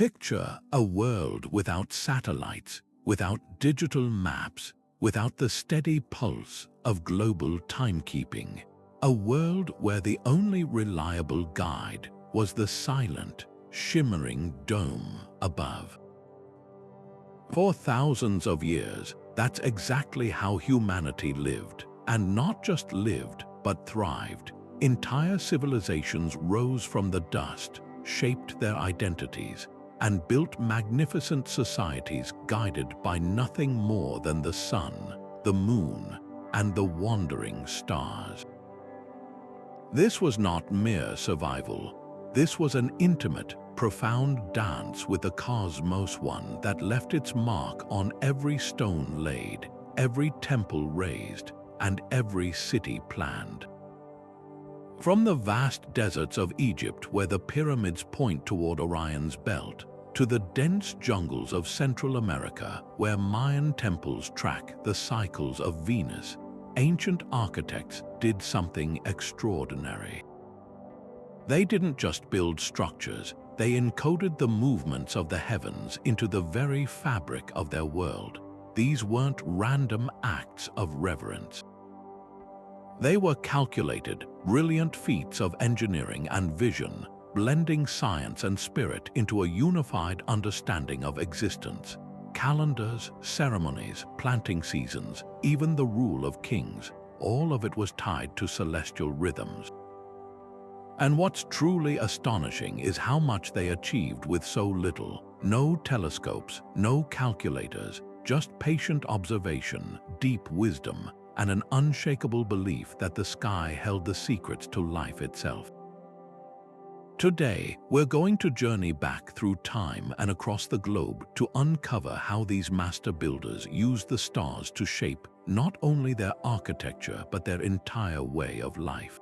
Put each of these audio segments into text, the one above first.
Picture a world without satellites, without digital maps, without the steady pulse of global timekeeping. A world where the only reliable guide was the silent, shimmering dome above. For thousands of years, that's exactly how humanity lived, and not just lived, but thrived. Entire civilizations rose from the dust, shaped their identities, and built magnificent societies guided by nothing more than the sun, the moon, and the wandering stars. This was not mere survival. This was an intimate, profound dance with the cosmos, one that left its mark on every stone laid, every temple raised, and every city planned. From the vast deserts of Egypt, where the pyramids point toward Orion's belt, to the dense jungles of Central America, where Mayan temples track the cycles of Venus, ancient architects did something extraordinary. They didn't just build structures, they encoded the movements of the heavens into the very fabric of their world. These weren't random acts of reverence. They were calculated, brilliant feats of engineering and vision, blending science and spirit into a unified understanding of existence. Calendars, ceremonies, planting seasons, even the rule of kings, all of it was tied to celestial rhythms. And what's truly astonishing is how much they achieved with so little. No telescopes, no calculators, just patient observation, deep wisdom, and an unshakable belief that the sky held the secrets to life itself. Today, we're going to journey back through time and across the globe to uncover how these master builders used the stars to shape not only their architecture but their entire way of life.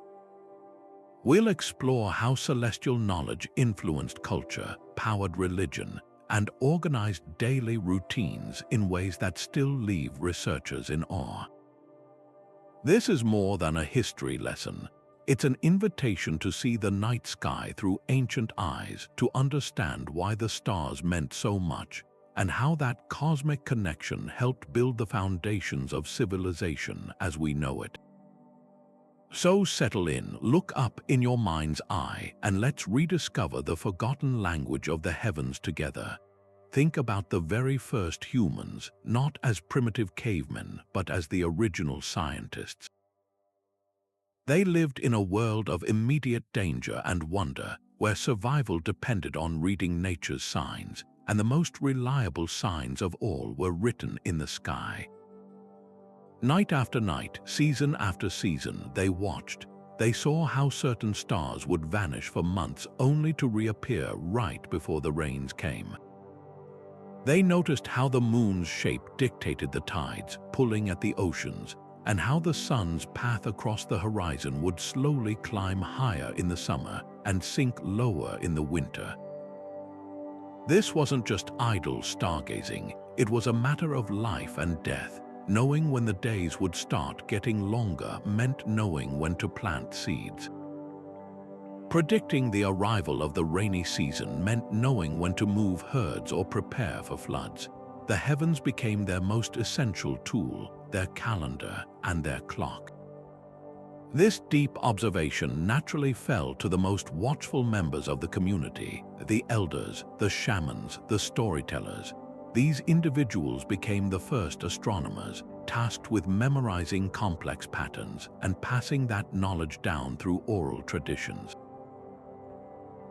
We'll explore how celestial knowledge influenced culture, powered religion, and organized daily routines in ways that still leave researchers in awe. This is more than a history lesson. It's an invitation to see the night sky through ancient eyes, to understand why the stars meant so much, and how that cosmic connection helped build the foundations of civilization as we know it. So settle in, look up in your mind's eye, and let's rediscover the forgotten language of the heavens together. Think about the very first humans, not as primitive cavemen, but as the original scientists. They lived in a world of immediate danger and wonder, where survival depended on reading nature's signs, and the most reliable signs of all were written in the sky. Night after night, season after season, they watched. They saw how certain stars would vanish for months only to reappear right before the rains came. They noticed how the moon's shape dictated the tides, pulling at the oceans, and how the sun's path across the horizon would slowly climb higher in the summer and sink lower in the winter. This wasn't just idle stargazing, it was a matter of life and death. Knowing when the days would start getting longer meant knowing when to plant seeds. Predicting the arrival of the rainy season meant knowing when to move herds or prepare for floods. The heavens became their most essential tool, their calendar and their clock. This deep observation naturally fell to the most watchful members of the community, the elders, the shamans, the storytellers. These individuals became the first astronomers, tasked with memorizing complex patterns and passing that knowledge down through oral traditions.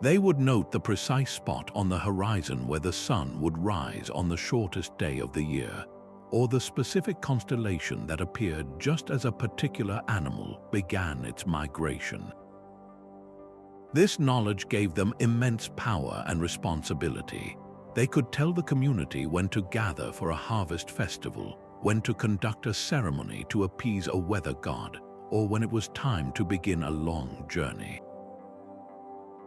They would note the precise spot on the horizon where the sun would rise on the shortest day of the year, or the specific constellation that appeared just as a particular animal began its migration. This knowledge gave them immense power and responsibility. They could tell the community when to gather for a harvest festival, when to conduct a ceremony to appease a weather god, or when it was time to begin a long journey.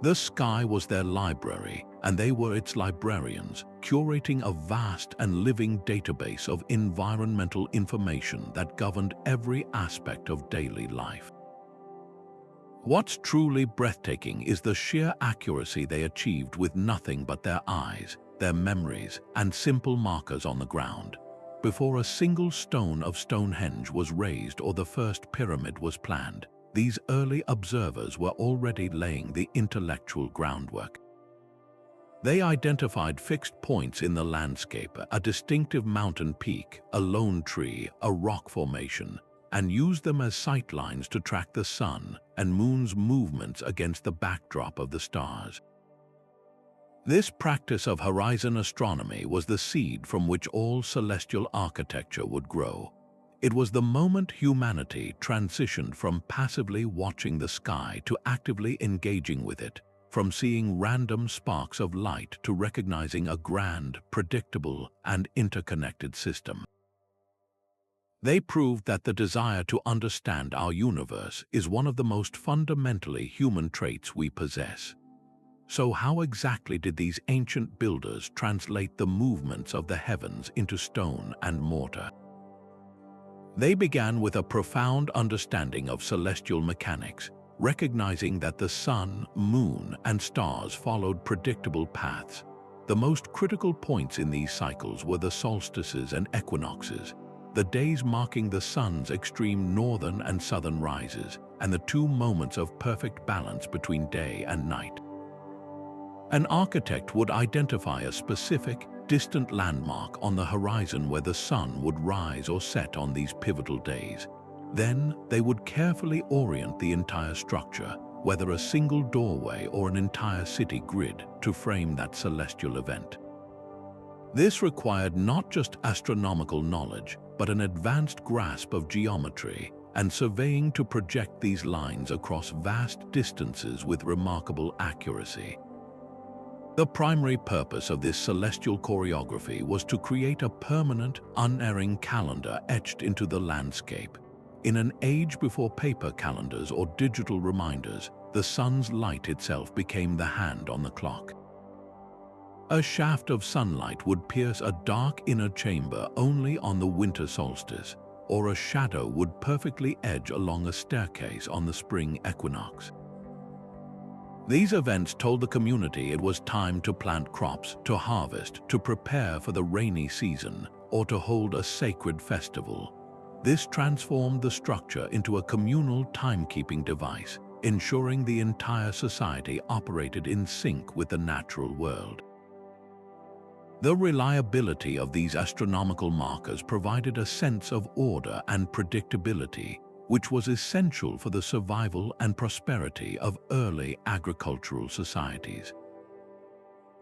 The sky was their library, and they were its librarians, curating a vast and living database of environmental information that governed every aspect of daily life. What's truly breathtaking is the sheer accuracy they achieved with nothing but their eyes, their memories, and simple markers on the ground. Before a single stone of Stonehenge was raised or the first pyramid was planned, these early observers were already laying the intellectual groundwork. They identified fixed points in the landscape, a distinctive mountain peak, a lone tree, a rock formation, and used them as sightlines to track the sun and moon's movements against the backdrop of the stars. This practice of horizon astronomy was the seed from which all celestial architecture would grow. It was the moment humanity transitioned from passively watching the sky to actively engaging with it, from seeing random sparks of light to recognizing a grand, predictable, and interconnected system. They proved that the desire to understand our universe is one of the most fundamentally human traits we possess. So how exactly did these ancient builders translate the movements of the heavens into stone and mortar? They began with a profound understanding of celestial mechanics, recognizing that the sun, moon, and stars followed predictable paths. The most critical points in these cycles were the solstices and equinoxes, the days marking the sun's extreme northern and southern rises, and the two moments of perfect balance between day and night. An architect would identify a specific, distant landmark on the horizon where the sun would rise or set on these pivotal days. Then, they would carefully orient the entire structure, whether a single doorway or an entire city grid, to frame that celestial event. This required not just astronomical knowledge, but an advanced grasp of geometry and surveying to project these lines across vast distances with remarkable accuracy. The primary purpose of this celestial choreography was to create a permanent, unerring calendar etched into the landscape. In an age before paper calendars or digital reminders, the sun's light itself became the hand on the clock. A shaft of sunlight would pierce a dark inner chamber only on the winter solstice, or a shadow would perfectly edge along a staircase on the spring equinox. These events told the community it was time to plant crops, to harvest, to prepare for the rainy season, or to hold a sacred festival. This transformed the structure into a communal timekeeping device, ensuring the entire society operated in sync with the natural world. The reliability of these astronomical markers provided a sense of order and predictability, which was essential for the survival and prosperity of early agricultural societies.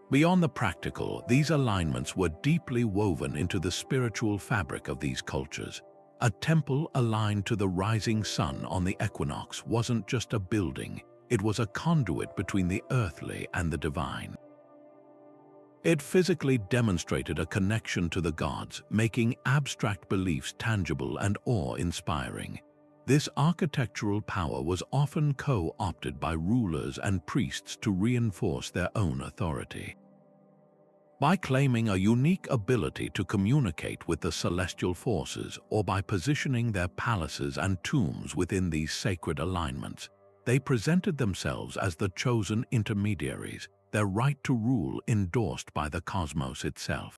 Beyond the practical, these alignments were deeply woven into the spiritual fabric of these cultures. A temple aligned to the rising sun on the equinox wasn't just a building, it was a conduit between the earthly and the divine. It physically demonstrated a connection to the gods, making abstract beliefs tangible and awe-inspiring. This architectural power was often co-opted by rulers and priests to reinforce their own authority. By claiming a unique ability to communicate with the celestial forces, or by positioning their palaces and tombs within these sacred alignments, they presented themselves as the chosen intermediaries, their right to rule endorsed by the cosmos itself.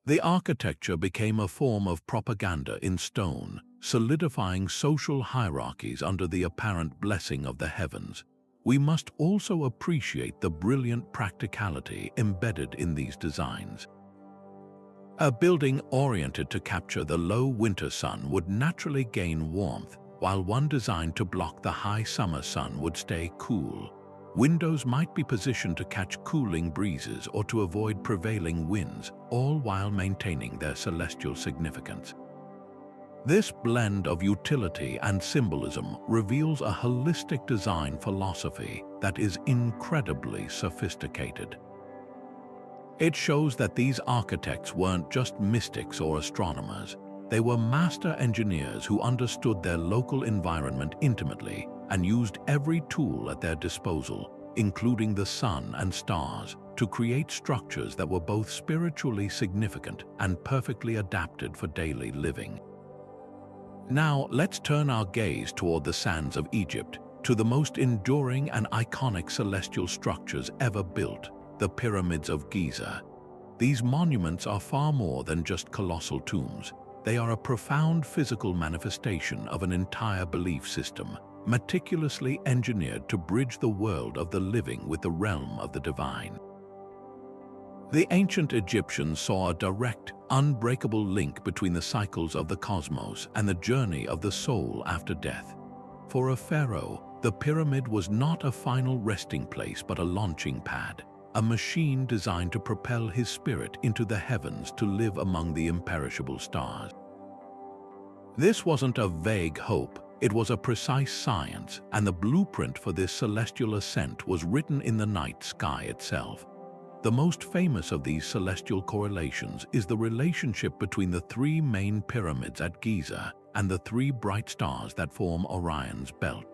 The architecture became a form of propaganda in stone, solidifying social hierarchies under the apparent blessing of the heavens. We must also appreciate the brilliant practicality embedded in these designs. A building oriented to capture the low winter sun would naturally gain warmth, while one designed to block the high summer sun would stay cool. Windows might be positioned to catch cooling breezes or to avoid prevailing winds, all while maintaining their celestial significance. This blend of utility and symbolism reveals a holistic design philosophy that is incredibly sophisticated. It shows that these architects weren't just mystics or astronomers. They were master engineers who understood their local environment intimately and used every tool at their disposal, including the sun and stars, to create structures that were both spiritually significant and perfectly adapted for daily living. Now, let's turn our gaze toward the sands of Egypt, to the most enduring and iconic celestial structures ever built, the pyramids of Giza. These monuments are far more than just colossal tombs. They are a profound physical manifestation of an entire belief system, meticulously engineered to bridge the world of the living with the realm of the divine. The ancient Egyptians saw a direct, unbreakable link between the cycles of the cosmos and the journey of the soul after death. For a pharaoh, the pyramid was not a final resting place but a launching pad, a machine designed to propel his spirit into the heavens to live among the imperishable stars. This wasn't a vague hope, it was a precise science, and the blueprint for this celestial ascent was written in the night sky itself. The most famous of these celestial correlations is the relationship between the three main pyramids at Giza and the three bright stars that form Orion's belt.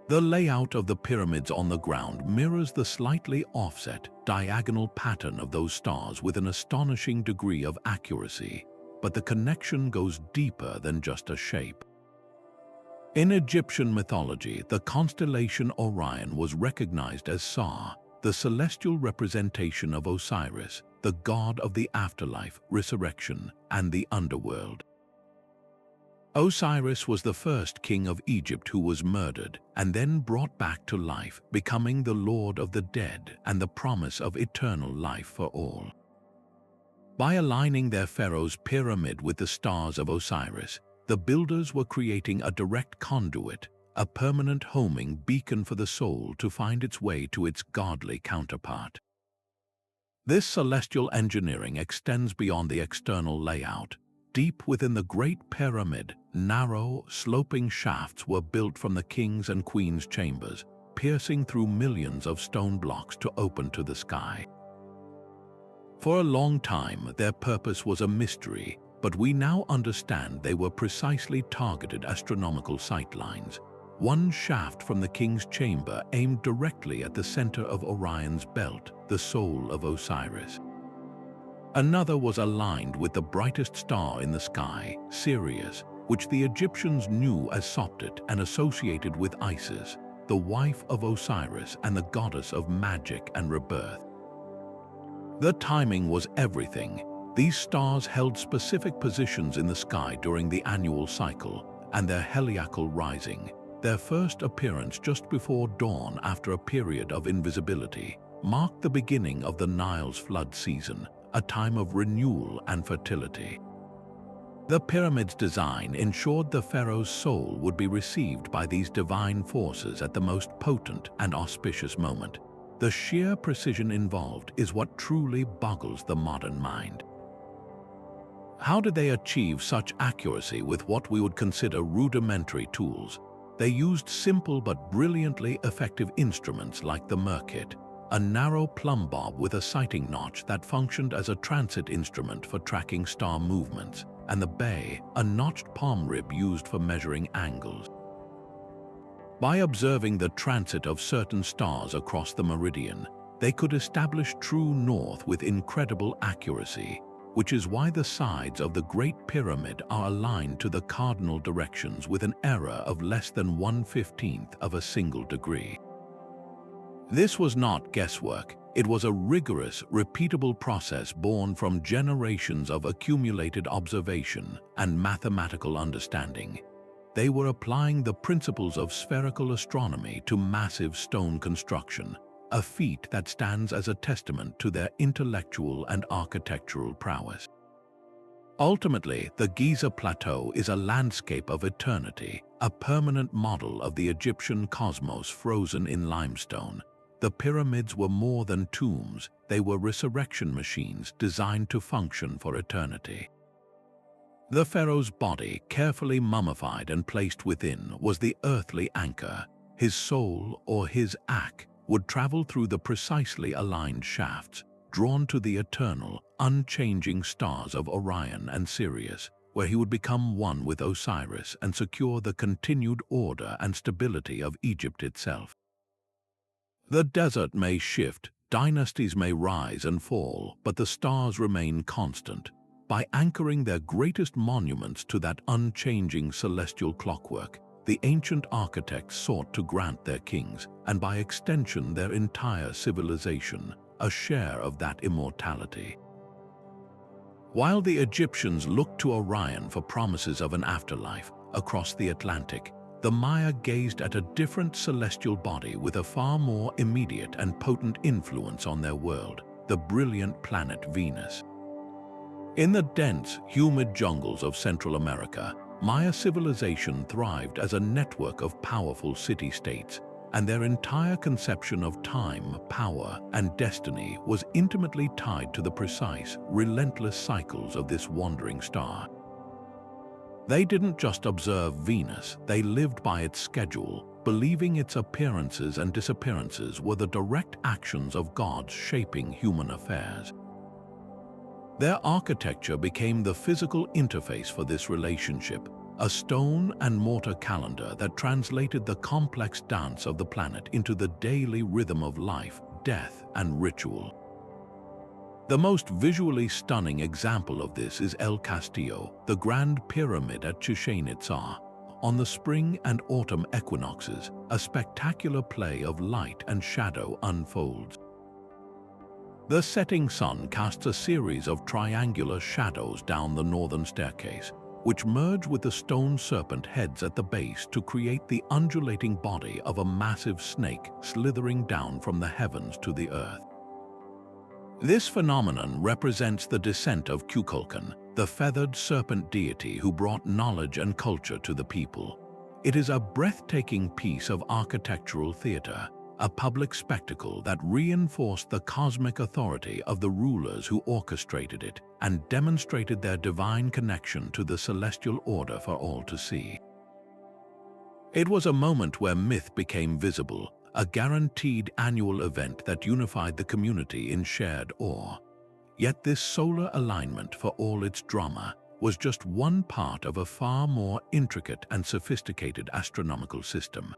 The layout of the pyramids on the ground mirrors the slightly offset, diagonal pattern of those stars with an astonishing degree of accuracy, but the connection goes deeper than just a shape. In Egyptian mythology, the constellation Orion was recognized as Sa, the celestial representation of Osiris, the god of the afterlife, resurrection, and the underworld. Osiris was the first king of Egypt who was murdered and then brought back to life, becoming the lord of the dead and the promise of eternal life for all. By aligning their pharaoh's pyramid with the stars of Osiris, the builders were creating a direct conduit, a permanent homing beacon for the soul to find its way to its godly counterpart. This celestial engineering extends beyond the external layout. Deep within the Great Pyramid, narrow, sloping shafts were built from the king's and queen's chambers, piercing through millions of stone blocks to open to the sky. For a long time, their purpose was a mystery, but we now understand they were precisely targeted astronomical sightlines. One shaft from the king's chamber aimed directly at the center of Orion's belt, the soul of Osiris. Another was aligned with the brightest star in the sky, Sirius, which the Egyptians knew as Sopdet and associated with Isis, the wife of Osiris and the goddess of magic and rebirth. The timing was everything. These stars held specific positions in the sky during the annual cycle and their heliacal rising. Their first appearance just before dawn after a period of invisibility marked the beginning of the Nile's flood season, a time of renewal and fertility. The pyramid's design ensured the pharaoh's soul would be received by these divine forces at the most potent and auspicious moment. The sheer precision involved is what truly boggles the modern mind. How did they achieve such accuracy with what we would consider rudimentary tools? They used simple but brilliantly effective instruments like the Merkit, a narrow plumb bob with a sighting notch that functioned as a transit instrument for tracking star movements, and the Bay, a notched palm rib used for measuring angles. By observing the transit of certain stars across the meridian, they could establish true north with incredible accuracy, which is why the sides of the Great Pyramid are aligned to the cardinal directions with an error of less than 1/15 of a single degree. This was not guesswork. It was a rigorous, repeatable process born from generations of accumulated observation and mathematical understanding. They were applying the principles of spherical astronomy to massive stone construction, a feat that stands as a testament to their intellectual and architectural prowess. Ultimately, the Giza Plateau is a landscape of eternity, a permanent model of the Egyptian cosmos frozen in limestone. The pyramids were more than tombs, they were resurrection machines designed to function for eternity. The pharaoh's body, carefully mummified and placed within, was the earthly anchor. His soul, or his Ak, would travel through the precisely aligned shafts, drawn to the eternal, unchanging stars of Orion and Sirius, where he would become one with Osiris and secure the continued order and stability of Egypt itself. The desert may shift, dynasties may rise and fall, but the stars remain constant. By anchoring their greatest monuments to that unchanging celestial clockwork, the ancient architects sought to grant their kings, and by extension their entire civilization, a share of that immortality. While the Egyptians looked to Orion for promises of an afterlife across the Atlantic, the Maya gazed at a different celestial body with a far more immediate and potent influence on their world, the brilliant planet Venus. In the dense, humid jungles of Central America, Maya civilization thrived as a network of powerful city-states, and their entire conception of time, power, and destiny was intimately tied to the precise, relentless cycles of this wandering star. They didn't just observe Venus, they lived by its schedule, believing its appearances and disappearances were the direct actions of gods shaping human affairs. Their architecture became the physical interface for this relationship, a stone and mortar calendar that translated the complex dance of the planet into the daily rhythm of life, death, and ritual. The most visually stunning example of this is El Castillo, the Grand Pyramid at Chichén Itzá. On the spring and autumn equinoxes, a spectacular play of light and shadow unfolds. The setting sun casts a series of triangular shadows down the northern staircase, which merge with the stone serpent heads at the base to create the undulating body of a massive snake slithering down from the heavens to the earth. This phenomenon represents the descent of Kukulkan, the feathered serpent deity who brought knowledge and culture to the people. It is a breathtaking piece of architectural theater, a public spectacle that reinforced the cosmic authority of the rulers who orchestrated it and demonstrated their divine connection to the celestial order for all to see. It was a moment where myth became visible, a guaranteed annual event that unified the community in shared awe. Yet this solar alignment, for all its drama, was just one part of a far more intricate and sophisticated astronomical system.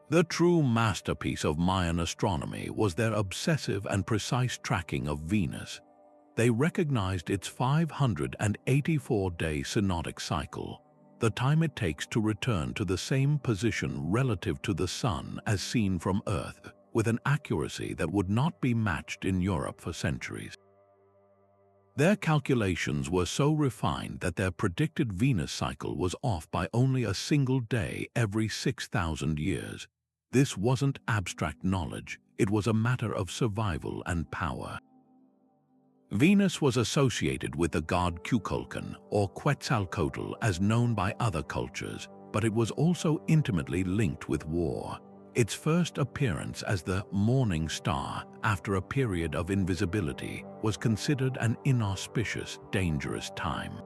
The true masterpiece of Mayan astronomy was their obsessive and precise tracking of Venus. They recognized its 584-day synodic cycle, the time it takes to return to the same position relative to the Sun as seen from Earth, with an accuracy that would not be matched in Europe for centuries. Their calculations were so refined that their predicted Venus cycle was off by only a single day every 6,000 years. This wasn't abstract knowledge, it was a matter of survival and power. Venus was associated with the god Kukulkan, or Quetzalcoatl as known by other cultures, but it was also intimately linked with war. Its first appearance as the morning star after a period of invisibility was considered an inauspicious, dangerous time.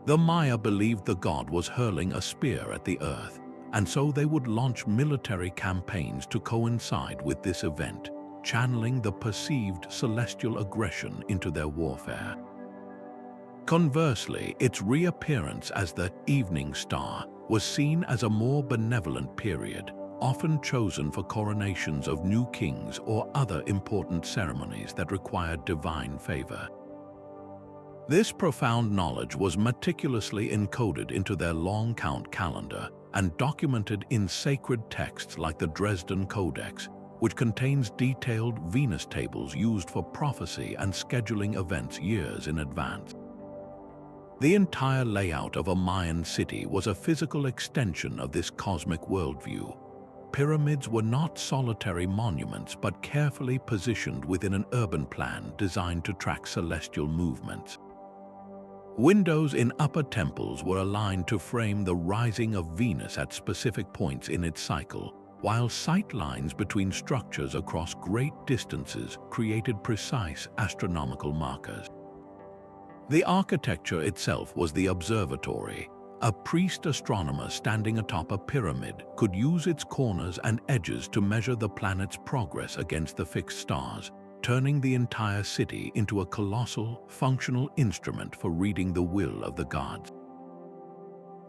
The Maya believed the god was hurling a spear at the earth, and so they would launch military campaigns to coincide with this event, channeling the perceived celestial aggression into their warfare. Conversely, its reappearance as the evening star was seen as a more benevolent period, often chosen for coronations of new kings or other important ceremonies that required divine favor. This profound knowledge was meticulously encoded into their long count calendar and documented in sacred texts like the Dresden Codex, which contains detailed Venus tables used for prophecy and scheduling events years in advance. The entire layout of a Mayan city was a physical extension of this cosmic worldview. Pyramids were not solitary monuments but carefully positioned within an urban plan designed to track celestial movements. Windows in upper temples were aligned to frame the rising of Venus at specific points in its cycle, while sight lines between structures across great distances created precise astronomical markers. The architecture itself was the observatory. A priest astronomer standing atop a pyramid could use its corners and edges to measure the planet's progress against the fixed stars, turning the entire city into a colossal, functional instrument for reading the will of the gods.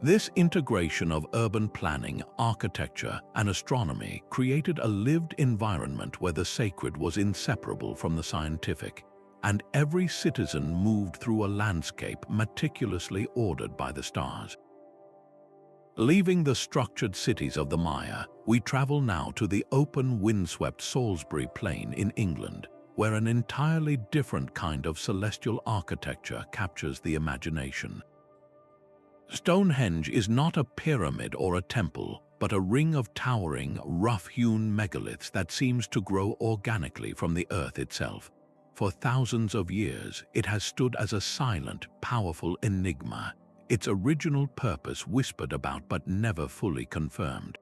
This integration of urban planning, architecture, and astronomy created a lived environment where the sacred was inseparable from the scientific, and every citizen moved through a landscape meticulously ordered by the stars. Leaving the structured cities of the Maya, we travel now to the open, windswept Salisbury Plain in England, where an entirely different kind of celestial architecture captures the imagination. Stonehenge is not a pyramid or a temple, but a ring of towering, rough-hewn megaliths that seems to grow organically from the earth itself. For thousands of years, it has stood as a silent, powerful enigma, its original purpose whispered about but never fully confirmed.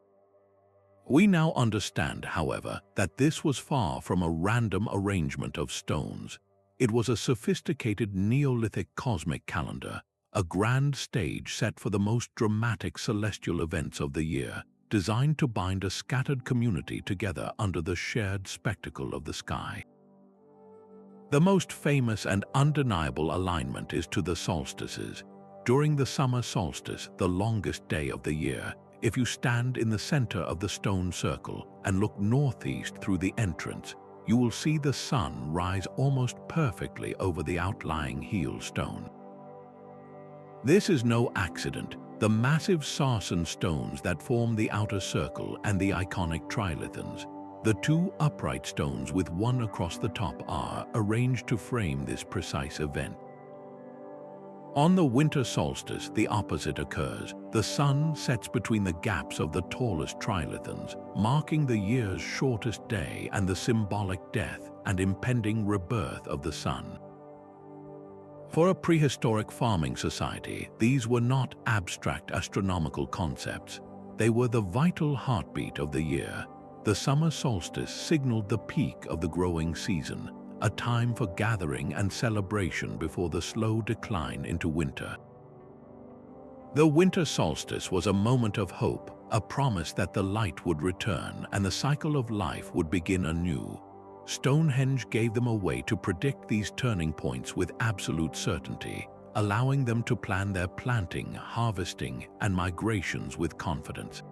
We now understand, however, that this was far from a random arrangement of stones. It was a sophisticated Neolithic cosmic calendar, a grand stage set for the most dramatic celestial events of the year, designed to bind a scattered community together under the shared spectacle of the sky. The most famous and undeniable alignment is to the solstices. During the summer solstice, the longest day of the year, if you stand in the center of the stone circle and look northeast through the entrance, you will see the sun rise almost perfectly over the outlying heel stone. This is no accident. The massive sarsen stones that form the outer circle and the iconic trilithons, the two upright stones with one across the top, are arranged to frame this precise event. On the winter solstice, the opposite occurs. The sun sets between the gaps of the tallest trilithons, marking the year's shortest day and the symbolic death and impending rebirth of the sun. For a prehistoric farming society, these were not abstract astronomical concepts. They were the vital heartbeat of the year. The summer solstice signaled the peak of the growing season, a time for gathering and celebration before the slow decline into winter. The winter solstice was a moment of hope, a promise that the light would return and the cycle of life would begin anew. Stonehenge gave them a way to predict these turning points with absolute certainty, allowing them to plan their planting, harvesting, and migrations with confidence.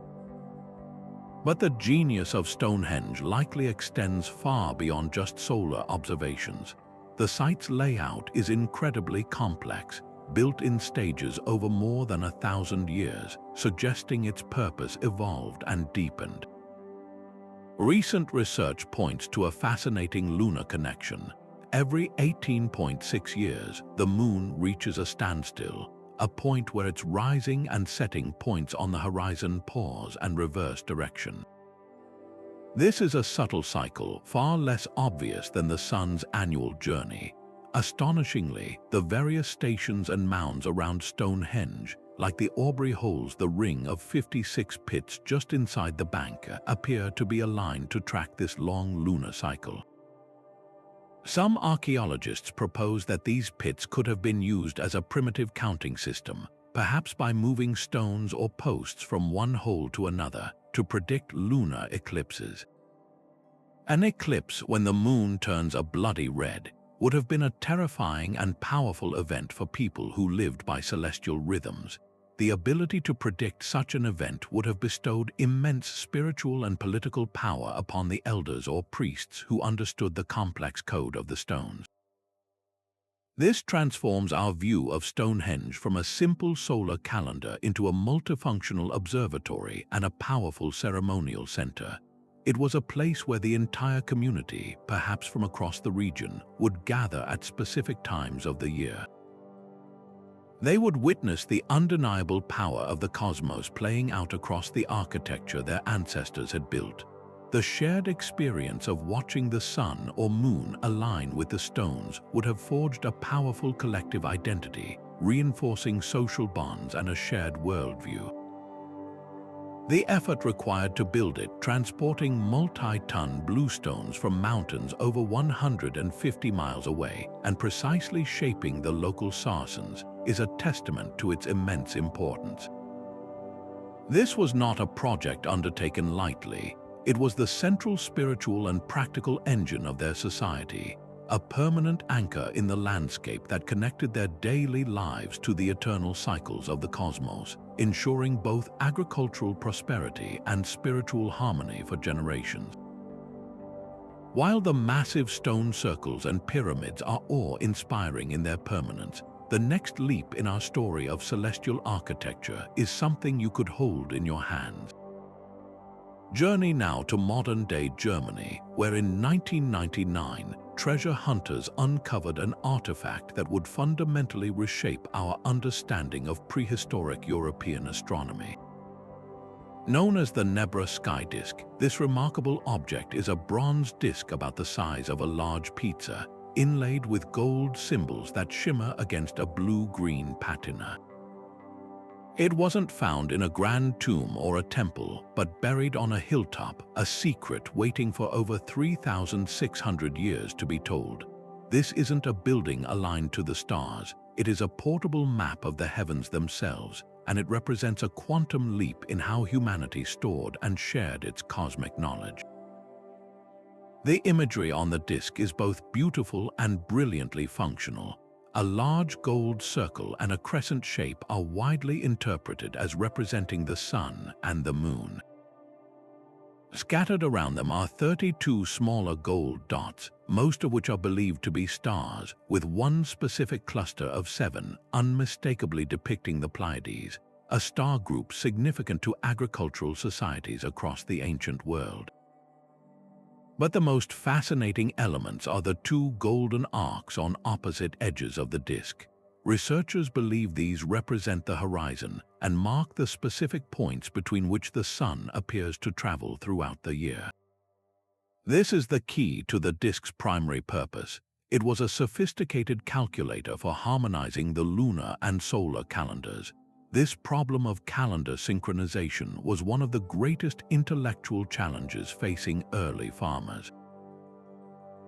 But the genius of Stonehenge likely extends far beyond just solar observations. The site's layout is incredibly complex, built in stages over more than 1,000 years, suggesting its purpose evolved and deepened. Recent research points to a fascinating lunar connection. Every 18.6 years, the moon reaches a standstill, a point where its rising and setting points on the horizon pause and reverse direction. This is a subtle cycle, far less obvious than the sun's annual journey. Astonishingly, the various stations and mounds around Stonehenge, like the Aubrey holes, the ring of 56 pits just inside the bank, appear to be aligned to track this long lunar cycle. Some archaeologists propose that these pits could have been used as a primitive counting system, perhaps by moving stones or posts from one hole to another to predict lunar eclipses. An eclipse, when the moon turns a bloody red, would have been a terrifying and powerful event for people who lived by celestial rhythms. The ability to predict such an event would have bestowed immense spiritual and political power upon the elders or priests who understood the complex code of the stones. This transforms our view of Stonehenge from a simple solar calendar into a multifunctional observatory and a powerful ceremonial center. It was a place where the entire community, perhaps from across the region, would gather at specific times of the year. They would witness the undeniable power of the cosmos playing out across the architecture their ancestors had built. The shared experience of watching the sun or moon align with the stones would have forged a powerful collective identity, reinforcing social bonds and a shared worldview. The effort required to build it, transporting multi-ton bluestones from mountains over 150 miles away and precisely shaping the local sarsens, is a testament to its immense importance. This was not a project undertaken lightly. It was the central spiritual and practical engine of their society, a permanent anchor in the landscape that connected their daily lives to the eternal cycles of the cosmos, ensuring both agricultural prosperity and spiritual harmony for generations. While the massive stone circles and pyramids are awe-inspiring in their permanence, the next leap in our story of celestial architecture is something you could hold in your hands. Journey now to modern-day Germany, where in 1999, treasure hunters uncovered an artifact that would fundamentally reshape our understanding of prehistoric European astronomy. Known as the Nebra Sky Disk, this remarkable object is a bronze disk about the size of a large pizza, inlaid with gold symbols that shimmer against a blue-green patina. It wasn't found in a grand tomb or a temple, but buried on a hilltop, a secret waiting for over 3,600 years to be told. This isn't a building aligned to the stars, it is a portable map of the heavens themselves, and it represents a quantum leap in how humanity stored and shared its cosmic knowledge. The imagery on the disk is both beautiful and brilliantly functional. A large gold circle and a crescent shape are widely interpreted as representing the sun and the moon. Scattered around them are 32 smaller gold dots, most of which are believed to be stars, with one specific cluster of 7 unmistakably depicting the Pleiades, a star group significant to agricultural societies across the ancient world. But the most fascinating elements are the 2 golden arcs on opposite edges of the disk. Researchers believe these represent the horizon and mark the specific points between which the sun appears to travel throughout the year. This is the key to the disk's primary purpose. It was a sophisticated calculator for harmonizing the lunar and solar calendars. This problem of calendar synchronization was one of the greatest intellectual challenges facing early farmers.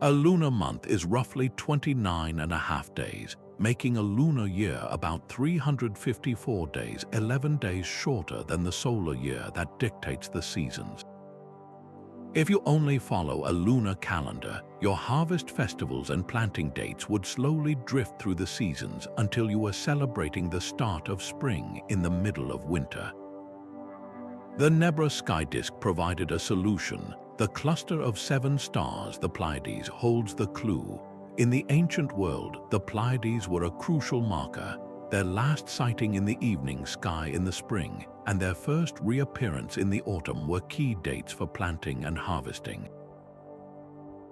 A lunar month is roughly 29.5 days, making a lunar year about 354 days, 11 days shorter than the solar year that dictates the seasons. If you only follow a lunar calendar, your harvest festivals and planting dates would slowly drift through the seasons until you were celebrating the start of spring in the middle of winter. The Nebra Sky Disk provided a solution. The cluster of 7 stars, the Pleiades, holds the clue. In the ancient world, the Pleiades were a crucial marker, their last sighting in the evening sky in the spring, and their first reappearance in the autumn were key dates for planting and harvesting.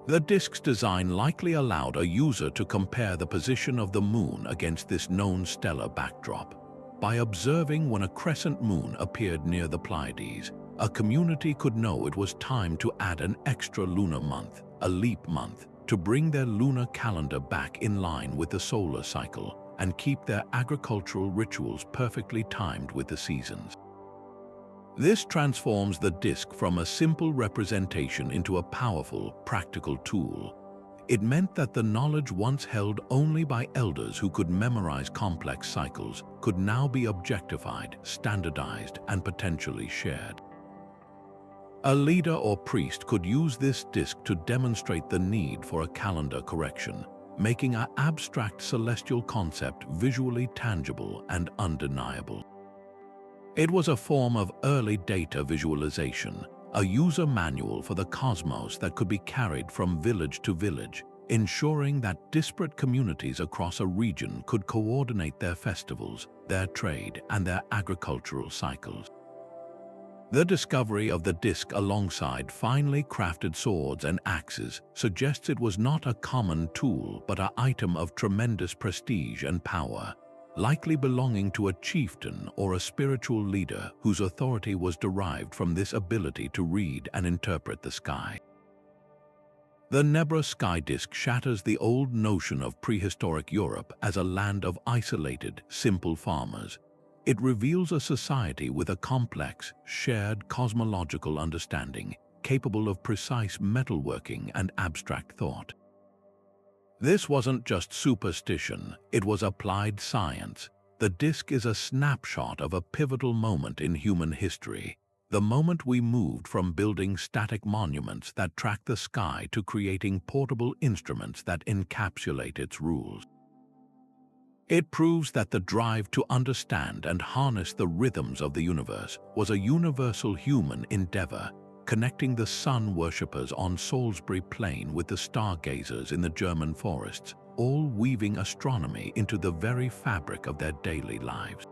The disk's design likely allowed a user to compare the position of the moon against this known stellar backdrop. By observing when a crescent moon appeared near the Pleiades, a community could know it was time to add an extra lunar month, a leap month, to bring their lunar calendar back in line with the solar cycle and keep their agricultural rituals perfectly timed with the seasons. This transforms the disk from a simple representation into a powerful, practical tool. It meant that the knowledge once held only by elders who could memorize complex cycles could now be objectified, standardized, and potentially shared. A leader or priest could use this disk to demonstrate the need for a calendar correction, making our abstract celestial concept visually tangible and undeniable. It was a form of early data visualization, a user manual for the cosmos that could be carried from village to village, ensuring that disparate communities across a region could coordinate their festivals, their trade, and their agricultural cycles. The discovery of the disk alongside finely crafted swords and axes suggests it was not a common tool but an item of tremendous prestige and power, likely belonging to a chieftain or a spiritual leader whose authority was derived from this ability to read and interpret the sky. The Nebra Sky Disk shatters the old notion of prehistoric Europe as a land of isolated, simple farmers. It reveals a society with a complex, shared cosmological understanding, capable of precise metalworking and abstract thought. This wasn't just superstition, it was applied science. The disk is a snapshot of a pivotal moment in human history, the moment we moved from building static monuments that track the sky to creating portable instruments that encapsulate its rules. It proves that the drive to understand and harness the rhythms of the universe was a universal human endeavor, connecting the sun worshippers on Salisbury Plain with the stargazers in the German forests, all weaving astronomy into the very fabric of their daily lives.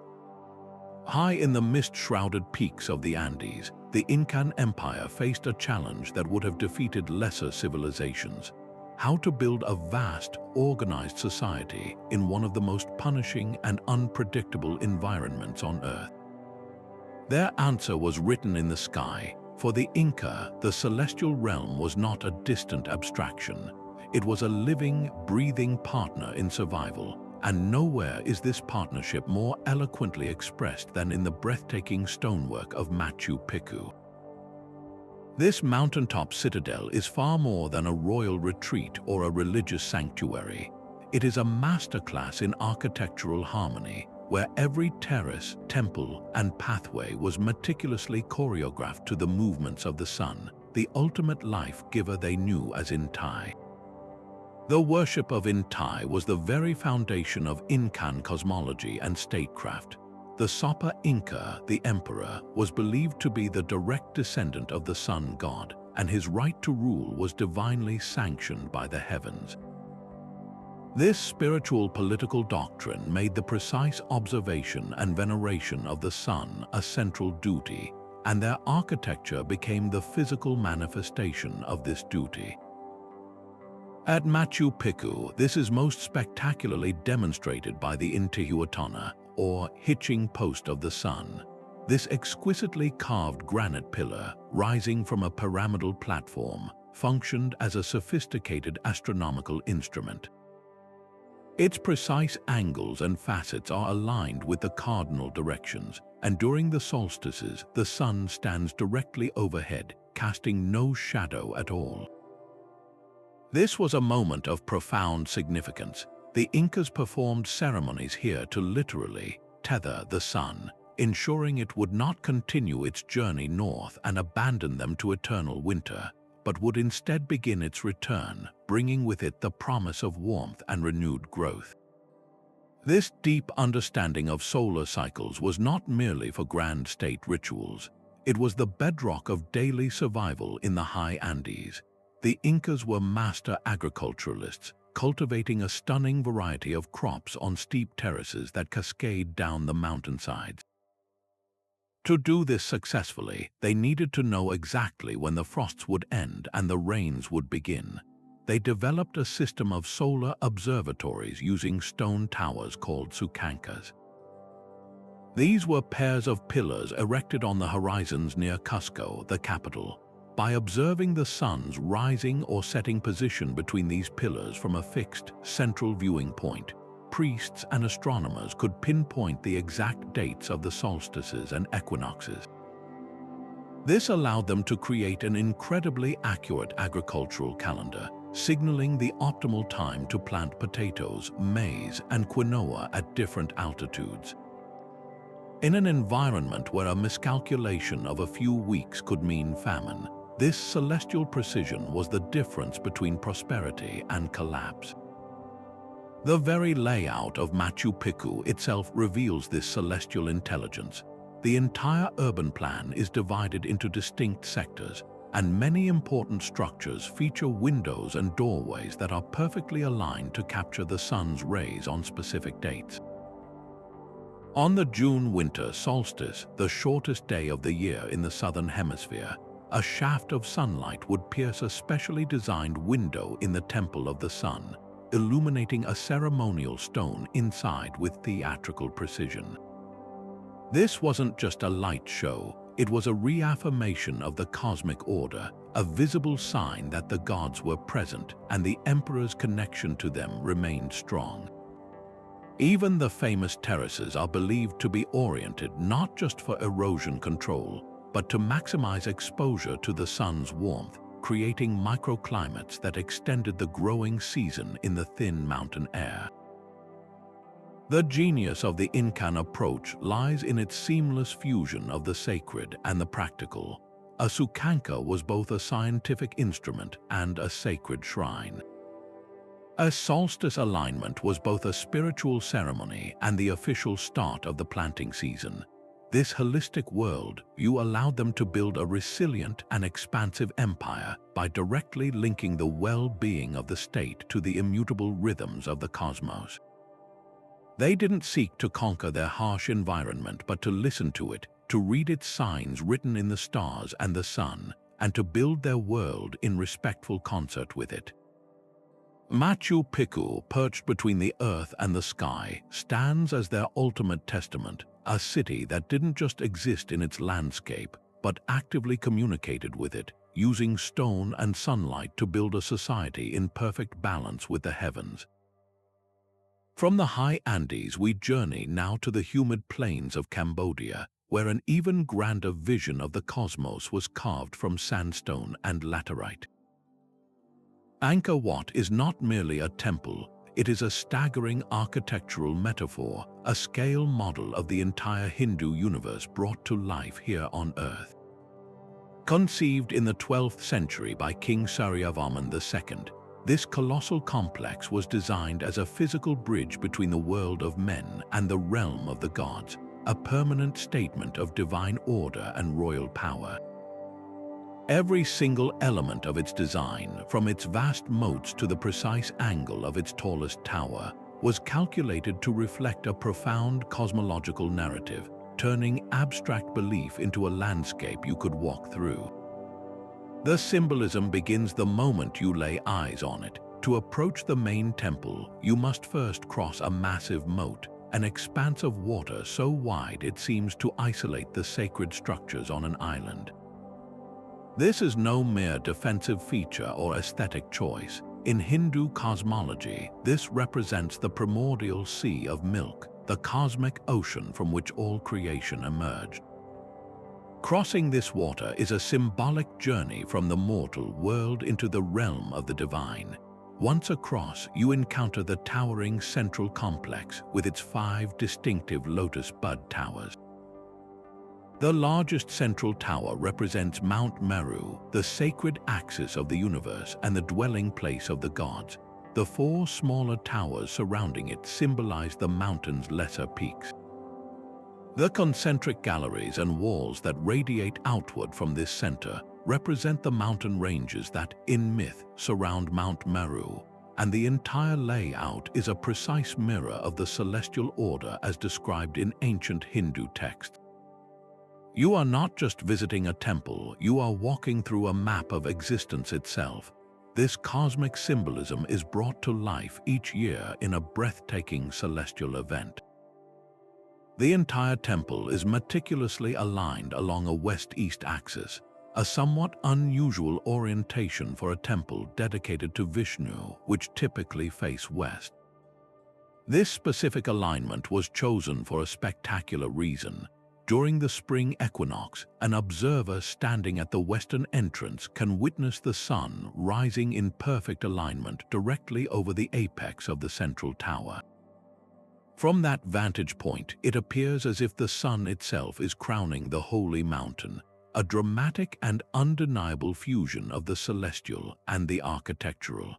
High in the mist-shrouded peaks of the Andes, the Incan Empire faced a challenge that would have defeated lesser civilizations: how to build a vast, organized society in one of the most punishing and unpredictable environments on Earth. Their answer was written in the sky. For the Inca, the celestial realm was not a distant abstraction. It was a living, breathing partner in survival, and nowhere is this partnership more eloquently expressed than in the breathtaking stonework of Machu Picchu. This mountaintop citadel is far more than a royal retreat or a religious sanctuary. It is a masterclass in architectural harmony, where every terrace, temple, and pathway was meticulously choreographed to the movements of the sun, the ultimate life-giver they knew as Inti. The worship of Inti was the very foundation of Incan cosmology and statecraft. The Sapa Inca, the emperor, was believed to be the direct descendant of the sun god, and his right to rule was divinely sanctioned by the heavens. This spiritual political doctrine made the precise observation and veneration of the sun a central duty, and their architecture became the physical manifestation of this duty. At Machu Picchu, this is most spectacularly demonstrated by the Intihuatana, or Hitching post of the sun. This exquisitely carved granite pillar, rising from a pyramidal platform, functioned as a sophisticated astronomical instrument. Its precise angles and facets are aligned with the cardinal directions, and during the solstices, the sun stands directly overhead, casting no shadow at all. This was a moment of profound significance. The Incas performed ceremonies here to literally tether the sun, ensuring it would not continue its journey north and abandon them to eternal winter, but would instead begin its return, bringing with it the promise of warmth and renewed growth. This deep understanding of solar cycles was not merely for grand state rituals. It was the bedrock of daily survival in the high Andes. The Incas were master agriculturalists, cultivating a stunning variety of crops on steep terraces that cascade down the mountainsides. To do this successfully, they needed to know exactly when the frosts would end and the rains would begin. They developed a system of solar observatories using stone towers called sucancas. These were pairs of pillars erected on the horizons near Cusco, the capital. By observing the sun's rising or setting position between these pillars from a fixed, central viewing point, priests and astronomers could pinpoint the exact dates of the solstices and equinoxes. This allowed them to create an incredibly accurate agricultural calendar, signaling the optimal time to plant potatoes, maize, and quinoa at different altitudes. In an environment where a miscalculation of a few weeks could mean famine, this celestial precision was the difference between prosperity and collapse. The very layout of Machu Picchu itself reveals this celestial intelligence. The entire urban plan is divided into distinct sectors, and many important structures feature windows and doorways that are perfectly aligned to capture the sun's rays on specific dates. On the June winter solstice, the shortest day of the year in the southern hemisphere, a shaft of sunlight would pierce a specially designed window in the Temple of the Sun, illuminating a ceremonial stone inside with theatrical precision. This wasn't just a light show, it was a reaffirmation of the cosmic order, a visible sign that the gods were present and the emperor's connection to them remained strong. Even the famous terraces are believed to be oriented not just for erosion control, but to maximize exposure to the sun's warmth, creating microclimates that extended the growing season in the thin mountain air. The genius of the Incan approach lies in its seamless fusion of the sacred and the practical. A sucanca was both a scientific instrument and a sacred shrine. A solstice alignment was both a spiritual ceremony and the official start of the planting season. This holistic world view allowed them to build a resilient and expansive empire by directly linking the well-being of the state to the immutable rhythms of the cosmos. They didn't seek to conquer their harsh environment, but to listen to it, to read its signs written in the stars and the sun, and to build their world in respectful concert with it. Machu Picchu, perched between the earth and the sky, stands as their ultimate testament, a city that didn't just exist in its landscape, but actively communicated with it, using stone and sunlight to build a society in perfect balance with the heavens. From the high Andes, we journey now to the humid plains of Cambodia, where an even grander vision of the cosmos was carved from sandstone and laterite. Angkor Wat is not merely a temple, it is a staggering architectural metaphor, a scale model of the entire Hindu universe brought to life here on Earth. Conceived in the 12th century by King Suryavarman II, this colossal complex was designed as a physical bridge between the world of men and the realm of the gods, a permanent statement of divine order and royal power. Every single element of its design, from its vast moats to the precise angle of its tallest tower, was calculated to reflect a profound cosmological narrative, turning abstract belief into a landscape you could walk through. The symbolism begins the moment you lay eyes on it. To approach the main temple, you must first cross a massive moat, an expanse of water so wide it seems to isolate the sacred structures on an island. This is no mere defensive feature or aesthetic choice. In Hindu cosmology, this represents the primordial sea of milk, the cosmic ocean from which all creation emerged. Crossing this water is a symbolic journey from the mortal world into the realm of the divine. Once across, you encounter the towering central complex with its 5 distinctive lotus bud towers. The largest central tower represents Mount Meru, the sacred axis of the universe and the dwelling place of the gods. The 4 smaller towers surrounding it symbolize the mountain's lesser peaks. The concentric galleries and walls that radiate outward from this center represent the mountain ranges that, in myth, surround Mount Meru, and the entire layout is a precise mirror of the celestial order as described in ancient Hindu texts. You are not just visiting a temple, you are walking through a map of existence itself. This cosmic symbolism is brought to life each year in a breathtaking celestial event. The entire temple is meticulously aligned along a west-east axis, a somewhat unusual orientation for a temple dedicated to Vishnu, which typically face west. This specific alignment was chosen for a spectacular reason. During the spring equinox, an observer standing at the western entrance can witness the sun rising in perfect alignment directly over the apex of the central tower. From that vantage point, it appears as if the sun itself is crowning the holy mountain, a dramatic and undeniable fusion of the celestial and the architectural.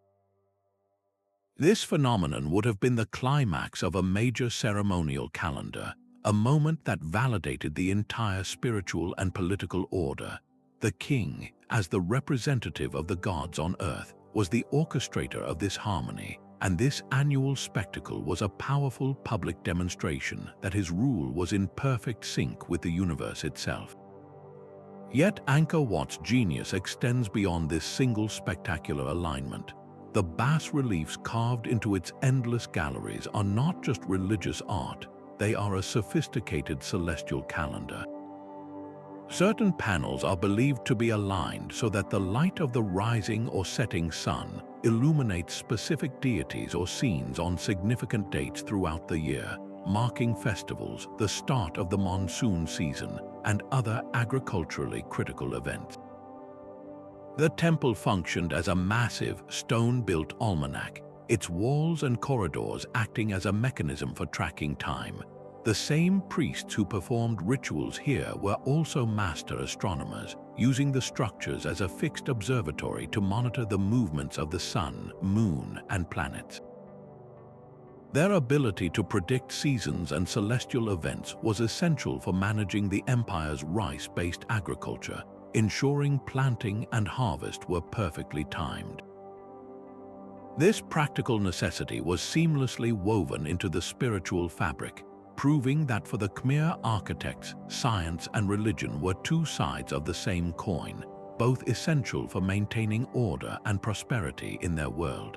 This phenomenon would have been the climax of a major ceremonial calendar, a moment that validated the entire spiritual and political order. The king, as the representative of the gods on earth, was the orchestrator of this harmony, and this annual spectacle was a powerful public demonstration that his rule was in perfect sync with the universe itself. Yet Angkor Wat's genius extends beyond this single spectacular alignment. The bas-reliefs carved into its endless galleries are not just religious art, they are a sophisticated celestial calendar. Certain panels are believed to be aligned so that the light of the rising or setting sun illuminates specific deities or scenes on significant dates throughout the year, marking festivals, the start of the monsoon season, and other agriculturally critical events. The temple functioned as a massive, stone-built almanac, its walls and corridors acting as a mechanism for tracking time. The same priests who performed rituals here were also master astronomers, using the structures as a fixed observatory to monitor the movements of the sun, moon, and planets. Their ability to predict seasons and celestial events was essential for managing the empire's rice-based agriculture, ensuring planting and harvest were perfectly timed. This practical necessity was seamlessly woven into the spiritual fabric, proving that for the Khmer architects, science and religion were two sides of the same coin, both essential for maintaining order and prosperity in their world.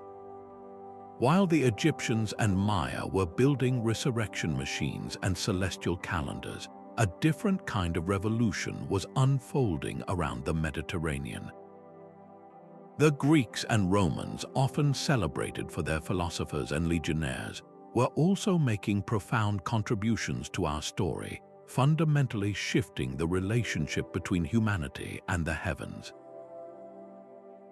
While the Egyptians and Maya were building resurrection machines and celestial calendars, a different kind of revolution was unfolding around the Mediterranean. The Greeks and Romans, often celebrated for their philosophers and legionnaires, were also making profound contributions to our story, fundamentally shifting the relationship between humanity and the heavens.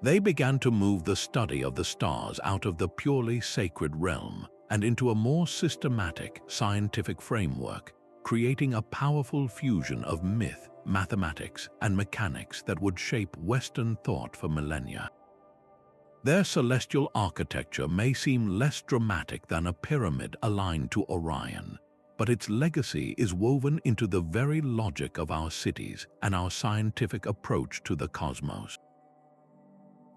They began to move the study of the stars out of the purely sacred realm and into a more systematic scientific framework, creating a powerful fusion of myth, mathematics, and mechanics that would shape Western thought for millennia. Their celestial architecture may seem less dramatic than a pyramid aligned to Orion, but its legacy is woven into the very logic of our cities and our scientific approach to the cosmos.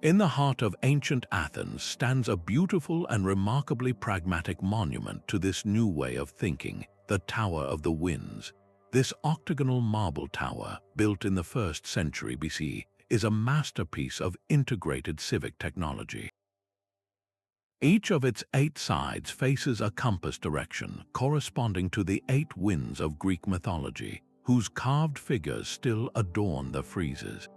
In the heart of ancient Athens stands a beautiful and remarkably pragmatic monument to this new way of thinking, the Tower of the Winds. This octagonal marble tower, built in the 1st century BC, is a masterpiece of integrated civic technology. Each of its 8 sides faces a compass direction corresponding to the 8 winds of Greek mythology, whose carved figures still adorn the friezes.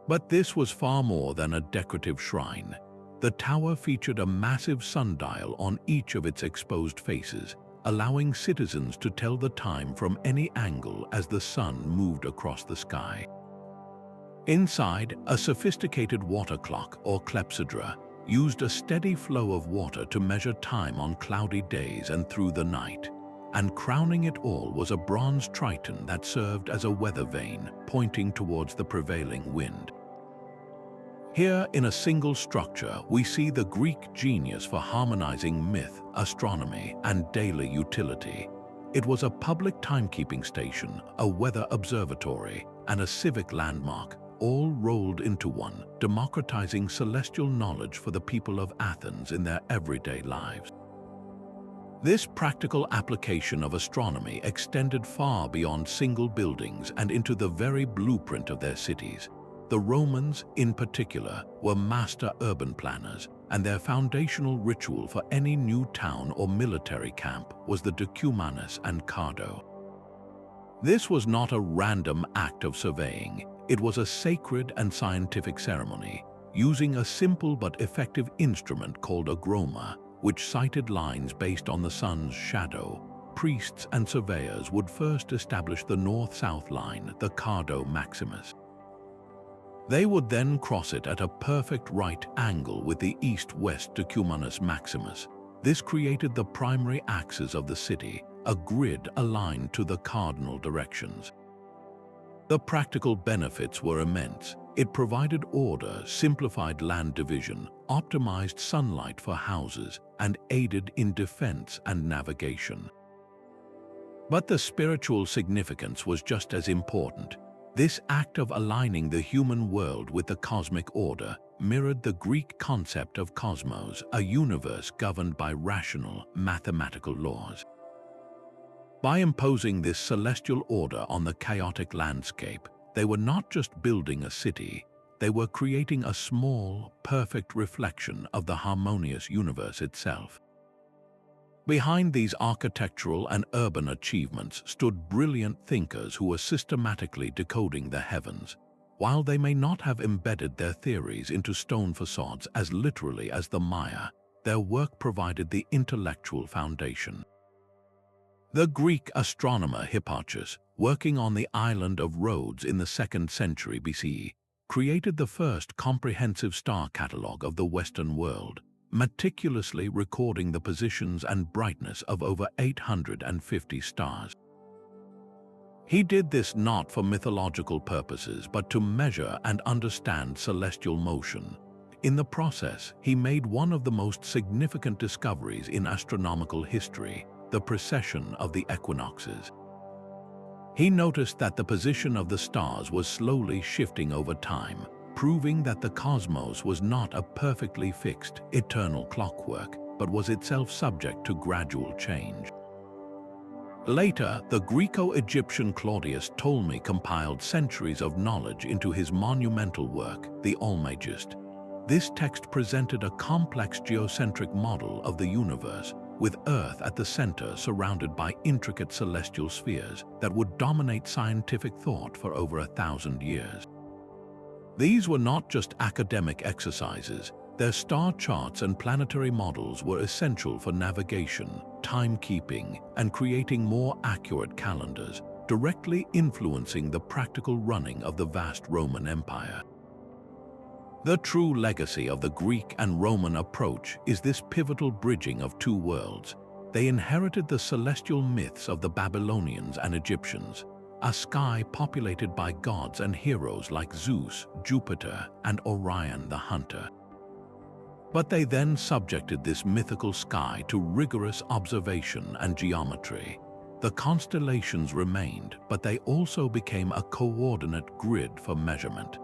But this was far more than a decorative shrine. The tower featured a massive sundial on each of its exposed faces, allowing citizens to tell the time from any angle as the sun moved across the sky. Inside, a sophisticated water clock, or clepsydra, used a steady flow of water to measure time on cloudy days and through the night. And crowning it all was a bronze triton that served as a weather vane, pointing towards the prevailing wind. Here, in a single structure, we see the Greek genius for harmonizing myth, astronomy, and daily utility. It was a public timekeeping station, a weather observatory, and a civic landmark, all rolled into one, democratizing celestial knowledge for the people of Athens in their everyday lives. This practical application of astronomy extended far beyond single buildings and into the very blueprint of their cities. The Romans, in particular, were master urban planners, and their foundational ritual for any new town or military camp was the decumanus and cardo. This was not a random act of surveying. It was a sacred and scientific ceremony, using a simple but effective instrument called a groma, which sighted lines based on the sun's shadow. Priests and surveyors would first establish the north-south line, the cardo maximus. They would then cross it at a perfect right angle with the east-west decumanus maximus. This created the primary axis of the city, a grid aligned to the cardinal directions. The practical benefits were immense. It provided order, simplified land division, optimized sunlight for houses, and aided in defense and navigation. But the spiritual significance was just as important. This act of aligning the human world with the cosmic order mirrored the Greek concept of cosmos, a universe governed by rational, mathematical laws. By imposing this celestial order on the chaotic landscape, they were not just building a city, they were creating a small, perfect reflection of the harmonious universe itself. Behind these architectural and urban achievements stood brilliant thinkers who were systematically decoding the heavens. While they may not have embedded their theories into stone facades as literally as the Maya, their work provided the intellectual foundation. The Greek astronomer Hipparchus, working on the island of Rhodes in the 2nd century BCE, created the first comprehensive star catalogue of the Western world, meticulously recording the positions and brightness of over 850 stars. He did this not for mythological purposes, but to measure and understand celestial motion. In the process, he made one of the most significant discoveries in astronomical history, the precession of the equinoxes. He noticed that the position of the stars was slowly shifting over time, proving that the cosmos was not a perfectly fixed, eternal clockwork, but was itself subject to gradual change. Later, the Greco-Egyptian Claudius Ptolemy compiled centuries of knowledge into his monumental work, the Almagest. This text presented a complex geocentric model of the universe, with Earth at the center surrounded by intricate celestial spheres that would dominate scientific thought for over 1,000 years. These were not just academic exercises. Their star charts and planetary models were essential for navigation, timekeeping, and creating more accurate calendars, directly influencing the practical running of the vast Roman Empire. The true legacy of the Greek and Roman approach is this pivotal bridging of two worlds. They inherited the celestial myths of the Babylonians and Egyptians, a sky populated by gods and heroes like Zeus, Jupiter, and Orion the Hunter. But they then subjected this mythical sky to rigorous observation and geometry. The constellations remained, but they also became a coordinate grid for measurement.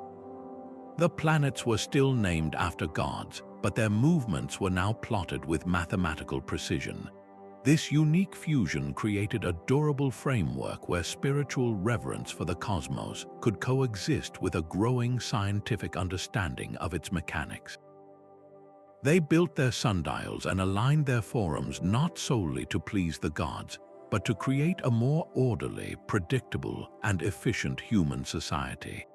The planets were still named after gods, but their movements were now plotted with mathematical precision. This unique fusion created a durable framework where spiritual reverence for the cosmos could coexist with a growing scientific understanding of its mechanics. They built their sundials and aligned their forums not solely to please the gods, but to create a more orderly, predictable, and efficient human society.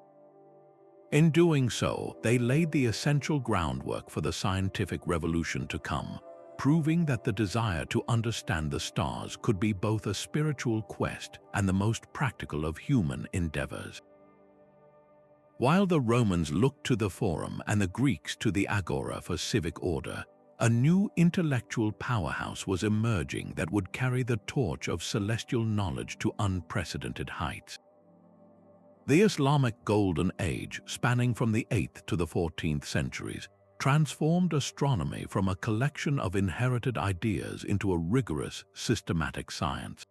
In doing so, they laid the essential groundwork for the scientific revolution to come, proving that the desire to understand the stars could be both a spiritual quest and the most practical of human endeavors. While the Romans looked to the Forum and the Greeks to the Agora for civic order, a new intellectual powerhouse was emerging that would carry the torch of celestial knowledge to unprecedented heights. The Islamic Golden Age, spanning from the 8th to the 14th centuries, transformed astronomy from a collection of inherited ideas into a rigorous, systematic science.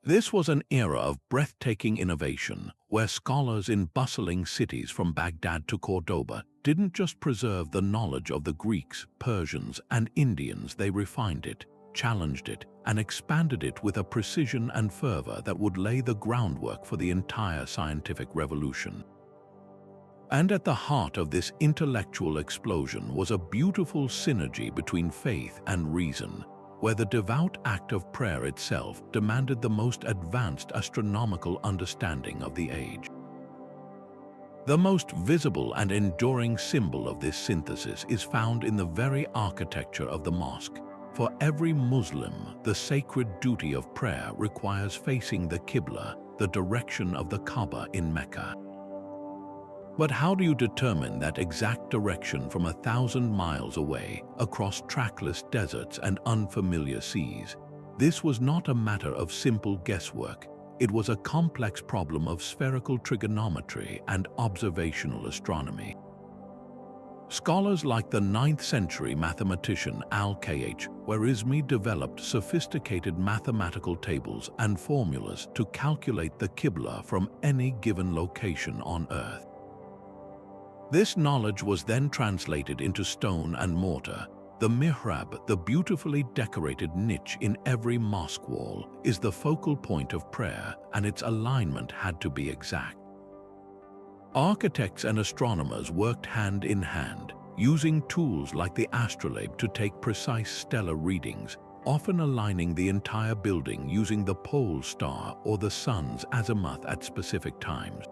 This was an era of breathtaking innovation, where scholars in bustling cities from Baghdad to Cordoba didn't just preserve the knowledge of the Greeks, Persians, and Indians. They refined it, challenged it, and expanded it with a precision and fervor that would lay the groundwork for the entire scientific revolution. And at the heart of this intellectual explosion was a beautiful synergy between faith and reason, where the devout act of prayer itself demanded the most advanced astronomical understanding of the age. The most visible and enduring symbol of this synthesis is found in the very architecture of the mosque. For every Muslim, the sacred duty of prayer requires facing the Qibla, the direction of the Kaaba in Mecca. But how do you determine that exact direction from 1,000 miles away, across trackless deserts and unfamiliar seas? This was not a matter of simple guesswork. It was a complex problem of spherical trigonometry and observational astronomy. Scholars like the 9th century mathematician Al-Khwarizmi developed sophisticated mathematical tables and formulas to calculate the Qibla from any given location on Earth. This knowledge was then translated into stone and mortar. The mihrab, the beautifully decorated niche in every mosque wall, is the focal point of prayer, and its alignment had to be exact. Architects and astronomers worked hand in hand, using tools like the astrolabe to take precise stellar readings, often aligning the entire building using the pole star or the sun's azimuth at specific times.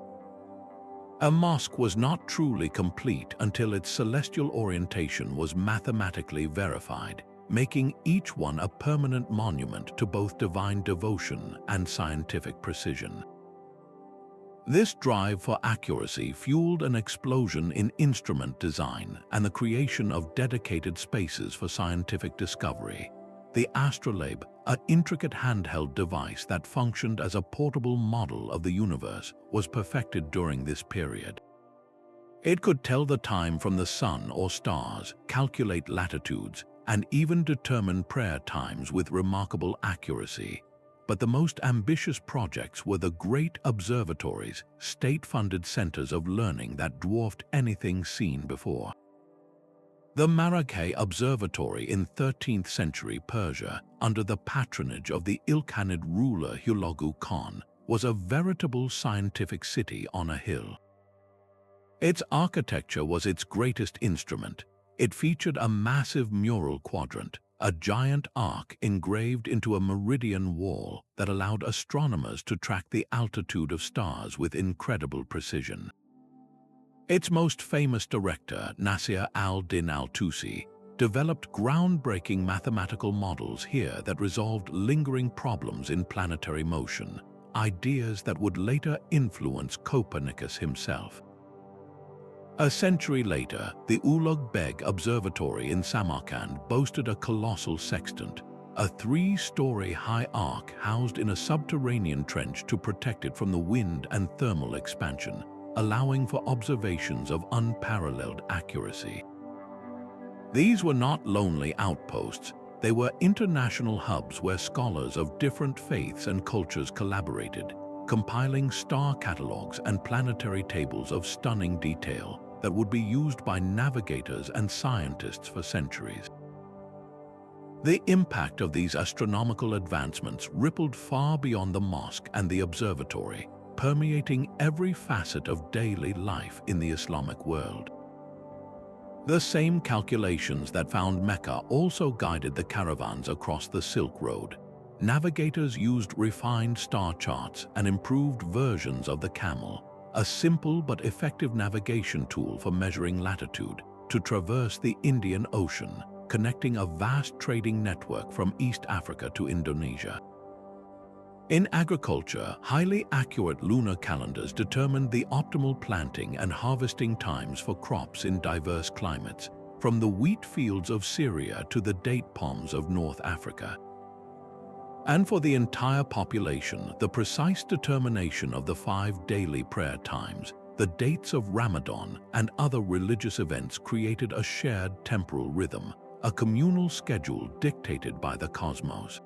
A mosque was not truly complete until its celestial orientation was mathematically verified, making each one a permanent monument to both divine devotion and scientific precision. This drive for accuracy fueled an explosion in instrument design and the creation of dedicated spaces for scientific discovery. The astrolabe, an intricate handheld device that functioned as a portable model of the universe, was perfected during this period. It could tell the time from the sun or stars, calculate latitudes, and even determine prayer times with remarkable accuracy. But the most ambitious projects were the great observatories, state-funded centers of learning that dwarfed anything seen before. The Marrakech Observatory in 13th century Persia, under the patronage of the Ilkhanid ruler Hulagu Khan, was a veritable scientific city on a hill. Its architecture was its greatest instrument. It featured a massive mural quadrant, a giant arc engraved into a meridian wall that allowed astronomers to track the altitude of stars with incredible precision. Its most famous director, Nasir al-Din al-Tusi, developed groundbreaking mathematical models here that resolved lingering problems in planetary motion, ideas that would later influence Copernicus himself. A century later, the Ulugh Beg Observatory in Samarkand boasted a colossal sextant, a 3-story high arc housed in a subterranean trench to protect it from the wind and thermal expansion, allowing for observations of unparalleled accuracy. These were not lonely outposts, they were international hubs where scholars of different faiths and cultures collaborated, compiling star catalogues and planetary tables of stunning detail that would be used by navigators and scientists for centuries. The impact of these astronomical advancements rippled far beyond the mosque and the observatory, permeating every facet of daily life in the Islamic world. The same calculations that found Mecca also guided the caravans across the Silk Road. Navigators used refined star charts and improved versions of the camel, a simple but effective navigation tool for measuring latitude, to traverse the Indian Ocean, connecting a vast trading network from East Africa to Indonesia. In agriculture, highly accurate lunar calendars determined the optimal planting and harvesting times for crops in diverse climates, from the wheat fields of Syria to the date palms of North Africa. And for the entire population, the precise determination of the 5 daily prayer times, the dates of Ramadan, and other religious events created a shared temporal rhythm, a communal schedule dictated by the cosmos.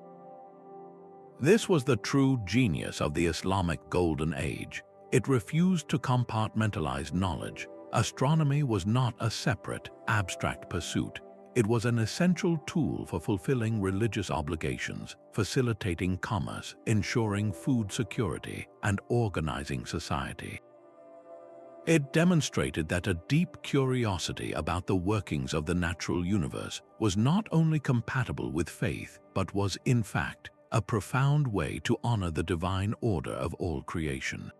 This was the true genius of the Islamic Golden Age. It refused to compartmentalize knowledge. Astronomy was not a separate, abstract pursuit. It was an essential tool for fulfilling religious obligations, facilitating commerce, ensuring food security, and organizing society. It demonstrated that a deep curiosity about the workings of the natural universe was not only compatible with faith, but was, in fact, a profound way to honor the divine order of all creation.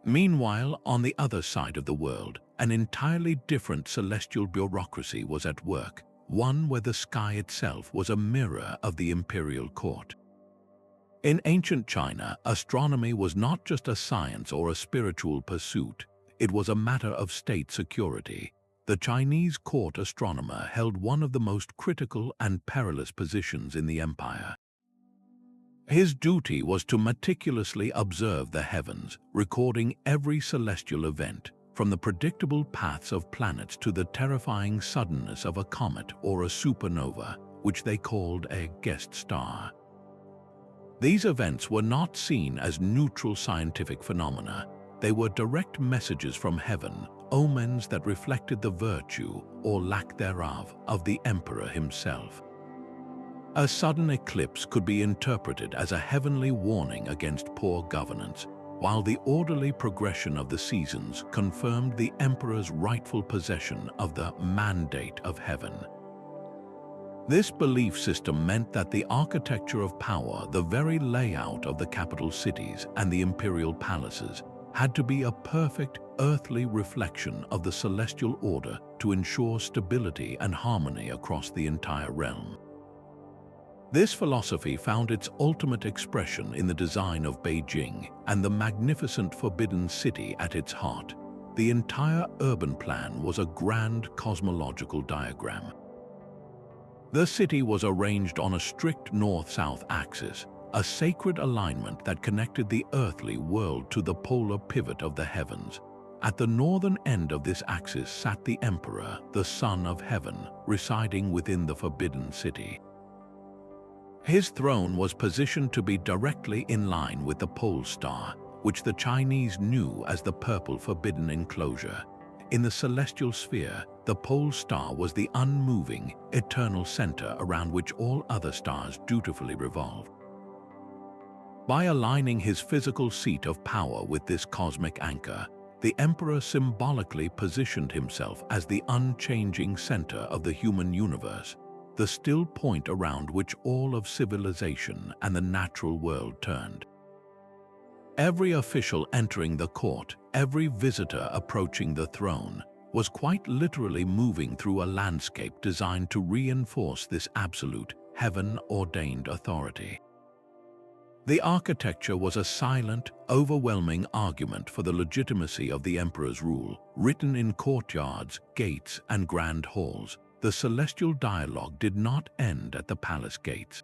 Meanwhile, on the other side of the world, an entirely different celestial bureaucracy was at work, one where the sky itself was a mirror of the imperial court. In ancient China, astronomy was not just a science or a spiritual pursuit, it was a matter of state security. The Chinese court astronomer held one of the most critical and perilous positions in the empire. His duty was to meticulously observe the heavens, recording every celestial event, from the predictable paths of planets to the terrifying suddenness of a comet or a supernova, which they called a guest star. These events were not seen as neutral scientific phenomena. They were direct messages from heaven, omens that reflected the virtue, or lack thereof, of the emperor himself. A sudden eclipse could be interpreted as a heavenly warning against poor governance, while the orderly progression of the seasons confirmed the emperor's rightful possession of the mandate of heaven. This belief system meant that the architecture of power, the very layout of the capital cities and the imperial palaces, had to be a perfect earthly reflection of the celestial order to ensure stability and harmony across the entire realm. This philosophy found its ultimate expression in the design of Beijing and the magnificent Forbidden City at its heart. The entire urban plan was a grand cosmological diagram. The city was arranged on a strict north-south axis, a sacred alignment that connected the earthly world to the polar pivot of the heavens. At the northern end of this axis sat the Emperor, the Son of Heaven, residing within the Forbidden City. His throne was positioned to be directly in line with the pole star, which the Chinese knew as the Purple Forbidden Enclosure. In the celestial sphere, the pole star was the unmoving, eternal center around which all other stars dutifully revolved. By aligning his physical seat of power with this cosmic anchor, the Emperor symbolically positioned himself as the unchanging center of the human universe, the still point around which all of civilization and the natural world turned. Every official entering the court, every visitor approaching the throne, was quite literally moving through a landscape designed to reinforce this absolute, heaven-ordained authority. The architecture was a silent, overwhelming argument for the legitimacy of the emperor's rule, written in courtyards, gates, and grand halls. The celestial dialogue did not end at the palace gates.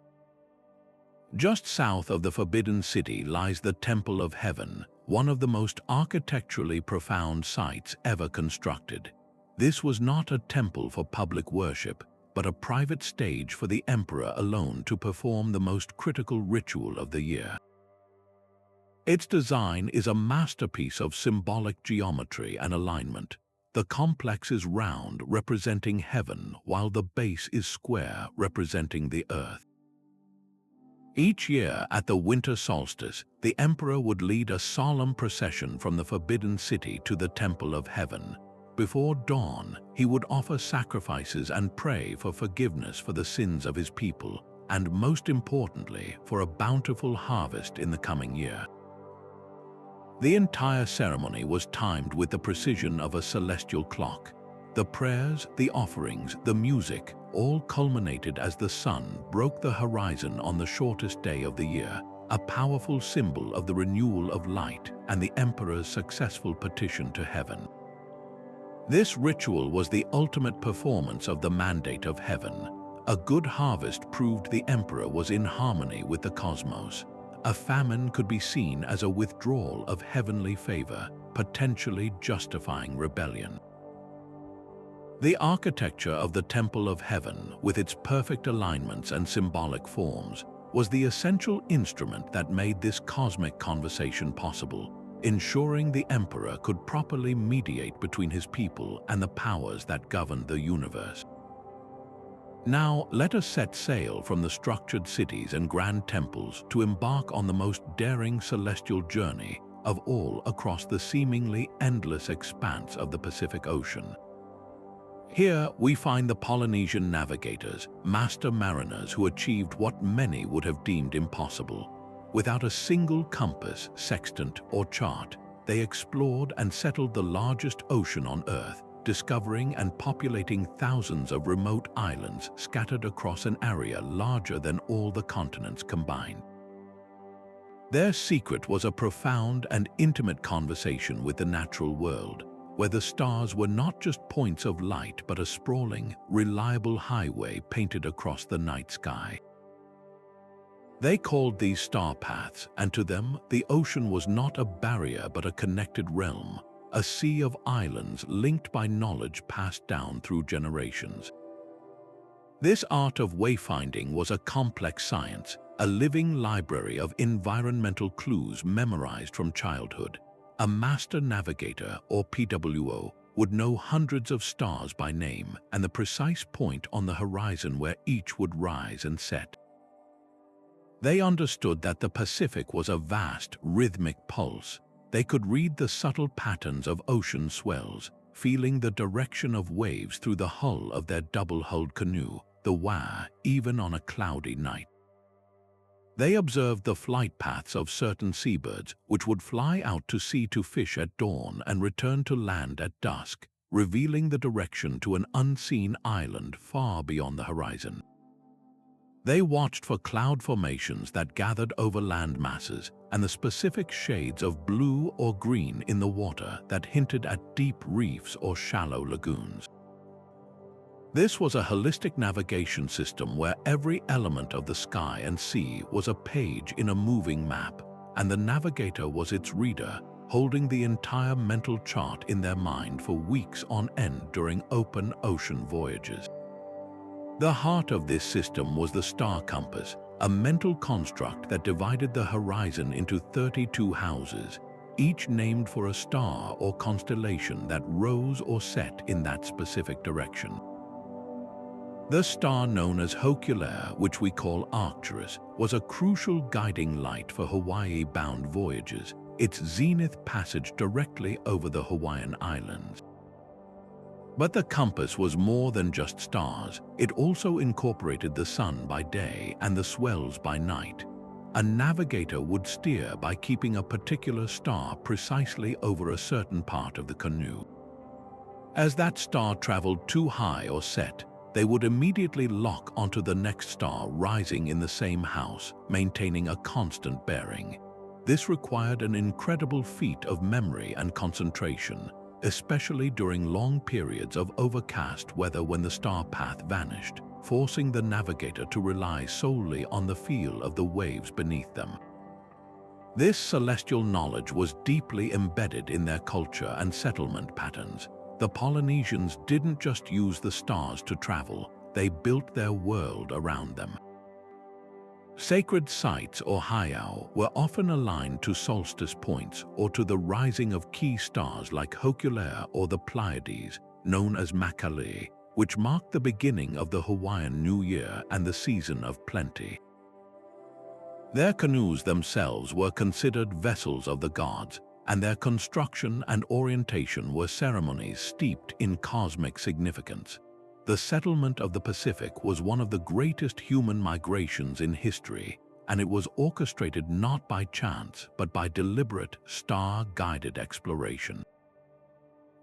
Just south of the Forbidden City lies the Temple of Heaven, one of the most architecturally profound sites ever constructed. This was not a temple for public worship, but a private stage for the emperor alone to perform the most critical ritual of the year. Its design is a masterpiece of symbolic geometry and alignment. The complex is round, representing heaven, while the base is square, representing the earth. Each year at the winter solstice, the emperor would lead a solemn procession from the Forbidden City to the Temple of Heaven. Before dawn, he would offer sacrifices and pray for forgiveness for the sins of his people, and most importantly, for a bountiful harvest in the coming year. The entire ceremony was timed with the precision of a celestial clock. The prayers, the offerings, the music, all culminated as the sun broke the horizon on the shortest day of the year, a powerful symbol of the renewal of light and the emperor's successful petition to heaven. This ritual was the ultimate performance of the mandate of heaven. A good harvest proved the emperor was in harmony with the cosmos. A famine could be seen as a withdrawal of heavenly favor, potentially justifying rebellion. The architecture of the Temple of Heaven, with its perfect alignments and symbolic forms, was the essential instrument that made this cosmic conversation possible, ensuring the emperor could properly mediate between his people and the powers that governed the universe. Now, let us set sail from the structured cities and grand temples to embark on the most daring celestial journey of all across the seemingly endless expanse of the Pacific Ocean. Here we find the Polynesian navigators, master mariners who achieved what many would have deemed impossible. Without a single compass, sextant, or chart, they explored and settled the largest ocean on Earth, discovering and populating thousands of remote islands scattered across an area larger than all the continents combined. Their secret was a profound and intimate conversation with the natural world, where the stars were not just points of light but a sprawling, reliable highway painted across the night sky. They called these star paths, and to them, the ocean was not a barrier but a connected realm, a sea of islands linked by knowledge passed down through generations. This art of wayfinding was a complex science, a living library of environmental clues memorized from childhood. A master navigator, or PWO, would know hundreds of stars by name and the precise point on the horizon where each would rise and set. They understood that the Pacific was a vast, rhythmic pulse. They could read the subtle patterns of ocean swells, feeling the direction of waves through the hull of their double-hulled canoe, the Wa, even on a cloudy night. They observed the flight paths of certain seabirds, which would fly out to sea to fish at dawn and return to land at dusk, revealing the direction to an unseen island far beyond the horizon. They watched for cloud formations that gathered over land masses and the specific shades of blue or green in the water that hinted at deep reefs or shallow lagoons. This was a holistic navigation system where every element of the sky and sea was a page in a moving map, and the navigator was its reader, holding the entire mental chart in their mind for weeks on end during open ocean voyages. The heart of this system was the star compass, a mental construct that divided the horizon into 32 houses, each named for a star or constellation that rose or set in that specific direction. The star known as Hokulea, which we call Arcturus, was a crucial guiding light for Hawaii-bound voyages, its zenith passage directly over the Hawaiian Islands. But the compass was more than just stars. It also incorporated the sun by day and the swells by night. A navigator would steer by keeping a particular star precisely over a certain part of the canoe. As that star traveled too high or set, they would immediately lock onto the next star rising in the same house, maintaining a constant bearing. This required an incredible feat of memory and concentration, especially during long periods of overcast weather when the star path vanished, forcing the navigator to rely solely on the feel of the waves beneath them. This celestial knowledge was deeply embedded in their culture and settlement patterns. The Polynesians didn't just use the stars to travel, they built their world around them. Sacred sites or heiau were often aligned to solstice points or to the rising of key stars like Hokulea or the Pleiades, known as Makali, which marked the beginning of the Hawaiian New Year and the season of plenty. Their canoes themselves were considered vessels of the gods, and their construction and orientation were ceremonies steeped in cosmic significance. The settlement of the Pacific was one of the greatest human migrations in history, and it was orchestrated not by chance but by deliberate, star-guided exploration.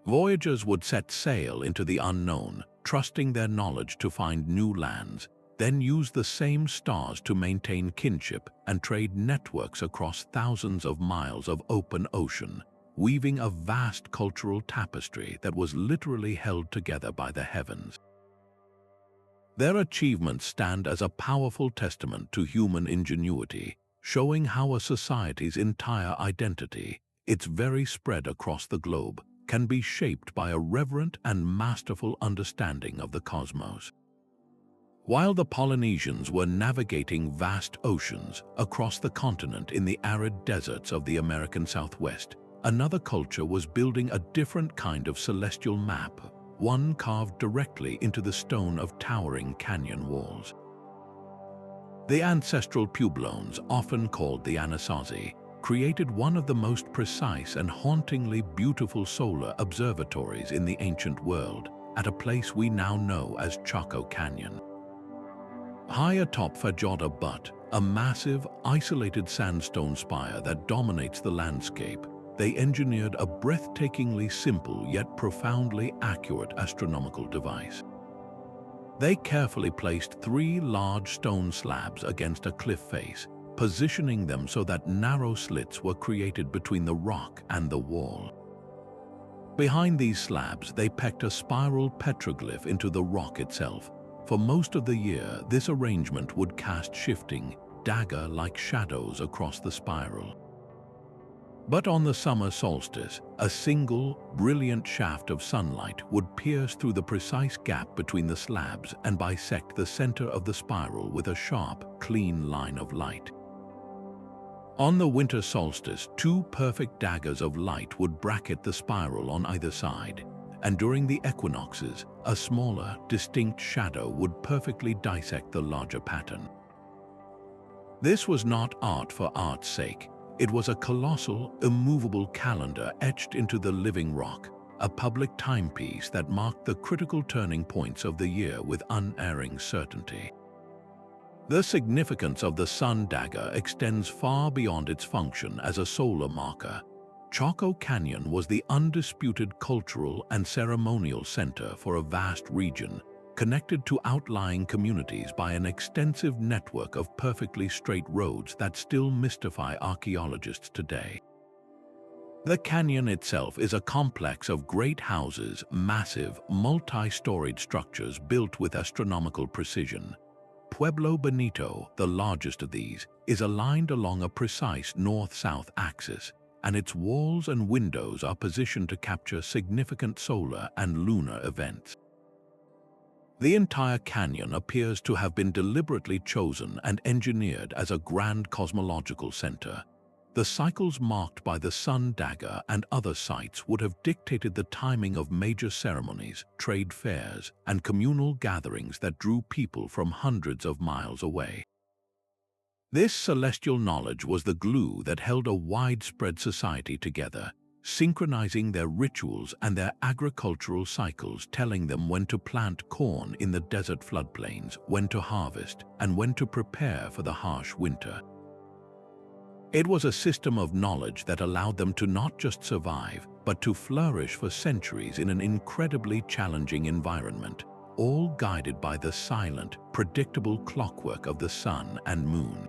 Voyagers would set sail into the unknown, trusting their knowledge to find new lands, then use the same stars to maintain kinship and trade networks across thousands of miles of open ocean, weaving a vast cultural tapestry that was literally held together by the heavens. Their achievements stand as a powerful testament to human ingenuity, showing how a society's entire identity, its very spread across the globe, can be shaped by a reverent and masterful understanding of the cosmos. While the Polynesians were navigating vast oceans across the continent in the arid deserts of the American Southwest, another culture was building a different kind of celestial map, one carved directly into the stone of towering canyon walls. The ancestral Puebloans, often called the Anasazi, created one of the most precise and hauntingly beautiful solar observatories in the ancient world, at a place we now know as Chaco Canyon. High atop Fajoda Butte, a massive, isolated sandstone spire that dominates the landscape, they engineered a breathtakingly simple yet profoundly accurate astronomical device. They carefully placed 3 large stone slabs against a cliff face, positioning them so that narrow slits were created between the rock and the wall. Behind these slabs, they pecked a spiral petroglyph into the rock itself. For most of the year, this arrangement would cast shifting, dagger-like shadows across the spiral. But on the summer solstice, a single, brilliant shaft of sunlight would pierce through the precise gap between the slabs and bisect the center of the spiral with a sharp, clean line of light. On the winter solstice, 2 perfect daggers of light would bracket the spiral on either side, and during the equinoxes, a smaller, distinct shadow would perfectly dissect the larger pattern. This was not art for art's sake. It was a colossal, immovable calendar etched into the living rock, a public timepiece that marked the critical turning points of the year with unerring certainty. The significance of the sun dagger extends far beyond its function as a solar marker. Chaco Canyon was the undisputed cultural and ceremonial center for a vast region, connected to outlying communities by an extensive network of perfectly straight roads that still mystify archaeologists today. The canyon itself is a complex of great houses, massive, multi-storied structures built with astronomical precision. Pueblo Bonito, the largest of these, is aligned along a precise north-south axis, and its walls and windows are positioned to capture significant solar and lunar events. The entire canyon appears to have been deliberately chosen and engineered as a grand cosmological center. The cycles marked by the sun dagger and other sites would have dictated the timing of major ceremonies, trade fairs, and communal gatherings that drew people from hundreds of miles away. This celestial knowledge was the glue that held a widespread society together, synchronizing their rituals and their agricultural cycles, telling them when to plant corn in the desert floodplains, when to harvest, and when to prepare for the harsh winter. It was a system of knowledge that allowed them to not just survive, but to flourish for centuries in an incredibly challenging environment, all guided by the silent, predictable clockwork of the sun and moon.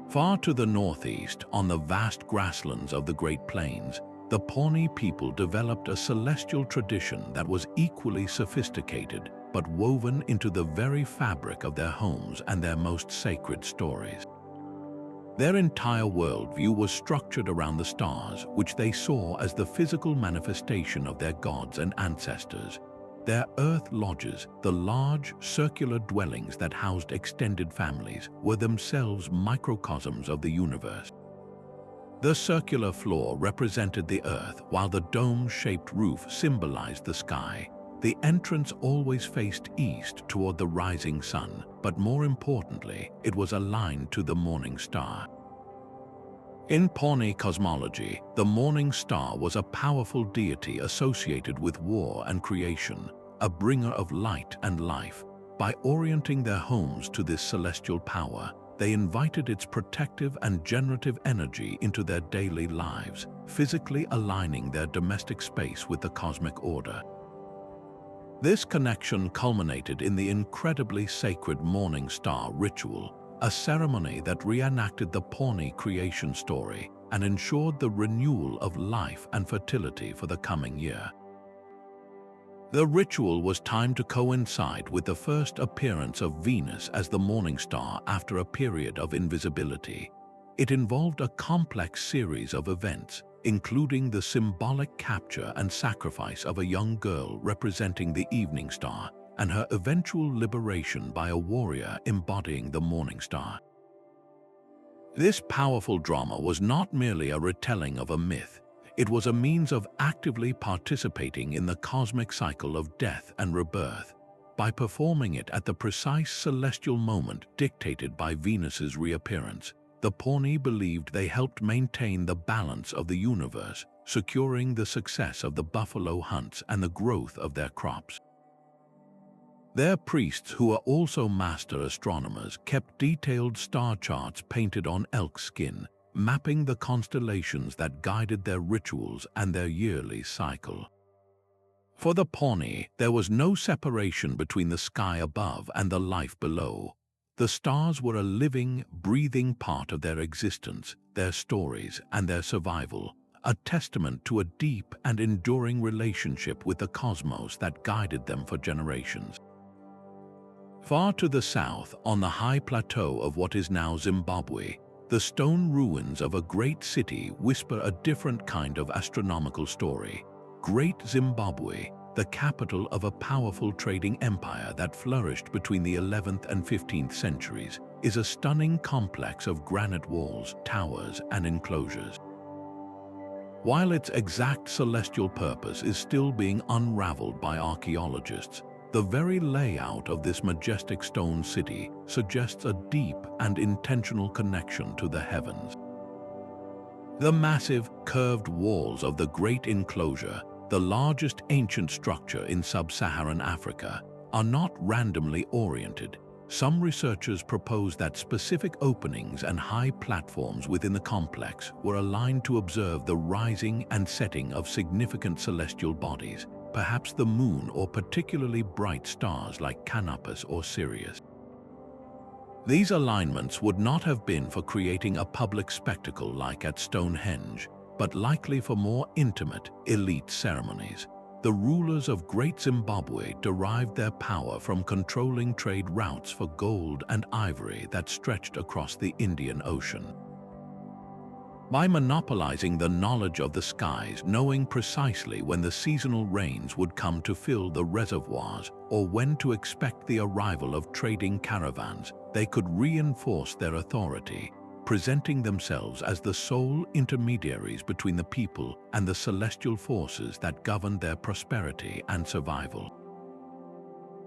Far to the northeast, on the vast grasslands of the Great Plains, the Pawnee people developed a celestial tradition that was equally sophisticated, but woven into the very fabric of their homes and their most sacred stories. Their entire worldview was structured around the stars, which they saw as the physical manifestation of their gods and ancestors. Their earth lodges, the large, circular dwellings that housed extended families, were themselves microcosms of the universe. The circular floor represented the earth, while the dome-shaped roof symbolized the sky. The entrance always faced east toward the rising sun, but more importantly, it was aligned to the morning star. In Pawnee cosmology, the morning star was a powerful deity associated with war and creation, a bringer of light and life. By orienting their homes to this celestial power, they invited its protective and generative energy into their daily lives, physically aligning their domestic space with the cosmic order. This connection culminated in the incredibly sacred morning star ritual, a ceremony that reenacted the Pawnee creation story and ensured the renewal of life and fertility for the coming year. The ritual was timed to coincide with the first appearance of Venus as the morning star after a period of invisibility. It involved a complex series of events, including the symbolic capture and sacrifice of a young girl representing the evening star, and her eventual liberation by a warrior embodying the morning star. This powerful drama was not merely a retelling of a myth, it was a means of actively participating in the cosmic cycle of death and rebirth. By performing it at the precise celestial moment dictated by Venus's reappearance, the Pawnee believed they helped maintain the balance of the universe, securing the success of the buffalo hunts and the growth of their crops. Their priests, who were also master astronomers, kept detailed star charts painted on elk skin, mapping the constellations that guided their rituals and their yearly cycle. For the Pawnee, there was no separation between the sky above and the life below. The stars were a living, breathing part of their existence, their stories, and their survival, a testament to a deep and enduring relationship with the cosmos that guided them for generations. Far to the south, on the high plateau of what is now Zimbabwe, the stone ruins of a great city whisper a different kind of astronomical story. Great Zimbabwe, the capital of a powerful trading empire that flourished between the 11th and 15th centuries, is a stunning complex of granite walls, towers, and enclosures. While its exact celestial purpose is still being unraveled by archaeologists, the very layout of this majestic stone city suggests a deep and intentional connection to the heavens. The massive, curved walls of the Great Enclosure, the largest ancient structure in sub-Saharan Africa, are not randomly oriented. Some researchers propose that specific openings and high platforms within the complex were aligned to observe the rising and setting of significant celestial bodies, perhaps the moon or particularly bright stars like Canopus or Sirius. These alignments would not have been for creating a public spectacle like at Stonehenge, but likely for more intimate, elite ceremonies. The rulers of Great Zimbabwe derived their power from controlling trade routes for gold and ivory that stretched across the Indian Ocean. By monopolizing the knowledge of the skies, knowing precisely when the seasonal rains would come to fill the reservoirs or when to expect the arrival of trading caravans, they could reinforce their authority, presenting themselves as the sole intermediaries between the people and the celestial forces that governed their prosperity and survival.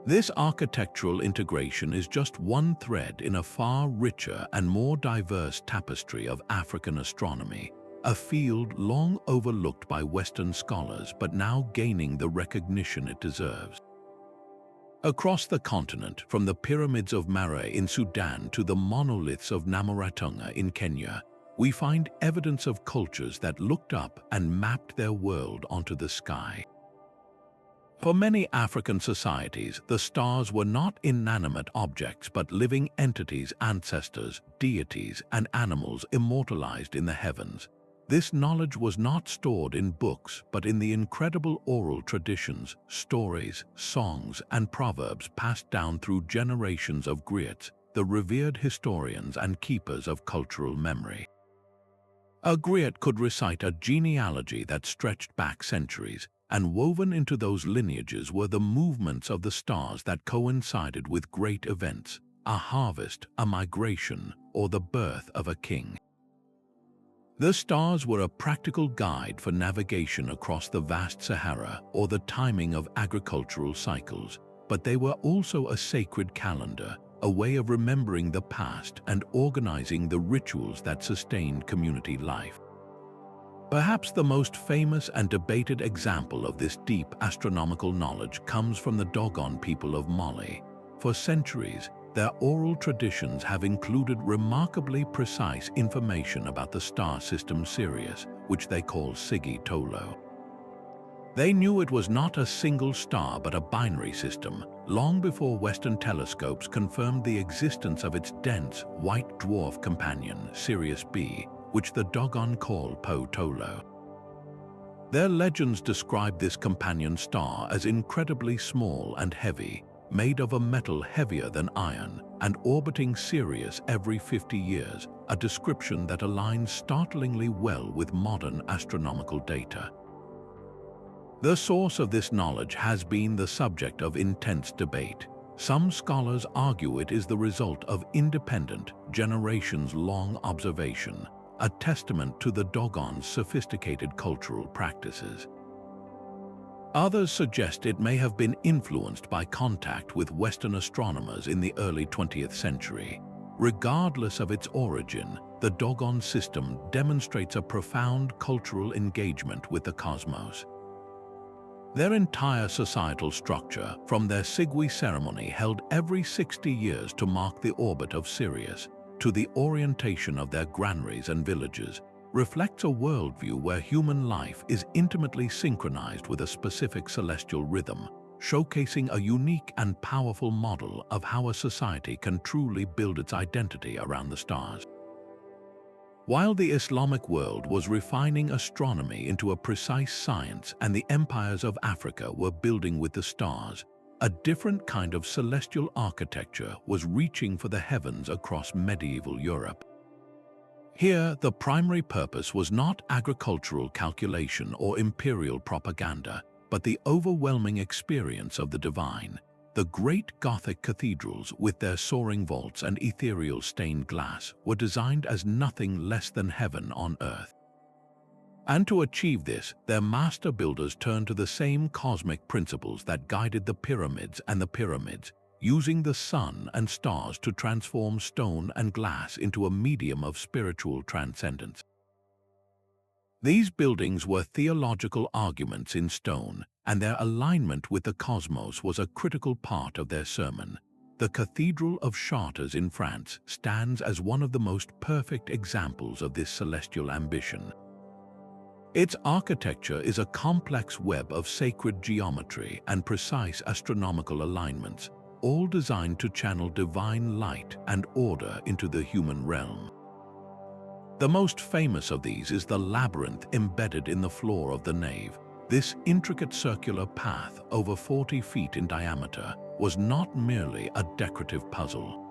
This architectural integration is just one thread in a far richer and more diverse tapestry of African astronomy, a field long overlooked by Western scholars but now gaining the recognition it deserves. Across the continent, from the pyramids of Meroe in Sudan to the monoliths of Namaratunga in Kenya, we find evidence of cultures that looked up and mapped their world onto the sky. For many African societies, the stars were not inanimate objects but living entities, ancestors, deities, and animals immortalized in the heavens. This knowledge was not stored in books but in the incredible oral traditions, stories, songs, and proverbs passed down through generations of griots, the revered historians and keepers of cultural memory. A griot could recite a genealogy that stretched back centuries, and woven into those lineages were the movements of the stars that coincided with great events, a harvest, a migration, or the birth of a king. The stars were a practical guide for navigation across the vast Sahara or the timing of agricultural cycles, but they were also a sacred calendar, a way of remembering the past and organizing the rituals that sustained community life. Perhaps the most famous and debated example of this deep astronomical knowledge comes from the Dogon people of Mali. For centuries, their oral traditions have included remarkably precise information about the star system Sirius, which they call Sigi Tolo. They knew it was not a single star but a binary system, long before Western telescopes confirmed the existence of its dense, white dwarf companion, Sirius B, which the Dogon call Po Tolo. Their legends describe this companion star as incredibly small and heavy, made of a metal heavier than iron, and orbiting Sirius every 50 years, a description that aligns startlingly well with modern astronomical data. The source of this knowledge has been the subject of intense debate. Some scholars argue it is the result of independent, generations-long observation, a testament to the Dogon's sophisticated cultural practices. Others suggest it may have been influenced by contact with Western astronomers in the early 20th century. Regardless of its origin, the Dogon system demonstrates a profound cultural engagement with the cosmos. Their entire societal structure, from their Sigwi ceremony held every 60 years to mark the orbit of Sirius, to the orientation of their granaries and villages, reflects a worldview where human life is intimately synchronized with a specific celestial rhythm, showcasing a unique and powerful model of how a society can truly build its identity around the stars. While the Islamic world was refining astronomy into a precise science and the empires of Africa were building with the stars, a different kind of celestial architecture was reaching for the heavens across medieval Europe. Here, the primary purpose was not agricultural calculation or imperial propaganda, but the overwhelming experience of the divine. The great Gothic cathedrals, with their soaring vaults and ethereal stained glass, were designed as nothing less than heaven on earth. And to achieve this, their master builders turned to the same cosmic principles that guided the pyramids, using the sun and stars to transform stone and glass into a medium of spiritual transcendence. These buildings were theological arguments in stone, and their alignment with the cosmos was a critical part of their sermon. The Cathedral of Chartres in France stands as one of the most perfect examples of this celestial ambition. Its architecture is a complex web of sacred geometry and precise astronomical alignments, all designed to channel divine light and order into the human realm. The most famous of these is the labyrinth embedded in the floor of the nave. This intricate circular path, over 40 feet in diameter, was not merely a decorative puzzle.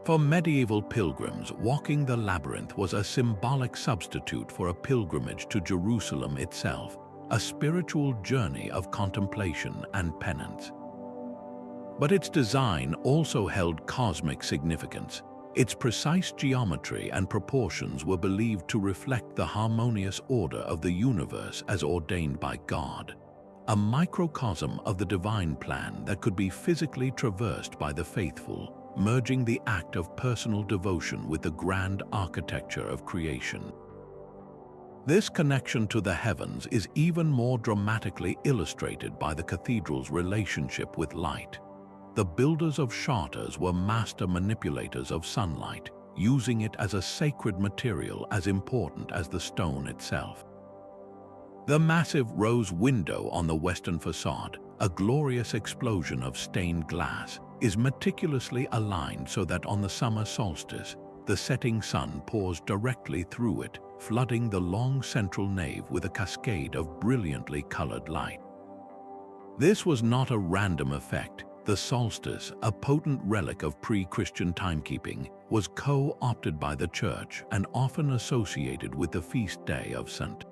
For medieval pilgrims, walking the labyrinth was a symbolic substitute for a pilgrimage to Jerusalem itself, a spiritual journey of contemplation and penance. But its design also held cosmic significance. Its precise geometry and proportions were believed to reflect the harmonious order of the universe as ordained by God, a microcosm of the divine plan that could be physically traversed by the faithful, merging the act of personal devotion with the grand architecture of creation. This connection to the heavens is even more dramatically illustrated by the cathedral's relationship with light. The builders of charters were master manipulators of sunlight, using it as a sacred material as important as the stone itself. The massive rose window on the western facade, a glorious explosion of stained glass, is meticulously aligned so that on the summer solstice, the setting sun pours directly through it, flooding the long central nave with a cascade of brilliantly colored light. This was not a random effect. The solstice, a potent relic of pre-Christian timekeeping, was co-opted by the Church and often associated with the feast day of St.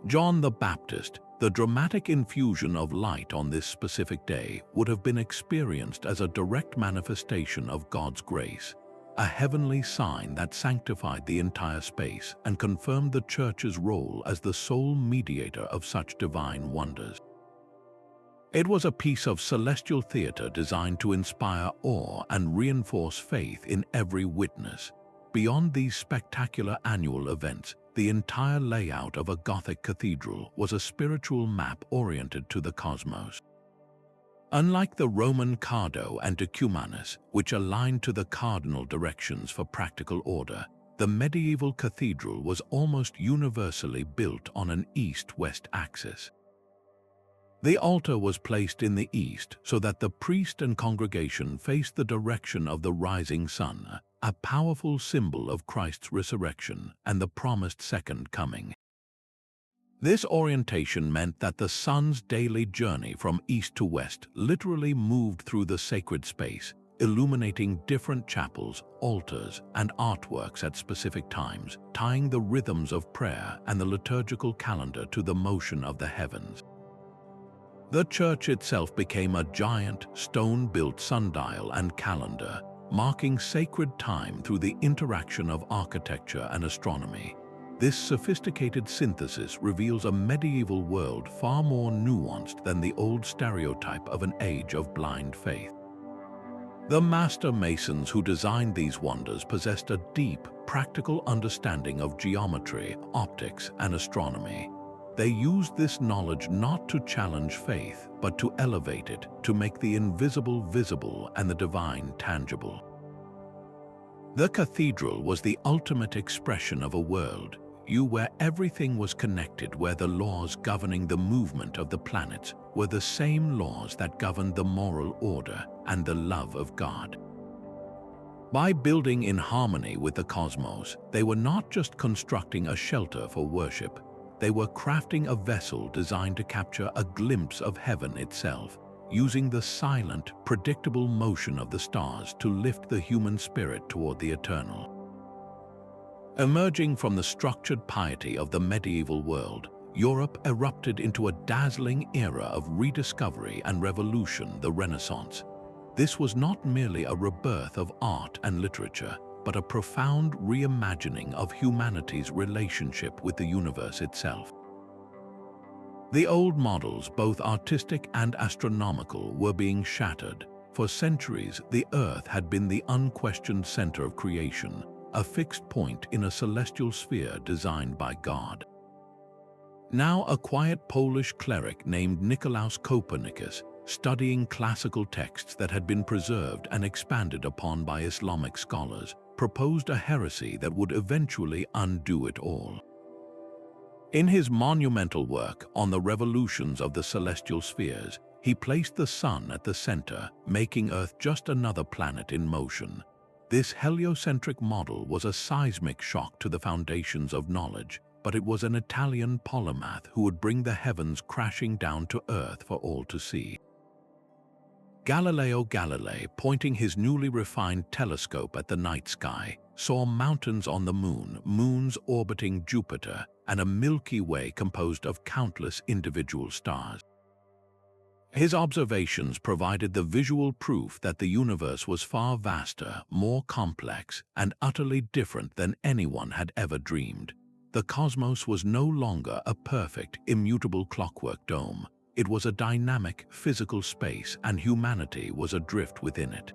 John the Baptist. The dramatic infusion of light on this specific day would have been experienced as a direct manifestation of God's grace, a heavenly sign that sanctified the entire space and confirmed the Church's role as the sole mediator of such divine wonders. It was a piece of celestial theater designed to inspire awe and reinforce faith in every witness. Beyond these spectacular annual events, the entire layout of a Gothic cathedral was a spiritual map oriented to the cosmos. Unlike the Roman Cardo and Decumanus, which aligned to the cardinal directions for practical order, the medieval cathedral was almost universally built on an east-west axis. The altar was placed in the east so that the priest and congregation faced the direction of the rising sun, a powerful symbol of Christ's resurrection and the promised second coming. This orientation meant that the sun's daily journey from east to west literally moved through the sacred space, illuminating different chapels, altars, and artworks at specific times, tying the rhythms of prayer and the liturgical calendar to the motion of the heavens. The church itself became a giant, stone-built sundial and calendar, marking sacred time through the interaction of architecture and astronomy. This sophisticated synthesis reveals a medieval world far more nuanced than the old stereotype of an age of blind faith. The master masons who designed these wonders possessed a deep, practical understanding of geometry, optics, and astronomy. They used this knowledge not to challenge faith, but to elevate it, to make the invisible visible and the divine tangible. The cathedral was the ultimate expression of a world, where everything was connected, where the laws governing the movement of the planets were the same laws that governed the moral order and the love of God. By building in harmony with the cosmos, they were not just constructing a shelter for worship, they were crafting a vessel designed to capture a glimpse of heaven itself, using the silent, predictable motion of the stars to lift the human spirit toward the eternal. Emerging from the structured piety of the medieval world, Europe erupted into a dazzling era of rediscovery and revolution, the Renaissance. This was not merely a rebirth of art and literature, but a profound reimagining of humanity's relationship with the universe itself. The old models, both artistic and astronomical, were being shattered. For centuries, the Earth had been the unquestioned center of creation, a fixed point in a celestial sphere designed by God. Now a quiet Polish cleric named Nicolaus Copernicus, studying classical texts that had been preserved and expanded upon by Islamic scholars, proposed a heresy that would eventually undo it all. In his monumental work on the revolutions of the celestial spheres, he placed the sun at the center, making Earth just another planet in motion. This heliocentric model was a seismic shock to the foundations of knowledge, but it was an Italian polymath who would bring the heavens crashing down to Earth for all to see. Galileo Galilei, pointing his newly refined telescope at the night sky, saw mountains on the moon, moons orbiting Jupiter, and a Milky Way composed of countless individual stars. His observations provided the visual proof that the universe was far vaster, more complex, and utterly different than anyone had ever dreamed. The cosmos was no longer a perfect, immutable clockwork dome. It was a dynamic, physical space, and humanity was adrift within it.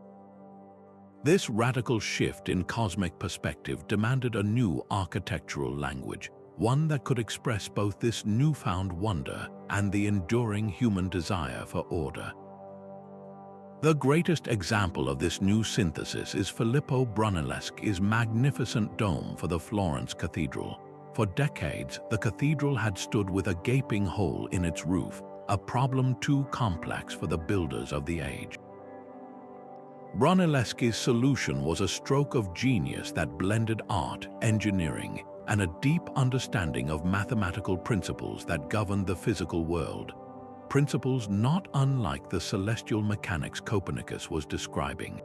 This radical shift in cosmic perspective demanded a new architectural language, one that could express both this newfound wonder and the enduring human desire for order. The greatest example of this new synthesis is Filippo Brunelleschi's magnificent dome for the Florence Cathedral. For decades, the cathedral had stood with a gaping hole in its roof, a problem too complex for the builders of the age. Brunelleschi's solution was a stroke of genius that blended art, engineering, and a deep understanding of mathematical principles that governed the physical world, principles not unlike the celestial mechanics Copernicus was describing.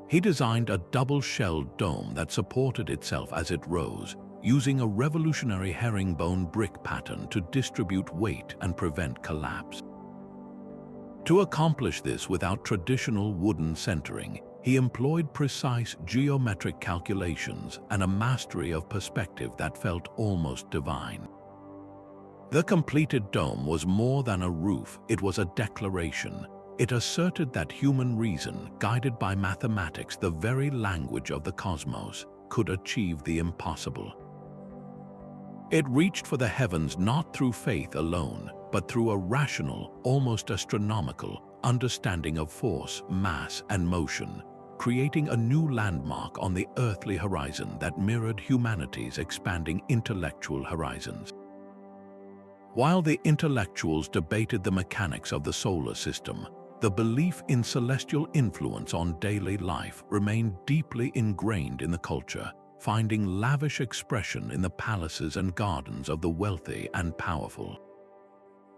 He designed a double-shelled dome that supported itself as it rose, using a revolutionary herringbone brick pattern to distribute weight and prevent collapse. To accomplish this without traditional wooden centering, he employed precise geometric calculations and a mastery of perspective that felt almost divine. The completed dome was more than a roof, it was a declaration. It asserted that human reason, guided by mathematics, the very language of the cosmos, could achieve the impossible. It reached for the heavens not through faith alone, but through a rational, almost astronomical, understanding of force, mass, and motion, creating a new landmark on the earthly horizon that mirrored humanity's expanding intellectual horizons. While the intellectuals debated the mechanics of the solar system, the belief in celestial influence on daily life remained deeply ingrained in the culture, finding lavish expression in the palaces and gardens of the wealthy and powerful.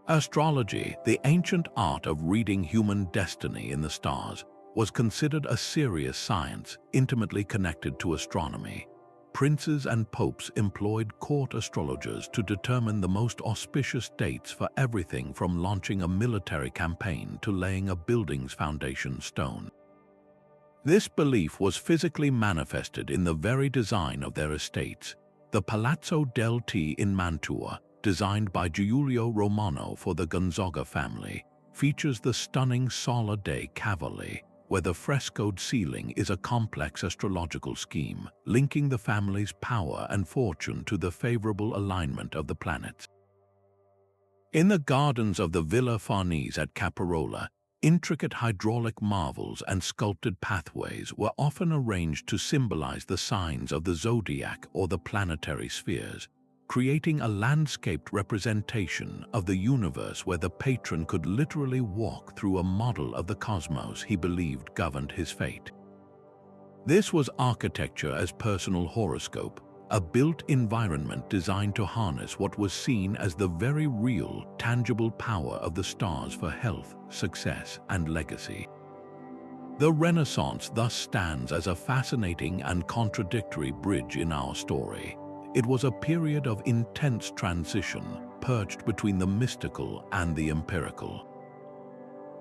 Astrology, the ancient art of reading human destiny in the stars, was considered a serious science intimately connected to astronomy. Princes and popes employed court astrologers to determine the most auspicious dates for everything from launching a military campaign to laying a building's foundation stone. This belief was physically manifested in the very design of their estates. The Palazzo del T in Mantua, designed by Giulio Romano for the Gonzaga family, features the stunning Sala dei Cavalli, where the frescoed ceiling is a complex astrological scheme, linking the family's power and fortune to the favorable alignment of the planets. In the gardens of the Villa Farnese at Caparola, intricate hydraulic marvels and sculpted pathways were often arranged to symbolize the signs of the zodiac or the planetary spheres, creating a landscaped representation of the universe where the patron could literally walk through a model of the cosmos he believed governed his fate. This was architecture as personal horoscope, a built environment designed to harness what was seen as the very real, tangible power of the stars for health, success, and legacy. The Renaissance thus stands as a fascinating and contradictory bridge in our story. It was a period of intense transition, perched between the mystical and the empirical.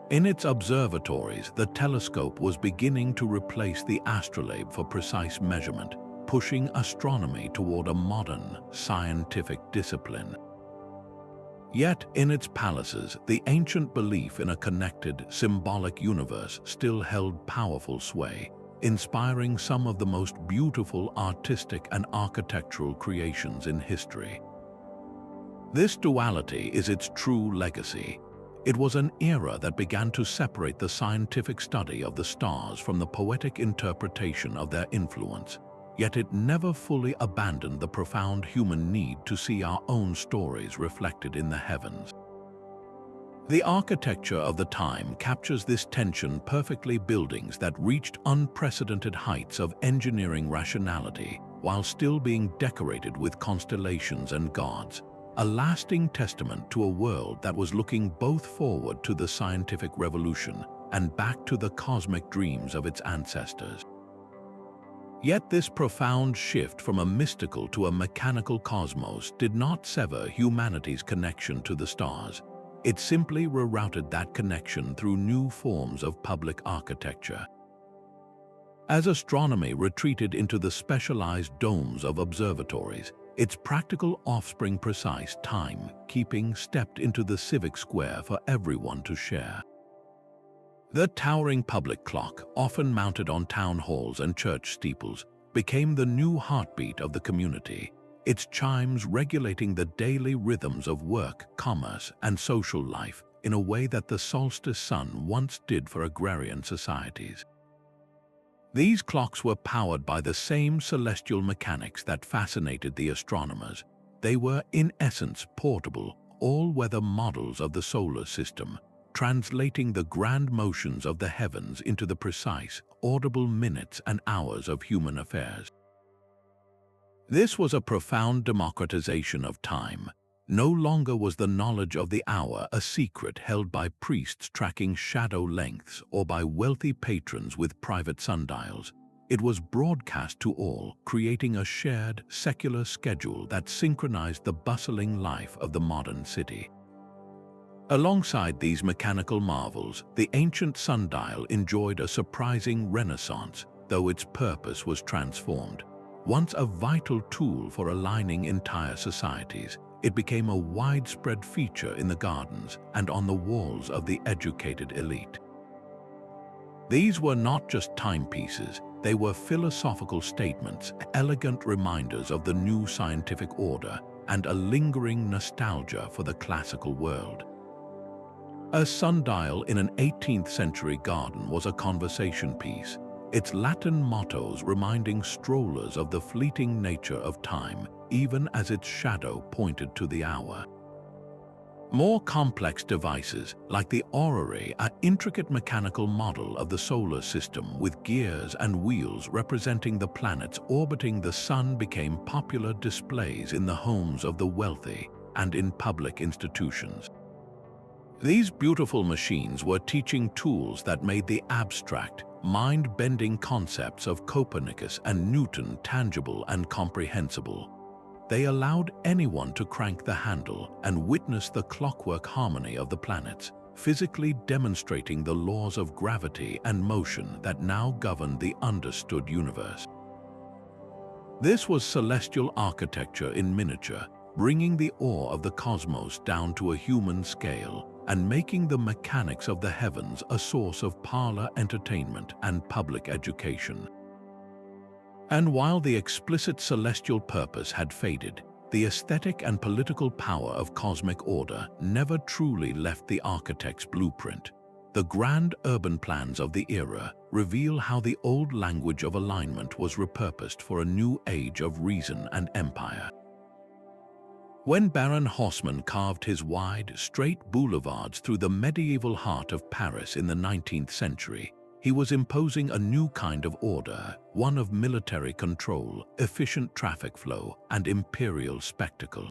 In its observatories, the telescope was beginning to replace the astrolabe for precise measurement, pushing astronomy toward a modern, scientific discipline. Yet, in its palaces, the ancient belief in a connected, symbolic universe still held powerful sway, inspiring some of the most beautiful artistic and architectural creations in history. This duality is its true legacy. It was an era that began to separate the scientific study of the stars from the poetic interpretation of their influence, yet it never fully abandoned the profound human need to see our own stories reflected in the heavens. The architecture of the time captures this tension perfectly. Buildings that reached unprecedented heights of engineering rationality while still being decorated with constellations and gods, a lasting testament to a world that was looking both forward to the scientific revolution and back to the cosmic dreams of its ancestors. Yet this profound shift from a mystical to a mechanical cosmos did not sever humanity's connection to the stars. It simply rerouted that connection through new forms of public architecture. As astronomy retreated into the specialized domes of observatories, its practical offspring, precise timekeeping, stepped into the civic square for everyone to share. The towering public clock, often mounted on town halls and church steeples, became the new heartbeat of the community, its chimes regulating the daily rhythms of work, commerce, and social life in a way that the solstice sun once did for agrarian societies. These clocks were powered by the same celestial mechanics that fascinated the astronomers. They were, in essence, portable, all-weather models of the solar system, translating the grand motions of the heavens into the precise, audible minutes and hours of human affairs. This was a profound democratization of time. No longer was the knowledge of the hour a secret held by priests tracking shadow lengths or by wealthy patrons with private sundials. It was broadcast to all, creating a shared, secular schedule that synchronized the bustling life of the modern city. Alongside these mechanical marvels, the ancient sundial enjoyed a surprising renaissance, though its purpose was transformed. Once a vital tool for aligning entire societies, it became a widespread feature in the gardens and on the walls of the educated elite. These were not just timepieces, they were philosophical statements, elegant reminders of the new scientific order, and a lingering nostalgia for the classical world. A sundial in an 18th century garden was a conversation piece, its Latin mottos reminding strollers of the fleeting nature of time, even as its shadow pointed to the hour. More complex devices, like the orrery, an intricate mechanical model of the solar system with gears and wheels representing the planets orbiting the sun, became popular displays in the homes of the wealthy and in public institutions. These beautiful machines were teaching tools that made the abstract, mind-bending concepts of Copernicus and Newton tangible and comprehensible. They allowed anyone to crank the handle and witness the clockwork harmony of the planets, physically demonstrating the laws of gravity and motion that now govern the understood universe. This was celestial architecture in miniature, bringing the awe of the cosmos down to a human scale and making the mechanics of the heavens a source of parlor entertainment and public education. And while the explicit celestial purpose had faded, the aesthetic and political power of cosmic order never truly left the architect's blueprint. The grand urban plans of the era reveal how the old language of alignment was repurposed for a new age of reason and empire. When Baron Haussmann carved his wide, straight boulevards through the medieval heart of Paris in the 19th century, he was imposing a new kind of order, one of military control, efficient traffic flow, and imperial spectacle.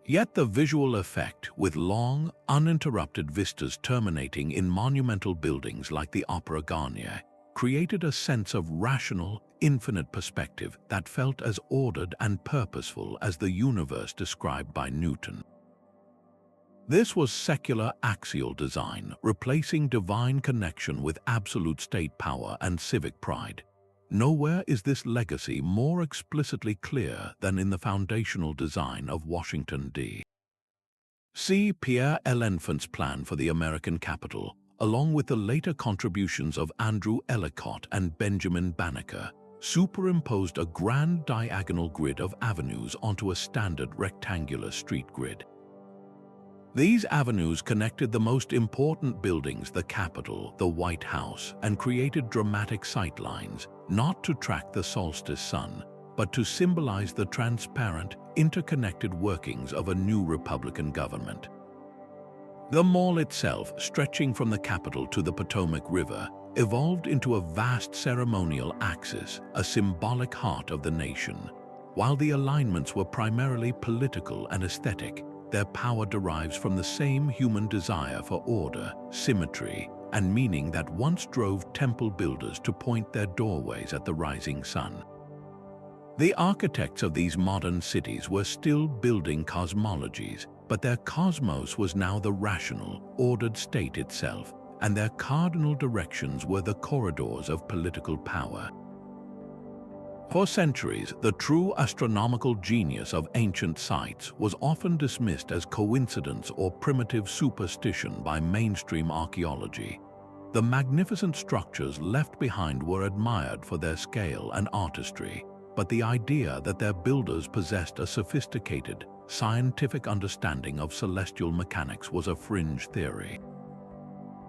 Yet the visual effect, with long, uninterrupted vistas terminating in monumental buildings like the Opera Garnier, created a sense of rational, infinite perspective that felt as ordered and purposeful as the universe described by Newton. This was secular axial design, replacing divine connection with absolute state power and civic pride. Nowhere is this legacy more explicitly clear than in the foundational design of Washington, D.C. Pierre L'Enfant's plan for the American Capitol, along with the later contributions of Andrew Ellicott and Benjamin Banneker, superimposed a grand diagonal grid of avenues onto a standard rectangular street grid. These avenues connected the most important buildings, the Capitol, the White House, and created dramatic sightlines, not to track the solstice sun, but to symbolize the transparent, interconnected workings of a new Republican government. The mall itself, stretching from the Capitol to the Potomac River, evolved into a vast ceremonial axis, a symbolic heart of the nation. While the alignments were primarily political and aesthetic, their power derives from the same human desire for order, symmetry, and meaning that once drove temple builders to point their doorways at the rising sun. The architects of these modern cities were still building cosmologies, but their cosmos was now the rational, ordered state itself, and their cardinal directions were the corridors of political power. For centuries, the true astronomical genius of ancient sites was often dismissed as coincidence or primitive superstition by mainstream archaeology. The magnificent structures left behind were admired for their scale and artistry, but the idea that their builders possessed a sophisticated, scientific understanding of celestial mechanics was a fringe theory.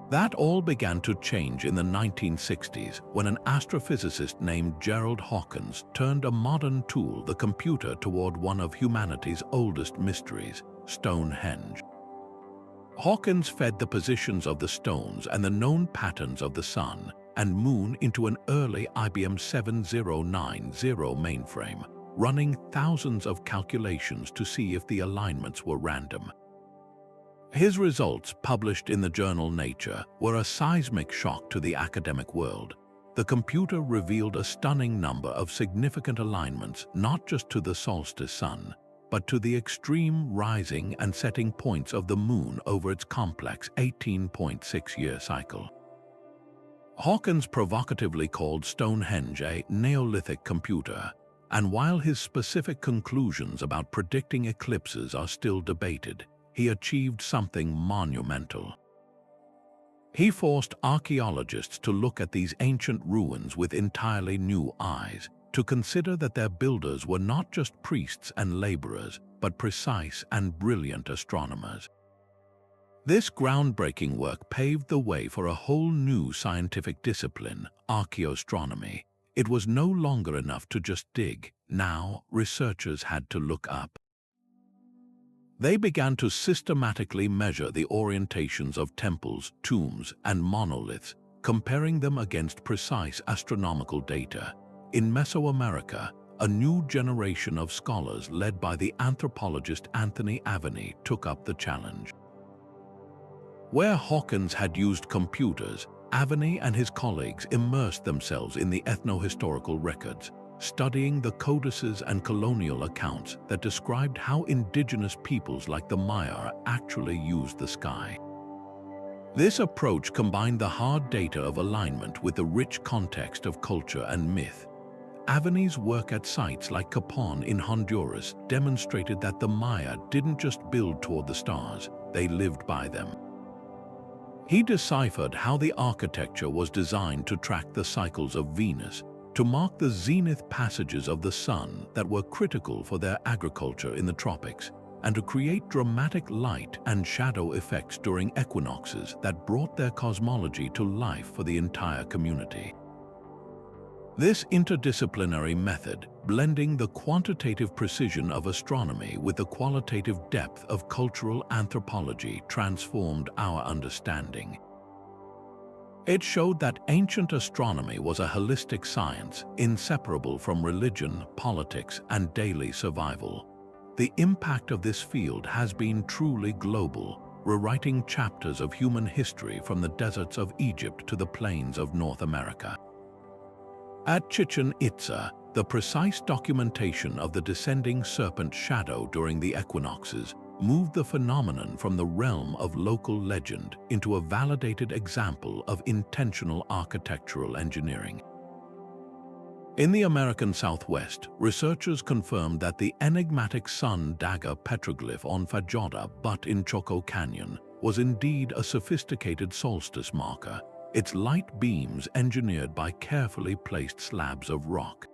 That all began to change in the 1960s when an astrophysicist named Gerald Hawkins turned a modern tool, the computer, toward one of humanity's oldest mysteries, Stonehenge. Hawkins fed the positions of the stones and the known patterns of the sun and moon into an early IBM 7090 mainframe, running thousands of calculations to see if the alignments were random. His results, published in the journal Nature, were a seismic shock to the academic world. The computer revealed a stunning number of significant alignments not just to the solstice sun, but to the extreme rising and setting points of the moon over its complex 18.6-year cycle. Hawkins provocatively called Stonehenge a Neolithic computer, and while his specific conclusions about predicting eclipses are still debated, he achieved something monumental. He forced archaeologists to look at these ancient ruins with entirely new eyes, to consider that their builders were not just priests and laborers, but precise and brilliant astronomers. This groundbreaking work paved the way for a whole new scientific discipline, archaeoastronomy. It was no longer enough to just dig. Now, researchers had to look up. They began to systematically measure the orientations of temples, tombs, and monoliths, comparing them against precise astronomical data. In Mesoamerica, a new generation of scholars led by the anthropologist Anthony Aveni took up the challenge. Where Hawkins had used computers, Aveni and his colleagues immersed themselves in the ethnohistorical records, studying the codices and colonial accounts that described how indigenous peoples like the Maya actually used the sky. This approach combined the hard data of alignment with the rich context of culture and myth. Aveni's work at sites like Capon in Honduras demonstrated that the Maya didn't just build toward the stars, they lived by them. He deciphered how the architecture was designed to track the cycles of Venus, to mark the zenith passages of the sun that were critical for their agriculture in the tropics, and to create dramatic light and shadow effects during equinoxes that brought their cosmology to life for the entire community. This interdisciplinary method, blending the quantitative precision of astronomy with the qualitative depth of cultural anthropology, transformed our understanding. It showed that ancient astronomy was a holistic science, inseparable from religion, politics, and daily survival. The impact of this field has been truly global, rewriting chapters of human history from the deserts of Egypt to the plains of North America. At Chichen Itza, the precise documentation of the descending serpent shadow during the equinoxes moved the phenomenon from the realm of local legend into a validated example of intentional architectural engineering. In the American Southwest, researchers confirmed that the enigmatic sun dagger petroglyph on Fajada Butte in Choco Canyon was indeed a sophisticated solstice marker, its light beams engineered by carefully placed slabs of rock.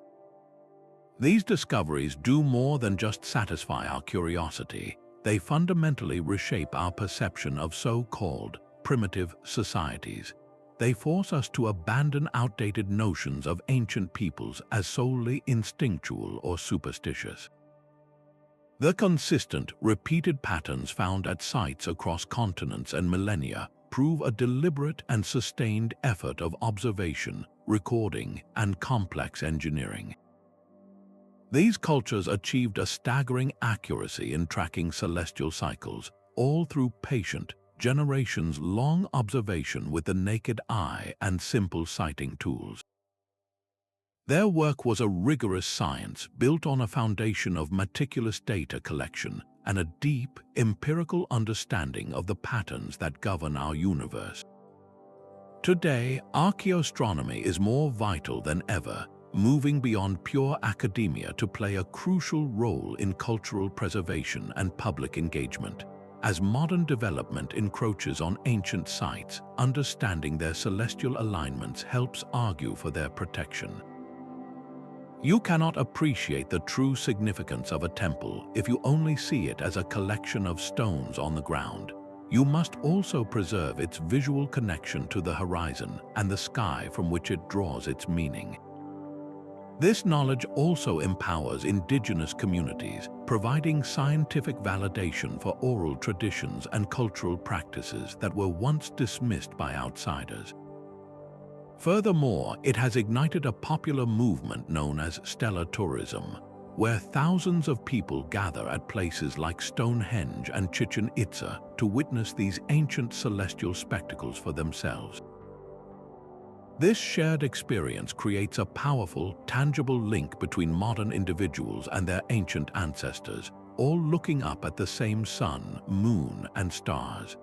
These discoveries do more than just satisfy our curiosity. They fundamentally reshape our perception of so-called primitive societies. They force us to abandon outdated notions of ancient peoples as solely instinctual or superstitious. The consistent, repeated patterns found at sites across continents and millennia prove a deliberate and sustained effort of observation, recording, and complex engineering. These cultures achieved a staggering accuracy in tracking celestial cycles, all through patient, generations-long observation with the naked eye and simple sighting tools. Their work was a rigorous science built on a foundation of meticulous data collection and a deep, empirical understanding of the patterns that govern our universe. Today, archaeoastronomy is more vital than ever, moving beyond pure academia to play a crucial role in cultural preservation and public engagement. As modern development encroaches on ancient sites, understanding their celestial alignments helps argue for their protection. You cannot appreciate the true significance of a temple if you only see it as a collection of stones on the ground. You must also preserve its visual connection to the horizon and the sky from which it draws its meaning. This knowledge also empowers indigenous communities, providing scientific validation for oral traditions and cultural practices that were once dismissed by outsiders. Furthermore, it has ignited a popular movement known as stellar tourism, where thousands of people gather at places like Stonehenge and Chichen Itza to witness these ancient celestial spectacles for themselves. This shared experience creates a powerful, tangible link between modern individuals and their ancient ancestors, all looking up at the same sun, moon, and stars.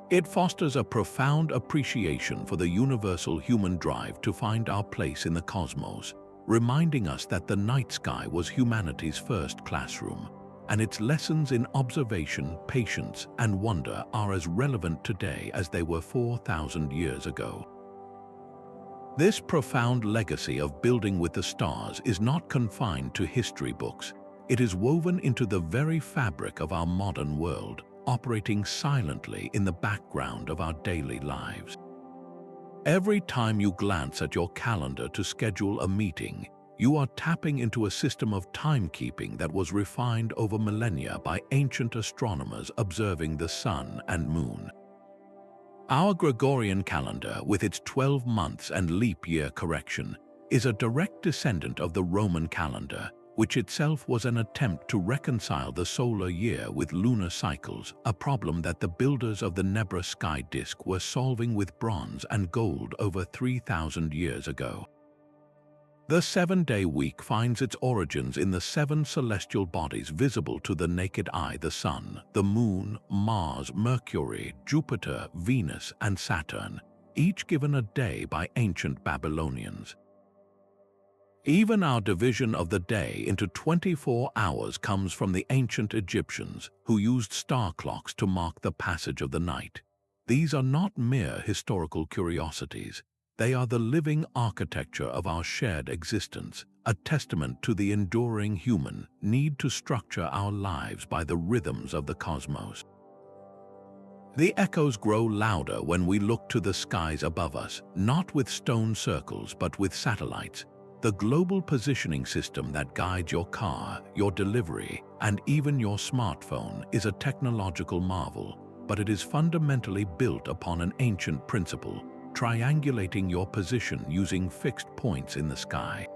It fosters a profound appreciation for the universal human drive to find our place in the cosmos, reminding us that the night sky was humanity's first classroom, and its lessons in observation, patience, and wonder are as relevant today as they were 4,000 years ago. This profound legacy of building with the stars is not confined to history books. It is woven into the very fabric of our modern world, operating silently in the background of our daily lives. Every time you glance at your calendar to schedule a meeting, you are tapping into a system of timekeeping that was refined over millennia by ancient astronomers observing the sun and moon. Our Gregorian calendar, with its 12 months and leap year correction, is a direct descendant of the Roman calendar, which itself was an attempt to reconcile the solar year with lunar cycles, a problem that the builders of the Nebra Sky Disk were solving with bronze and gold over 3,000 years ago. The 7-day week finds its origins in the 7 celestial bodies visible to the naked eye: the Sun, the Moon, Mars, Mercury, Jupiter, Venus, and Saturn, each given a day by ancient Babylonians. Even our division of the day into 24 hours comes from the ancient Egyptians, who used star clocks to mark the passage of the night. These are not mere historical curiosities. They are the living architecture of our shared existence, a testament to the enduring human need to structure our lives by the rhythms of the cosmos. The echoes grow louder when we look to the skies above us, not with stone circles but with satellites. The global positioning system that guides your car, your delivery, and even your smartphone is a technological marvel, but it is fundamentally built upon an ancient principle: triangulating your position using fixed points in the sky.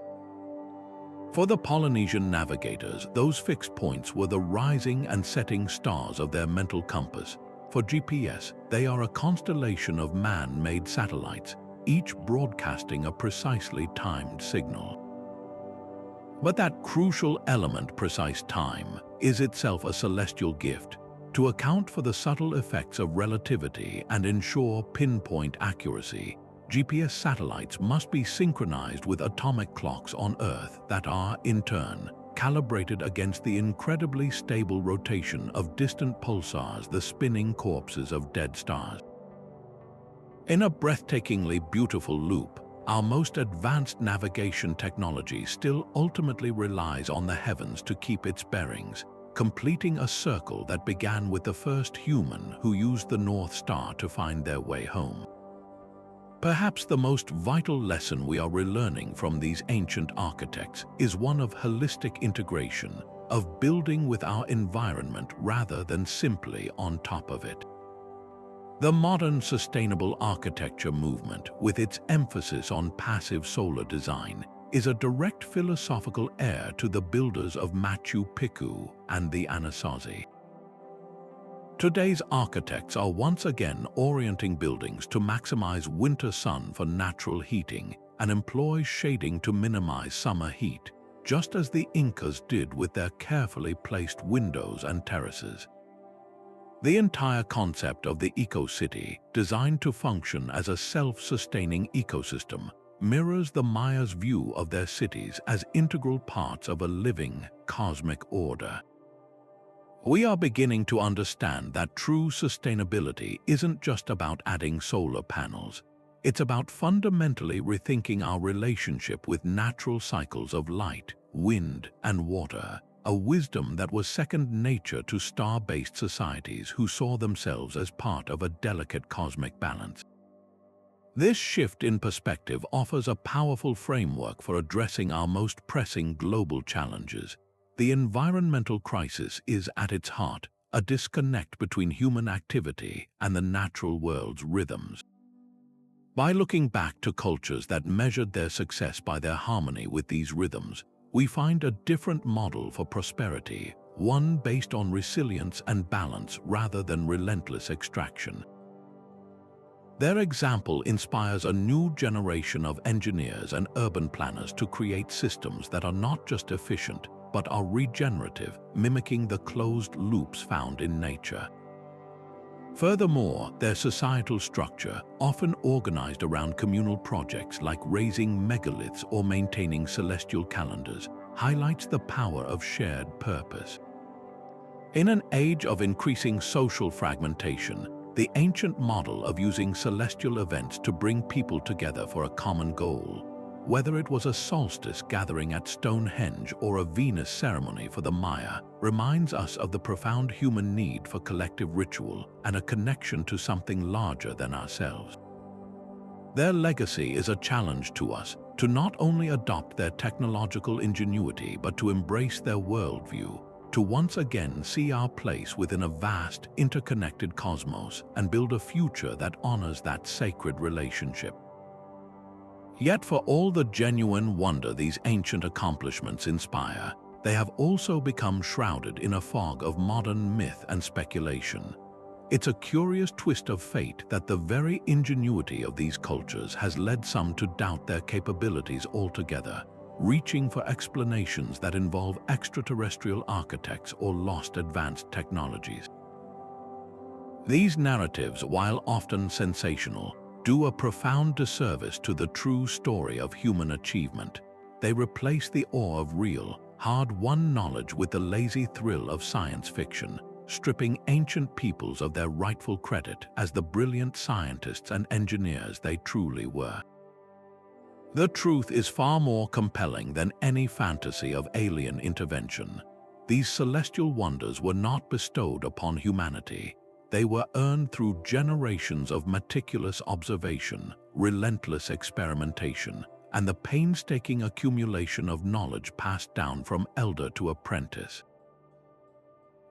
For the Polynesian navigators, those fixed points were the rising and setting stars of their mental compass. For GPS, they are a constellation of man-made satellites, each broadcasting a precisely timed signal. But that crucial element, precise time, is itself a celestial gift. To account for the subtle effects of relativity and ensure pinpoint accuracy, GPS satellites must be synchronized with atomic clocks on Earth that are, in turn, calibrated against the incredibly stable rotation of distant pulsars, the spinning corpses of dead stars. In a breathtakingly beautiful loop, our most advanced navigation technology still ultimately relies on the heavens to keep its bearings, completing a circle that began with the first human who used the North Star to find their way home. Perhaps the most vital lesson we are relearning from these ancient architects is one of holistic integration, of building with our environment rather than simply on top of it. The modern sustainable architecture movement, with its emphasis on passive solar design, is a direct philosophical heir to the builders of Machu Picchu and the Anasazi. Today's architects are once again orienting buildings to maximize winter sun for natural heating and employ shading to minimize summer heat, just as the Incas did with their carefully placed windows and terraces. The entire concept of the eco-city, designed to function as a self-sustaining ecosystem, mirrors the Mayas' view of their cities as integral parts of a living, cosmic order. We are beginning to understand that true sustainability isn't just about adding solar panels. It's about fundamentally rethinking our relationship with natural cycles of light, wind, and water, a wisdom that was second nature to star-based societies who saw themselves as part of a delicate cosmic balance. This shift in perspective offers a powerful framework for addressing our most pressing global challenges. The environmental crisis is at its heart, a disconnect between human activity and the natural world's rhythms. By looking back to cultures that measured their success by their harmony with these rhythms, we find a different model for prosperity, one based on resilience and balance rather than relentless extraction. Their example inspires a new generation of engineers and urban planners to create systems that are not just efficient, but are regenerative, mimicking the closed loops found in nature. Furthermore, their societal structure, often organized around communal projects like raising megaliths or maintaining celestial calendars, highlights the power of shared purpose. In an age of increasing social fragmentation, the ancient model of using celestial events to bring people together for a common goal, whether it was a solstice gathering at Stonehenge or a Venus ceremony for the Maya, reminds us of the profound human need for collective ritual and a connection to something larger than ourselves. Their legacy is a challenge to us to not only adopt their technological ingenuity but to embrace their worldview, to once again see our place within a vast, interconnected cosmos and build a future that honors that sacred relationship. Yet for all the genuine wonder these ancient accomplishments inspire, they have also become shrouded in a fog of modern myth and speculation. It's a curious twist of fate that the very ingenuity of these cultures has led some to doubt their capabilities altogether, reaching for explanations that involve extraterrestrial architects or lost advanced technologies. These narratives, while often sensational, do a profound disservice to the true story of human achievement. They replace the awe of real, hard-won knowledge with the lazy thrill of science fiction, stripping ancient peoples of their rightful credit as the brilliant scientists and engineers they truly were. The truth is far more compelling than any fantasy of alien intervention. These celestial wonders were not bestowed upon humanity. They were earned through generations of meticulous observation, relentless experimentation, and the painstaking accumulation of knowledge passed down from elder to apprentice.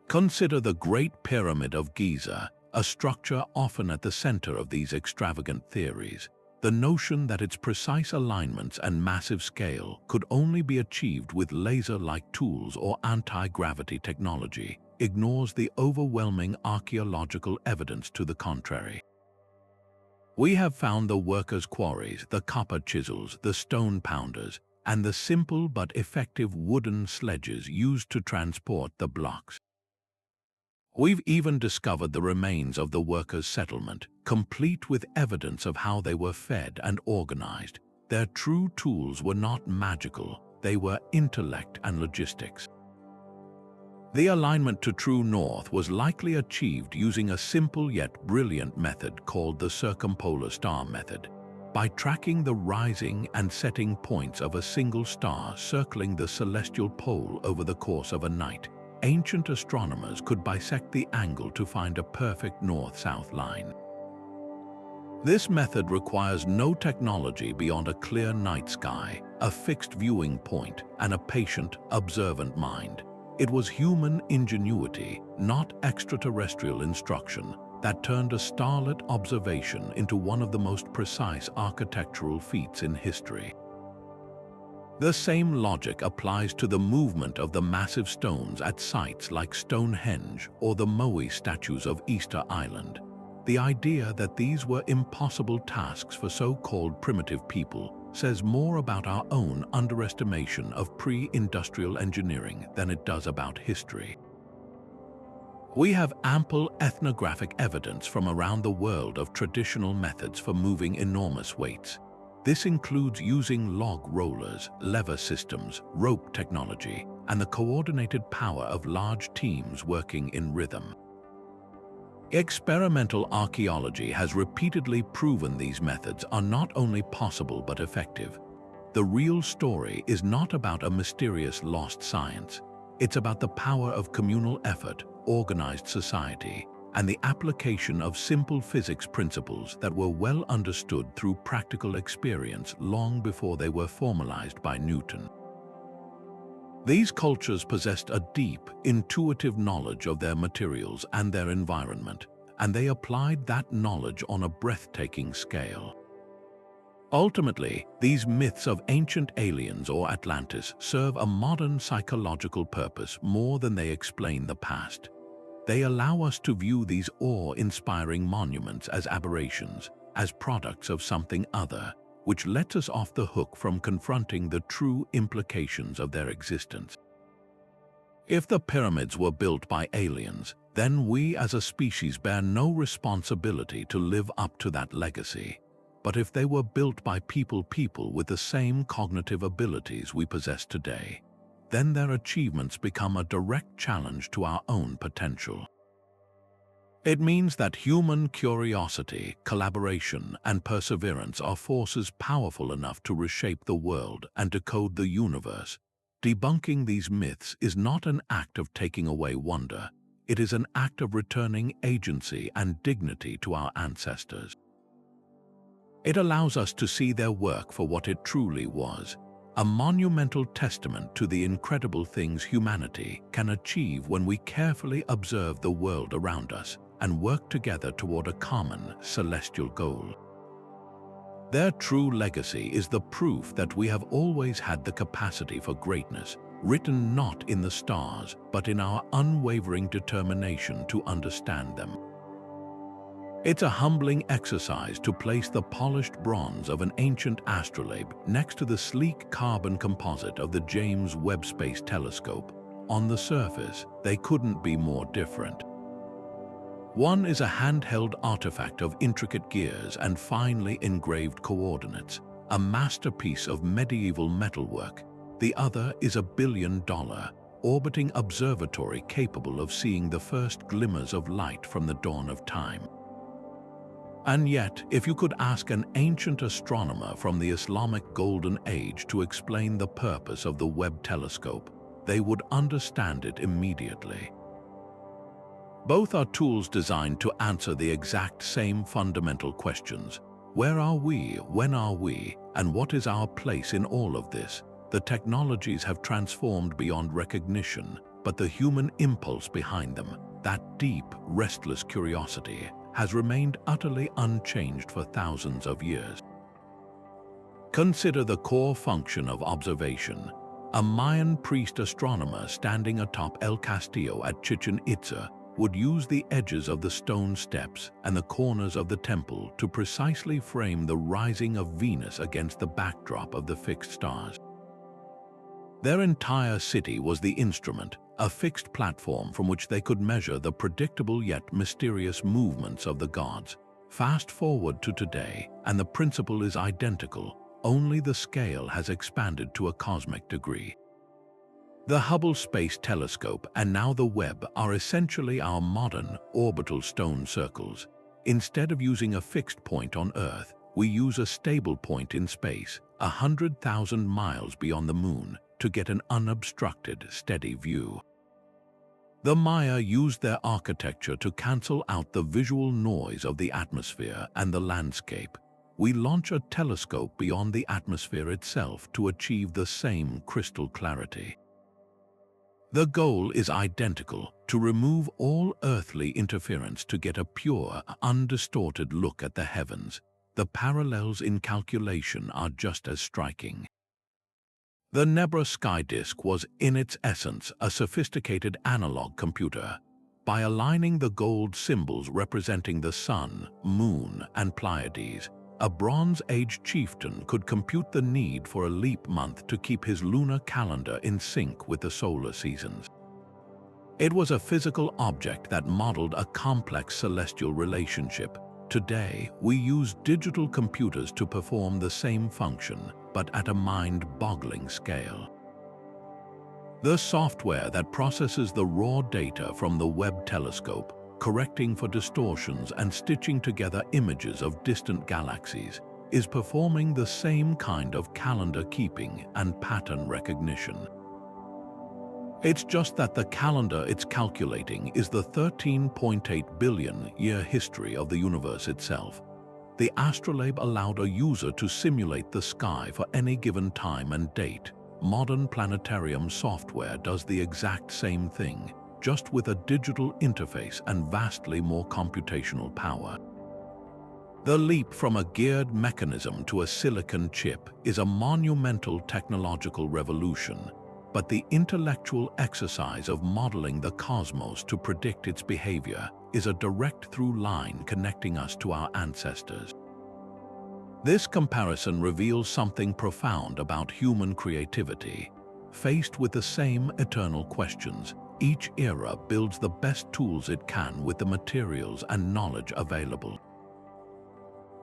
Consider the Great Pyramid of Giza, a structure often at the center of these extravagant theories. The notion that its precise alignments and massive scale could only be achieved with laser-like tools or anti-gravity technology ignores the overwhelming archaeological evidence to the contrary. We have found the workers' quarries, the copper chisels, the stone pounders, and the simple but effective wooden sledges used to transport the blocks. We've even discovered the remains of the workers' settlement, complete with evidence of how they were fed and organized. Their true tools were not magical, they were intellect and logistics. The alignment to true north was likely achieved using a simple yet brilliant method called the circumpolar star method. By tracking the rising and setting points of a single star circling the celestial pole over the course of a night, ancient astronomers could bisect the angle to find a perfect north-south line. This method requires no technology beyond a clear night sky, a fixed viewing point, and a patient, observant mind. It was human ingenuity, not extraterrestrial instruction, that turned a starlit observation into one of the most precise architectural feats in history. The same logic applies to the movement of the massive stones at sites like Stonehenge or the Moai statues of Easter Island. The idea that these were impossible tasks for so-called primitive people says more about our own underestimation of pre-industrial engineering than it does about history. We have ample ethnographic evidence from around the world of traditional methods for moving enormous weights. This includes using log rollers, lever systems, rope technology, and the coordinated power of large teams working in rhythm. Experimental archaeology has repeatedly proven these methods are not only possible but effective. The real story is not about a mysterious lost science. It's about the power of communal effort, organized society, and the application of simple physics principles that were well understood through practical experience long before they were formalized by Newton. These cultures possessed a deep, intuitive knowledge of their materials and their environment, and they applied that knowledge on a breathtaking scale. Ultimately, these myths of ancient aliens or Atlantis serve a modern psychological purpose more than they explain the past. They allow us to view these awe-inspiring monuments as aberrations, as products of something other, which lets us off the hook from confronting the true implications of their existence. If the pyramids were built by aliens, then we as a species bear no responsibility to live up to that legacy. But if they were built by people with the same cognitive abilities we possess today, then their achievements become a direct challenge to our own potential. It means that human curiosity, collaboration, and perseverance are forces powerful enough to reshape the world and decode the universe. Debunking these myths is not an act of taking away wonder. It is an act of returning agency and dignity to our ancestors. It allows us to see their work for what it truly was, a monumental testament to the incredible things humanity can achieve when we carefully observe the world around us and work together toward a common celestial goal. Their true legacy is the proof that we have always had the capacity for greatness, written not in the stars, but in our unwavering determination to understand them. It's a humbling exercise to place the polished bronze of an ancient astrolabe next to the sleek carbon composite of the James Webb Space Telescope. On the surface, they couldn't be more different. One is a handheld artifact of intricate gears and finely engraved coordinates, a masterpiece of medieval metalwork. The other is a billion-dollar, orbiting observatory capable of seeing the first glimmers of light from the dawn of time. And yet, if you could ask an ancient astronomer from the Islamic Golden Age to explain the purpose of the Webb telescope, they would understand it immediately. Both are tools designed to answer the exact same fundamental questions. Where are we? When are we? And what is our place in all of this? The technologies have transformed beyond recognition, but the human impulse behind them, that deep, restless curiosity, has remained utterly unchanged for thousands of years. Consider the core function of observation. A Mayan priest astronomer standing atop El Castillo at Chichen Itza would use the edges of the stone steps and the corners of the temple to precisely frame the rising of Venus against the backdrop of the fixed stars. Their entire city was the instrument, a fixed platform from which they could measure the predictable yet mysterious movements of the gods. Fast forward to today, and the principle is identical, only the scale has expanded to a cosmic degree. The Hubble Space Telescope and now the Webb are essentially our modern orbital stone circles. Instead of using a fixed point on Earth, we use a stable point in space, 100,000 miles beyond the Moon, to get an unobstructed, steady view. The Maya used their architecture to cancel out the visual noise of the atmosphere and the landscape. We launch a telescope beyond the atmosphere itself to achieve the same crystal clarity. The goal is identical: to remove all earthly interference to get a pure, undistorted look at the heavens. The parallels in calculation are just as striking. The Nebra Sky Disk was, in its essence, a sophisticated analog computer. By aligning the gold symbols representing the Sun, Moon, and Pleiades, a Bronze Age chieftain could compute the need for a leap month to keep his lunar calendar in sync with the solar seasons. It was a physical object that modeled a complex celestial relationship. Today, we use digital computers to perform the same function, but at a mind-boggling scale. The software that processes the raw data from the Webb telescope, correcting for distortions and stitching together images of distant galaxies, is performing the same kind of calendar keeping and pattern recognition. It's just that the calendar it's calculating is the 13.8 billion year history of the universe itself. The astrolabe allowed a user to simulate the sky for any given time and date. Modern planetarium software does the exact same thing, just with a digital interface and vastly more computational power. The leap from a geared mechanism to a silicon chip is a monumental technological revolution, but the intellectual exercise of modeling the cosmos to predict its behavior is a direct through line connecting us to our ancestors. This comparison reveals something profound about human creativity. Faced with the same eternal questions, each era builds the best tools it can with the materials and knowledge available.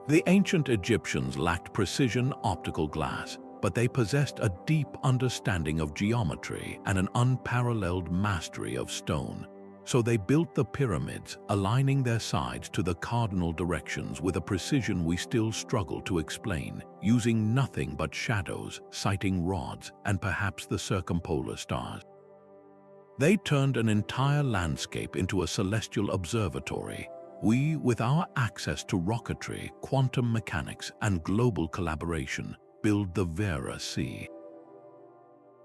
The ancient Egyptians lacked precision optical glass, but they possessed a deep understanding of geometry and an unparalleled mastery of stone. So they built the pyramids, aligning their sides to the cardinal directions with a precision we still struggle to explain, using nothing but shadows, sighting rods, and perhaps the circumpolar stars. They turned an entire landscape into a celestial observatory. We, with our access to rocketry, quantum mechanics, and global collaboration, build the Vera C.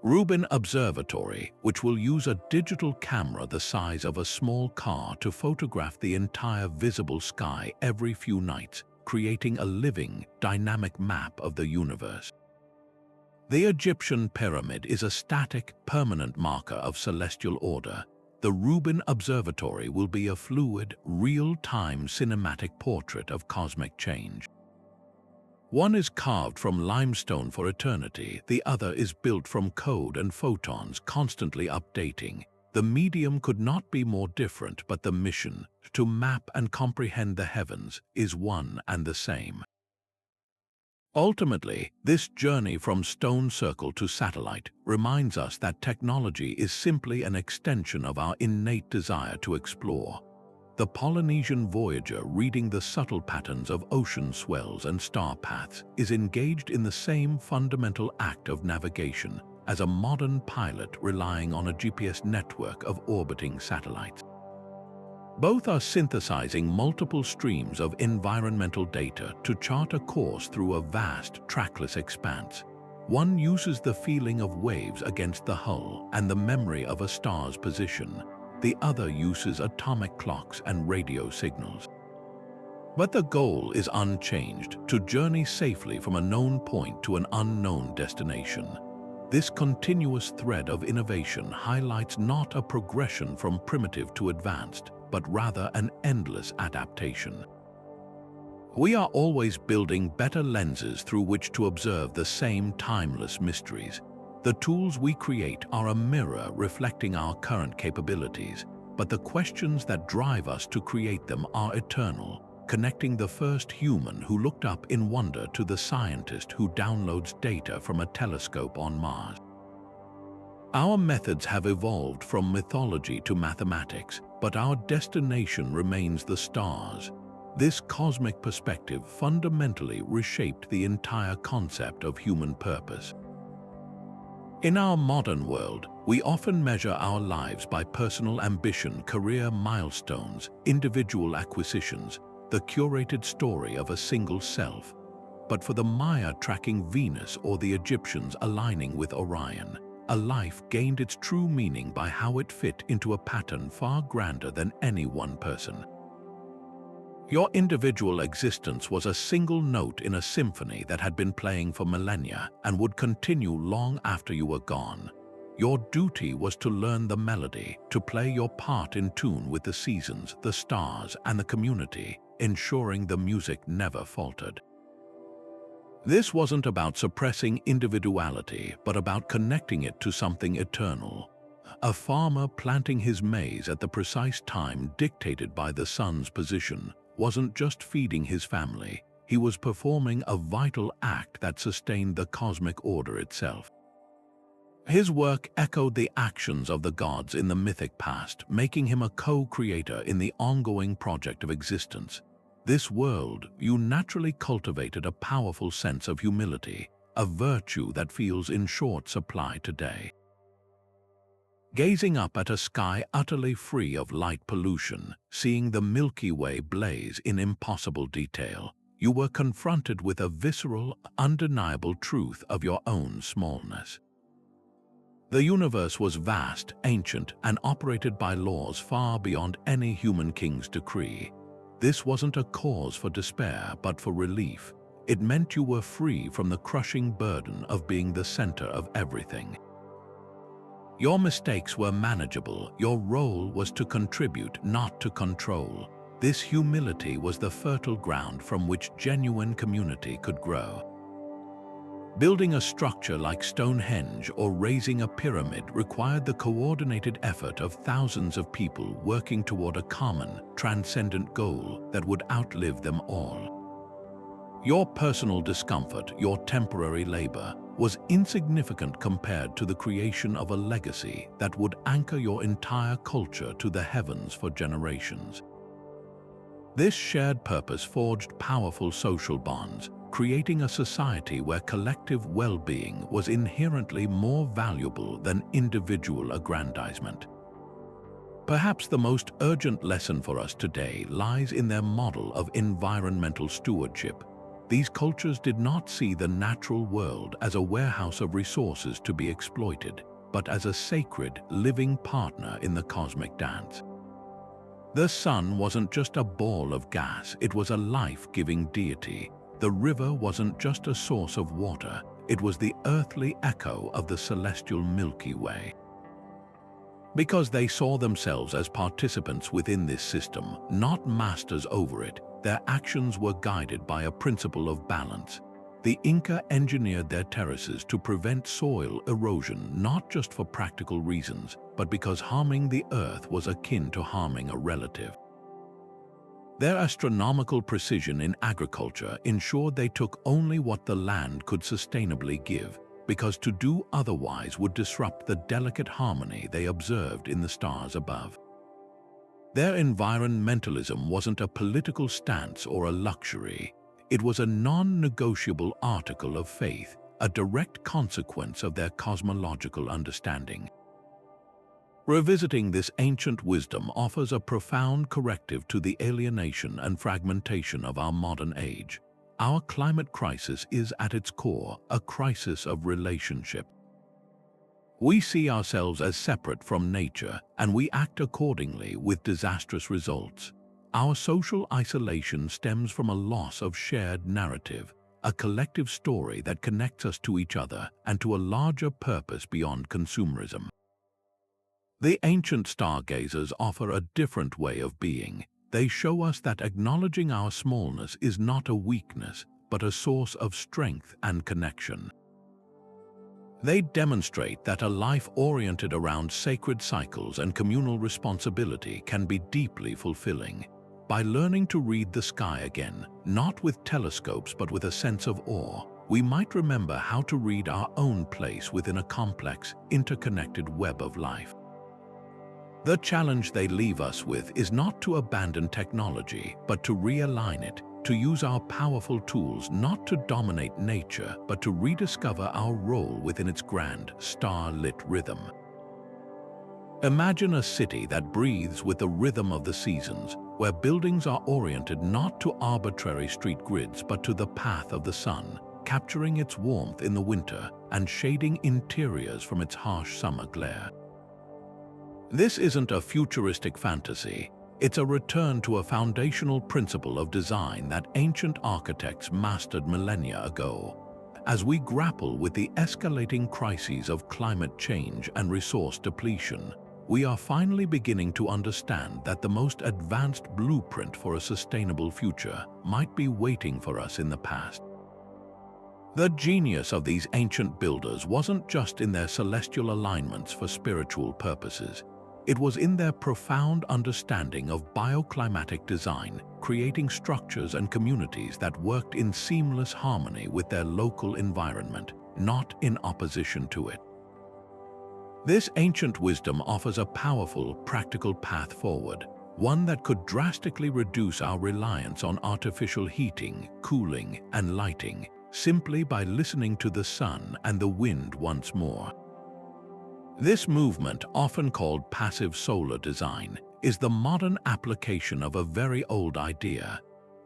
Rubin Observatory, which will use a digital camera the size of a small car to photograph the entire visible sky every few nights, creating a living, dynamic map of the universe. The Egyptian pyramid is a static, permanent marker of celestial order. The Rubin Observatory will be a fluid, real-time cinematic portrait of cosmic change. One is carved from limestone for eternity, the other is built from code and photons constantly updating. The medium could not be more different, but the mission, to map and comprehend the heavens, is one and the same. Ultimately, this journey from stone circle to satellite reminds us that technology is simply an extension of our innate desire to explore. The Polynesian voyager, reading the subtle patterns of ocean swells and star paths, is engaged in the same fundamental act of navigation as a modern pilot relying on a GPS network of orbiting satellites. Both are synthesizing multiple streams of environmental data to chart a course through a vast, trackless expanse. One uses the feeling of waves against the hull and the memory of a star's position. The other uses atomic clocks and radio signals. But the goal is unchanged: to journey safely from a known point to an unknown destination. This continuous thread of innovation highlights not a progression from primitive to advanced, but rather an endless adaptation. We are always building better lenses through which to observe the same timeless mysteries. The tools we create are a mirror reflecting our current capabilities, but the questions that drive us to create them are eternal, connecting the first human who looked up in wonder to the scientist who downloads data from a telescope on Mars. Our methods have evolved from mythology to mathematics, but our destination remains the stars. This cosmic perspective fundamentally reshaped the entire concept of human purpose. In our modern world, we often measure our lives by personal ambition, career milestones, individual acquisitions, the curated story of a single self. But for the Maya tracking Venus or the Egyptians aligning with Orion, a life gained its true meaning by how it fit into a pattern far grander than any one person. Your individual existence was a single note in a symphony that had been playing for millennia and would continue long after you were gone. Your duty was to learn the melody, to play your part in tune with the seasons, the stars, and the community, ensuring the music never faltered. This wasn't about suppressing individuality, but about connecting it to something eternal. A farmer planting his maize at the precise time dictated by the sun's position wasn't just feeding his family, he was performing a vital act that sustained the cosmic order itself. His work echoed the actions of the gods in the mythic past, making him a co-creator in the ongoing project of existence. This world, you naturally cultivated a powerful sense of humility, a virtue that feels in short supply today. Gazing up at a sky utterly free of light pollution, seeing the Milky Way blaze in impossible detail, you were confronted with a visceral, undeniable truth of your own smallness. The universe was vast, ancient, and operated by laws far beyond any human king's decree. This wasn't a cause for despair, but for relief. It meant you were free from the crushing burden of being the center of everything. Your mistakes were manageable. Your role was to contribute, not to control. This humility was the fertile ground from which genuine community could grow. Building a structure like Stonehenge or raising a pyramid required the coordinated effort of thousands of people working toward a common, transcendent goal that would outlive them all. Your personal discomfort, your temporary labor, was insignificant compared to the creation of a legacy that would anchor your entire culture to the heavens for generations. This shared purpose forged powerful social bonds, creating a society where collective well-being was inherently more valuable than individual aggrandizement. Perhaps the most urgent lesson for us today lies in their model of environmental stewardship. These cultures did not see the natural world as a warehouse of resources to be exploited, but as a sacred, living partner in the cosmic dance. The sun wasn't just a ball of gas, it was a life-giving deity. The river wasn't just a source of water, it was the earthly echo of the celestial Milky Way. Because they saw themselves as participants within this system, not masters over it, their actions were guided by a principle of balance. The Inca engineered their terraces to prevent soil erosion not just for practical reasons, but because harming the earth was akin to harming a relative. Their astronomical precision in agriculture ensured they took only what the land could sustainably give, because to do otherwise would disrupt the delicate harmony they observed in the stars above. Their environmentalism wasn't a political stance or a luxury. It was a non-negotiable article of faith, a direct consequence of their cosmological understanding. Revisiting this ancient wisdom offers a profound corrective to the alienation and fragmentation of our modern age. Our climate crisis is at its core a crisis of relationship. We see ourselves as separate from nature, and we act accordingly with disastrous results. Our social isolation stems from a loss of shared narrative, a collective story that connects us to each other and to a larger purpose beyond consumerism. The ancient stargazers offer a different way of being. They show us that acknowledging our smallness is not a weakness, but a source of strength and connection. They demonstrate that a life oriented around sacred cycles and communal responsibility can be deeply fulfilling. By learning to read the sky again, not with telescopes but with a sense of awe, we might remember how to read our own place within a complex, interconnected web of life. The challenge they leave us with is not to abandon technology, but to realign it, to use our powerful tools not to dominate nature, but to rediscover our role within its grand, star-lit rhythm. Imagine a city that breathes with the rhythm of the seasons, where buildings are oriented not to arbitrary street grids but to the path of the sun, capturing its warmth in the winter and shading interiors from its harsh summer glare. This isn't a futuristic fantasy. It's a return to a foundational principle of design that ancient architects mastered millennia ago. As we grapple with the escalating crises of climate change and resource depletion, we are finally beginning to understand that the most advanced blueprint for a sustainable future might be waiting for us in the past. The genius of these ancient builders wasn't just in their celestial alignments for spiritual purposes. It was in their profound understanding of bioclimatic design, creating structures and communities that worked in seamless harmony with their local environment, not in opposition to it. This ancient wisdom offers a powerful, practical path forward, one that could drastically reduce our reliance on artificial heating, cooling, and lighting, simply by listening to the sun and the wind once more. This movement, often called passive solar design, is the modern application of a very old idea.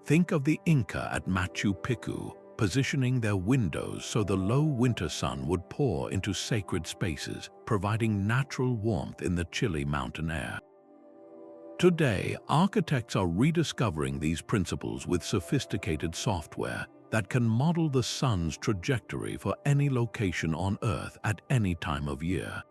Think of the Inca at Machu Picchu, positioning their windows so the low winter sun would pour into sacred spaces, providing natural warmth in the chilly mountain air. Today, architects are rediscovering these principles with sophisticated software that can model the sun's trajectory for any location on Earth at any time of year.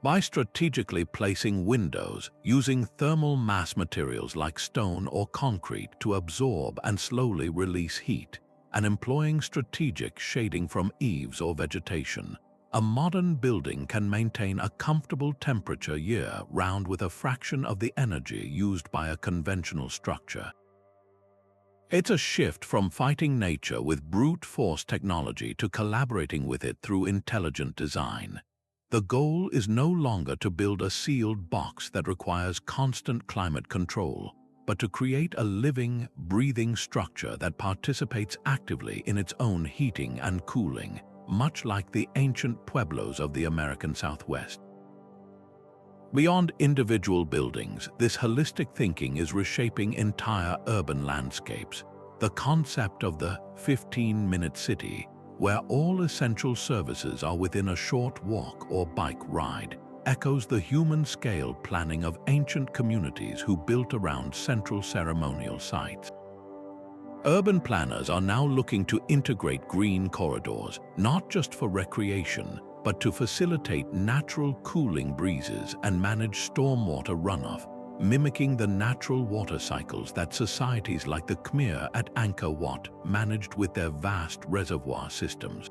By strategically placing windows, using thermal mass materials like stone or concrete to absorb and slowly release heat, and employing strategic shading from eaves or vegetation, a modern building can maintain a comfortable temperature year-round with a fraction of the energy used by a conventional structure. It's a shift from fighting nature with brute force technology to collaborating with it through intelligent design. The goal is no longer to build a sealed box that requires constant climate control, but to create a living, breathing structure that participates actively in its own heating and cooling, much like the ancient pueblos of the American Southwest. Beyond individual buildings, this holistic thinking is reshaping entire urban landscapes. The concept of the 15-minute city, where all essential services are within a short walk or bike ride, echoes the human-scale planning of ancient communities who built around central ceremonial sites. Urban planners are now looking to integrate green corridors, not just for recreation, but to facilitate natural cooling breezes and manage stormwater runoff, mimicking the natural water cycles that societies like the Khmer at Angkor Wat managed with their vast reservoir systems.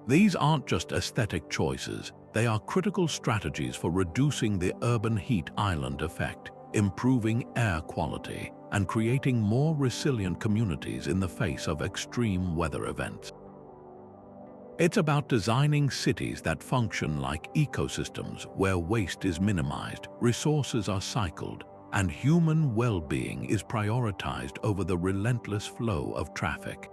These aren't just aesthetic choices, they are critical strategies for reducing the urban heat island effect, improving air quality, and creating more resilient communities in the face of extreme weather events. It's about designing cities that function like ecosystems where waste is minimized, resources are cycled, and human well-being is prioritized over the relentless flow of traffic.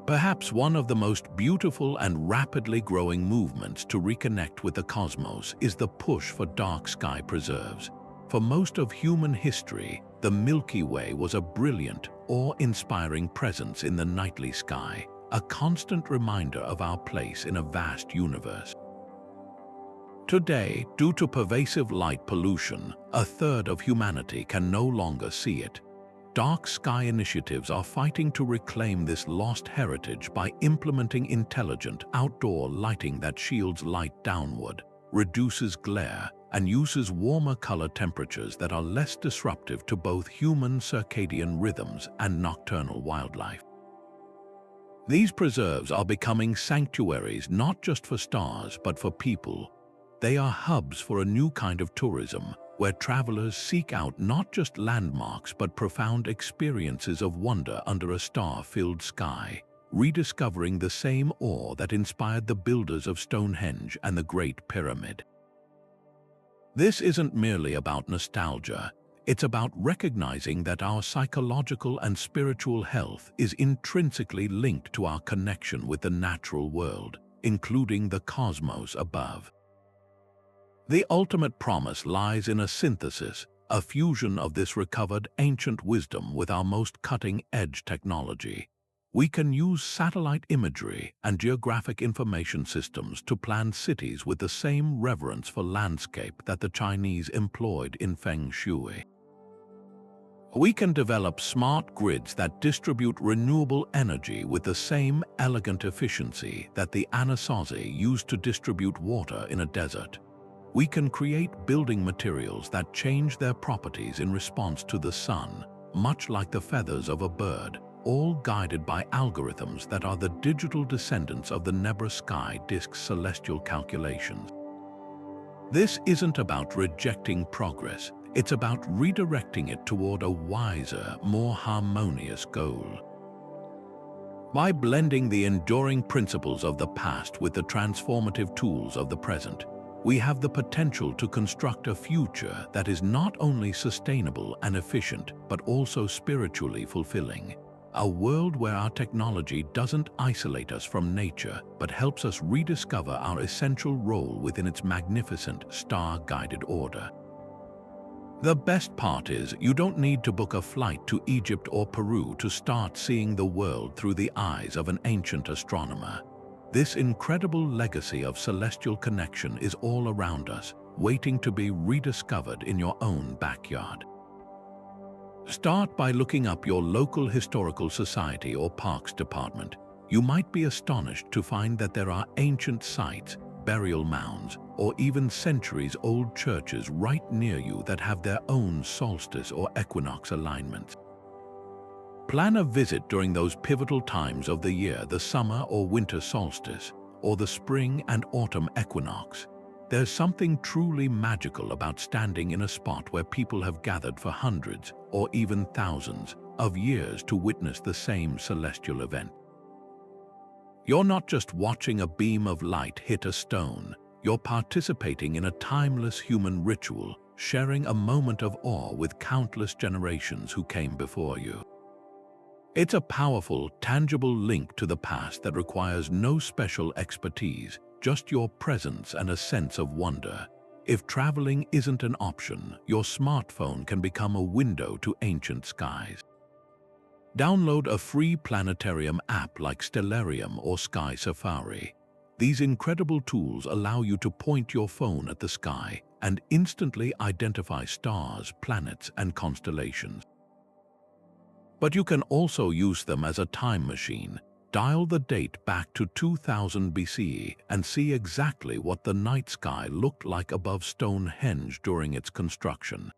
Perhaps one of the most beautiful and rapidly growing movements to reconnect with the cosmos is the push for dark sky preserves. For most of human history, the Milky Way was a brilliant, awe-inspiring presence in the nightly sky, a constant reminder of our place in a vast universe. Today, due to pervasive light pollution, a third of humanity can no longer see it. Dark sky initiatives are fighting to reclaim this lost heritage by implementing intelligent outdoor lighting that shields light downward, reduces glare, and uses warmer color temperatures that are less disruptive to both human circadian rhythms and nocturnal wildlife. These preserves are becoming sanctuaries not just for stars but for people. They are hubs for a new kind of tourism, where travelers seek out not just landmarks but profound experiences of wonder under a star-filled sky, rediscovering the same awe that inspired the builders of Stonehenge and the Great Pyramid. This isn't merely about nostalgia. It's about recognizing that our psychological and spiritual health is intrinsically linked to our connection with the natural world, including the cosmos above. The ultimate promise lies in a synthesis, a fusion of this recovered ancient wisdom with our most cutting-edge technology. We can use satellite imagery and geographic information systems to plan cities with the same reverence for landscape that the Chinese employed in Feng Shui. We can develop smart grids that distribute renewable energy with the same elegant efficiency that the Anasazi used to distribute water in a desert. We can create building materials that change their properties in response to the sun, much like the feathers of a bird, all guided by algorithms that are the digital descendants of the Nebra Sky Disk's celestial calculations. This isn't about rejecting progress. It's about redirecting it toward a wiser, more harmonious goal. By blending the enduring principles of the past with the transformative tools of the present, we have the potential to construct a future that is not only sustainable and efficient, but also spiritually fulfilling. A world where our technology doesn't isolate us from nature, but helps us rediscover our essential role within its magnificent, star-guided order. The best part is, you don't need to book a flight to Egypt or Peru to start seeing the world through the eyes of an ancient astronomer. This incredible legacy of celestial connection is all around us, waiting to be rediscovered in your own backyard. Start by looking up your local historical society or parks department. You might be astonished to find that there are ancient sites, burial mounds, or even centuries-old churches right near you that have their own solstice or equinox alignments. Plan a visit during those pivotal times of the year, the summer or winter solstice, or the spring and autumn equinox. There's something truly magical about standing in a spot where people have gathered for hundreds, or even thousands, of years to witness the same celestial event. You're not just watching a beam of light hit a stone, you're participating in a timeless human ritual, sharing a moment of awe with countless generations who came before you. It's a powerful, tangible link to the past that requires no special expertise, just your presence and a sense of wonder. If traveling isn't an option, your smartphone can become a window to ancient skies. Download a free planetarium app like Stellarium or Sky Safari. These incredible tools allow you to point your phone at the sky and instantly identify stars, planets, and constellations. But you can also use them as a time machine. Dial the date back to 2000 BCE and see exactly what the night sky looked like above Stonehenge during its construction.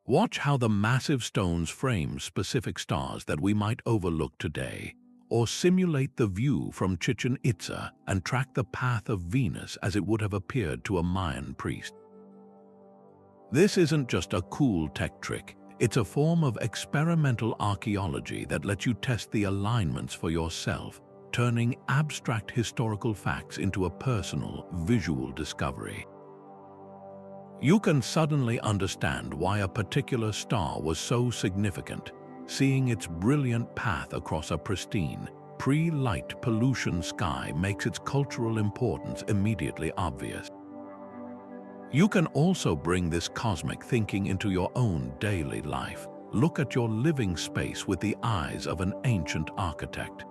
Watch how the massive stones frame specific stars that we might overlook today, or simulate the view from Chichen Itza and track the path of Venus as it would have appeared to a Mayan priest. This isn't just a cool tech trick, it's a form of experimental archaeology that lets you test the alignments for yourself, turning abstract historical facts into a personal, visual discovery. You can suddenly understand why a particular star was so significant, seeing its brilliant path across a pristine, pre-light pollution sky makes its cultural importance immediately obvious. You can also bring this cosmic thinking into your own daily life. Look at your living space with the eyes of an ancient architect.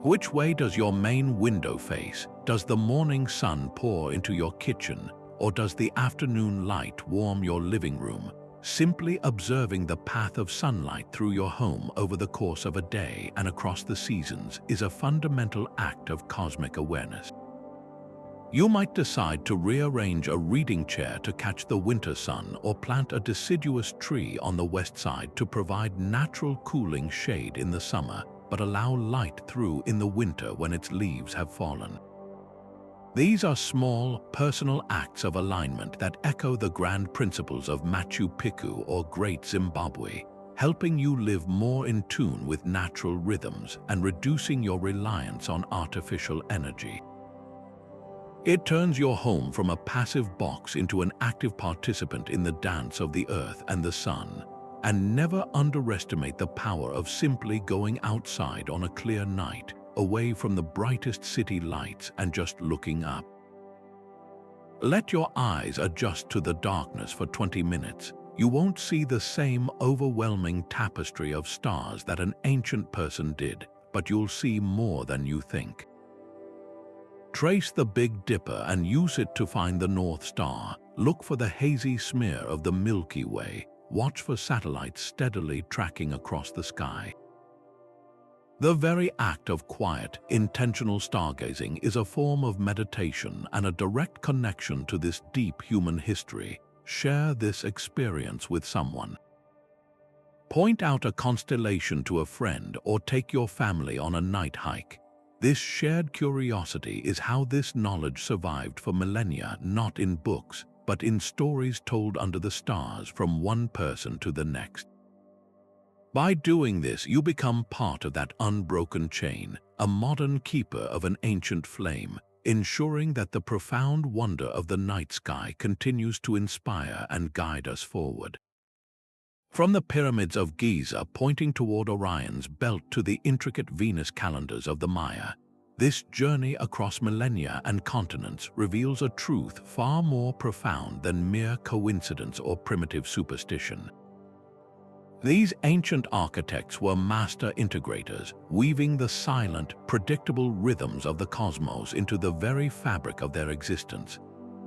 Which way does your main window face? Does the morning sun pour into your kitchen, or does the afternoon light warm your living room? Simply observing the path of sunlight through your home over the course of a day and across the seasons is a fundamental act of cosmic awareness. You might decide to rearrange a reading chair to catch the winter sun or plant a deciduous tree on the west side to provide natural cooling shade in the summer, but allow light through in the winter when its leaves have fallen. These are small, personal acts of alignment that echo the grand principles of Machu Picchu or Great Zimbabwe, helping you live more in tune with natural rhythms and reducing your reliance on artificial energy. It turns your home from a passive box into an active participant in the dance of the earth and the sun. And never underestimate the power of simply going outside on a clear night, away from the brightest city lights and just looking up. Let your eyes adjust to the darkness for 20 minutes. You won't see the same overwhelming tapestry of stars that an ancient person did, but you'll see more than you think. Trace the Big Dipper and use it to find the North Star. Look for the hazy smear of the Milky Way. Watch for satellites steadily tracking across the sky. The very act of quiet, intentional stargazing is a form of meditation and a direct connection to this deep human history. Share this experience with someone. Point out a constellation to a friend or take your family on a night hike. This shared curiosity is how this knowledge survived for millennia, not in books, but in stories told under the stars from one person to the next. By doing this, you become part of that unbroken chain, a modern keeper of an ancient flame, ensuring that the profound wonder of the night sky continues to inspire and guide us forward. From the pyramids of Giza pointing toward Orion's belt to the intricate Venus calendars of the Maya, this journey across millennia and continents reveals a truth far more profound than mere coincidence or primitive superstition. These ancient architects were master integrators, weaving the silent, predictable rhythms of the cosmos into the very fabric of their existence.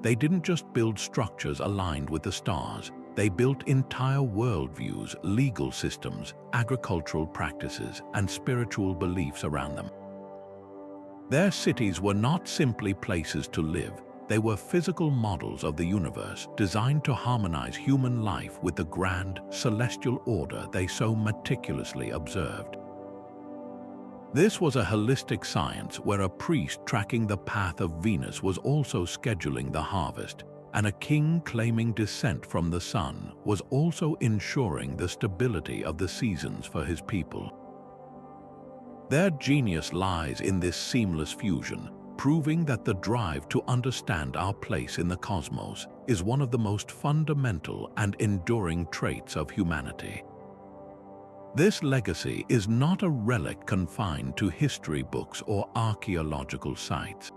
They didn't just build structures aligned with the stars, they built entire worldviews, legal systems, agricultural practices, and spiritual beliefs around them. Their cities were not simply places to live, they were physical models of the universe, designed to harmonize human life with the grand, celestial order they so meticulously observed. This was a holistic science where a priest tracking the path of Venus was also scheduling the harvest, and a king claiming descent from the sun was also ensuring the stability of the seasons for his people. Their genius lies in this seamless fusion, proving that the drive to understand our place in the cosmos is one of the most fundamental and enduring traits of humanity. This legacy is not a relic confined to history books or archaeological sites.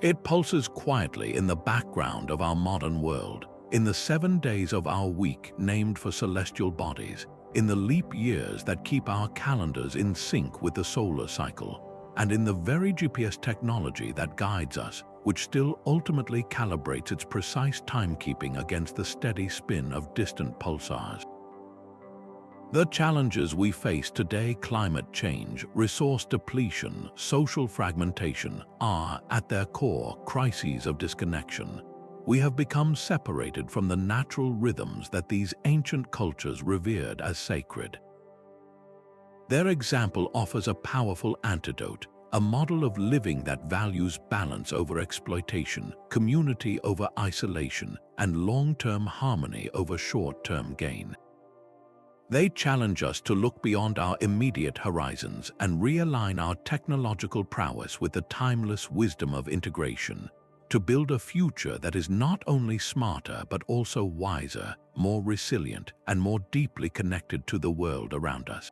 It pulses quietly in the background of our modern world, in the 7 days of our week named for celestial bodies, in the leap years that keep our calendars in sync with the solar cycle, and in the very GPS technology that guides us, which still ultimately calibrates its precise timekeeping against the steady spin of distant pulsars. The challenges we face today, climate change, resource depletion, social fragmentation, are, at their core, crises of disconnection. We have become separated from the natural rhythms that these ancient cultures revered as sacred. Their example offers a powerful antidote, a model of living that values balance over exploitation, community over isolation, and long-term harmony over short-term gain. They challenge us to look beyond our immediate horizons and realign our technological prowess with the timeless wisdom of integration, to build a future that is not only smarter but also wiser, more resilient, and more deeply connected to the world around us.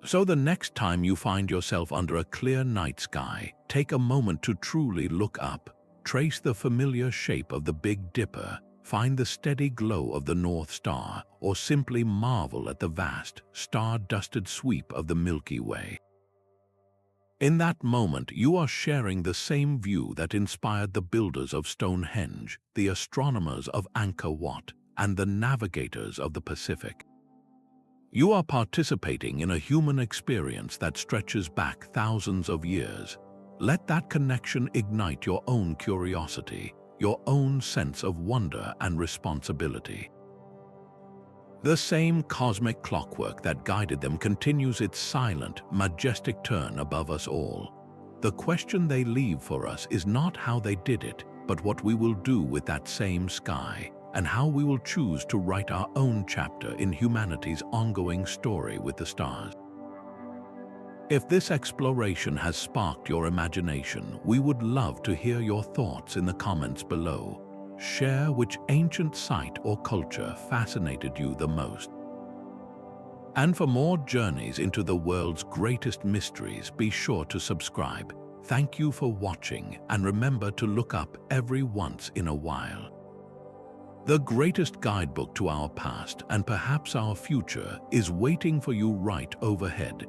So the next time you find yourself under a clear night sky, take a moment to truly look up, trace the familiar shape of the Big Dipper, find the steady glow of the North Star, or simply marvel at the vast, star-dusted sweep of the Milky Way. In that moment, you are sharing the same view that inspired the builders of Stonehenge, the astronomers of Angkor Wat, and the navigators of the Pacific. You are participating in a human experience that stretches back thousands of years. Let that connection ignite your own curiosity, your own sense of wonder and responsibility. The same cosmic clockwork that guided them continues its silent, majestic turn above us all. The question they leave for us is not how they did it, but what we will do with that same sky, and how we will choose to write our own chapter in humanity's ongoing story with the stars. If this exploration has sparked your imagination, we would love to hear your thoughts in the comments below. Share which ancient site or culture fascinated you the most. And for more journeys into the world's greatest mysteries, be sure to subscribe. Thank you for watching, and remember to look up every once in a while. The greatest guidebook to our past and perhaps our future is waiting for you right overhead.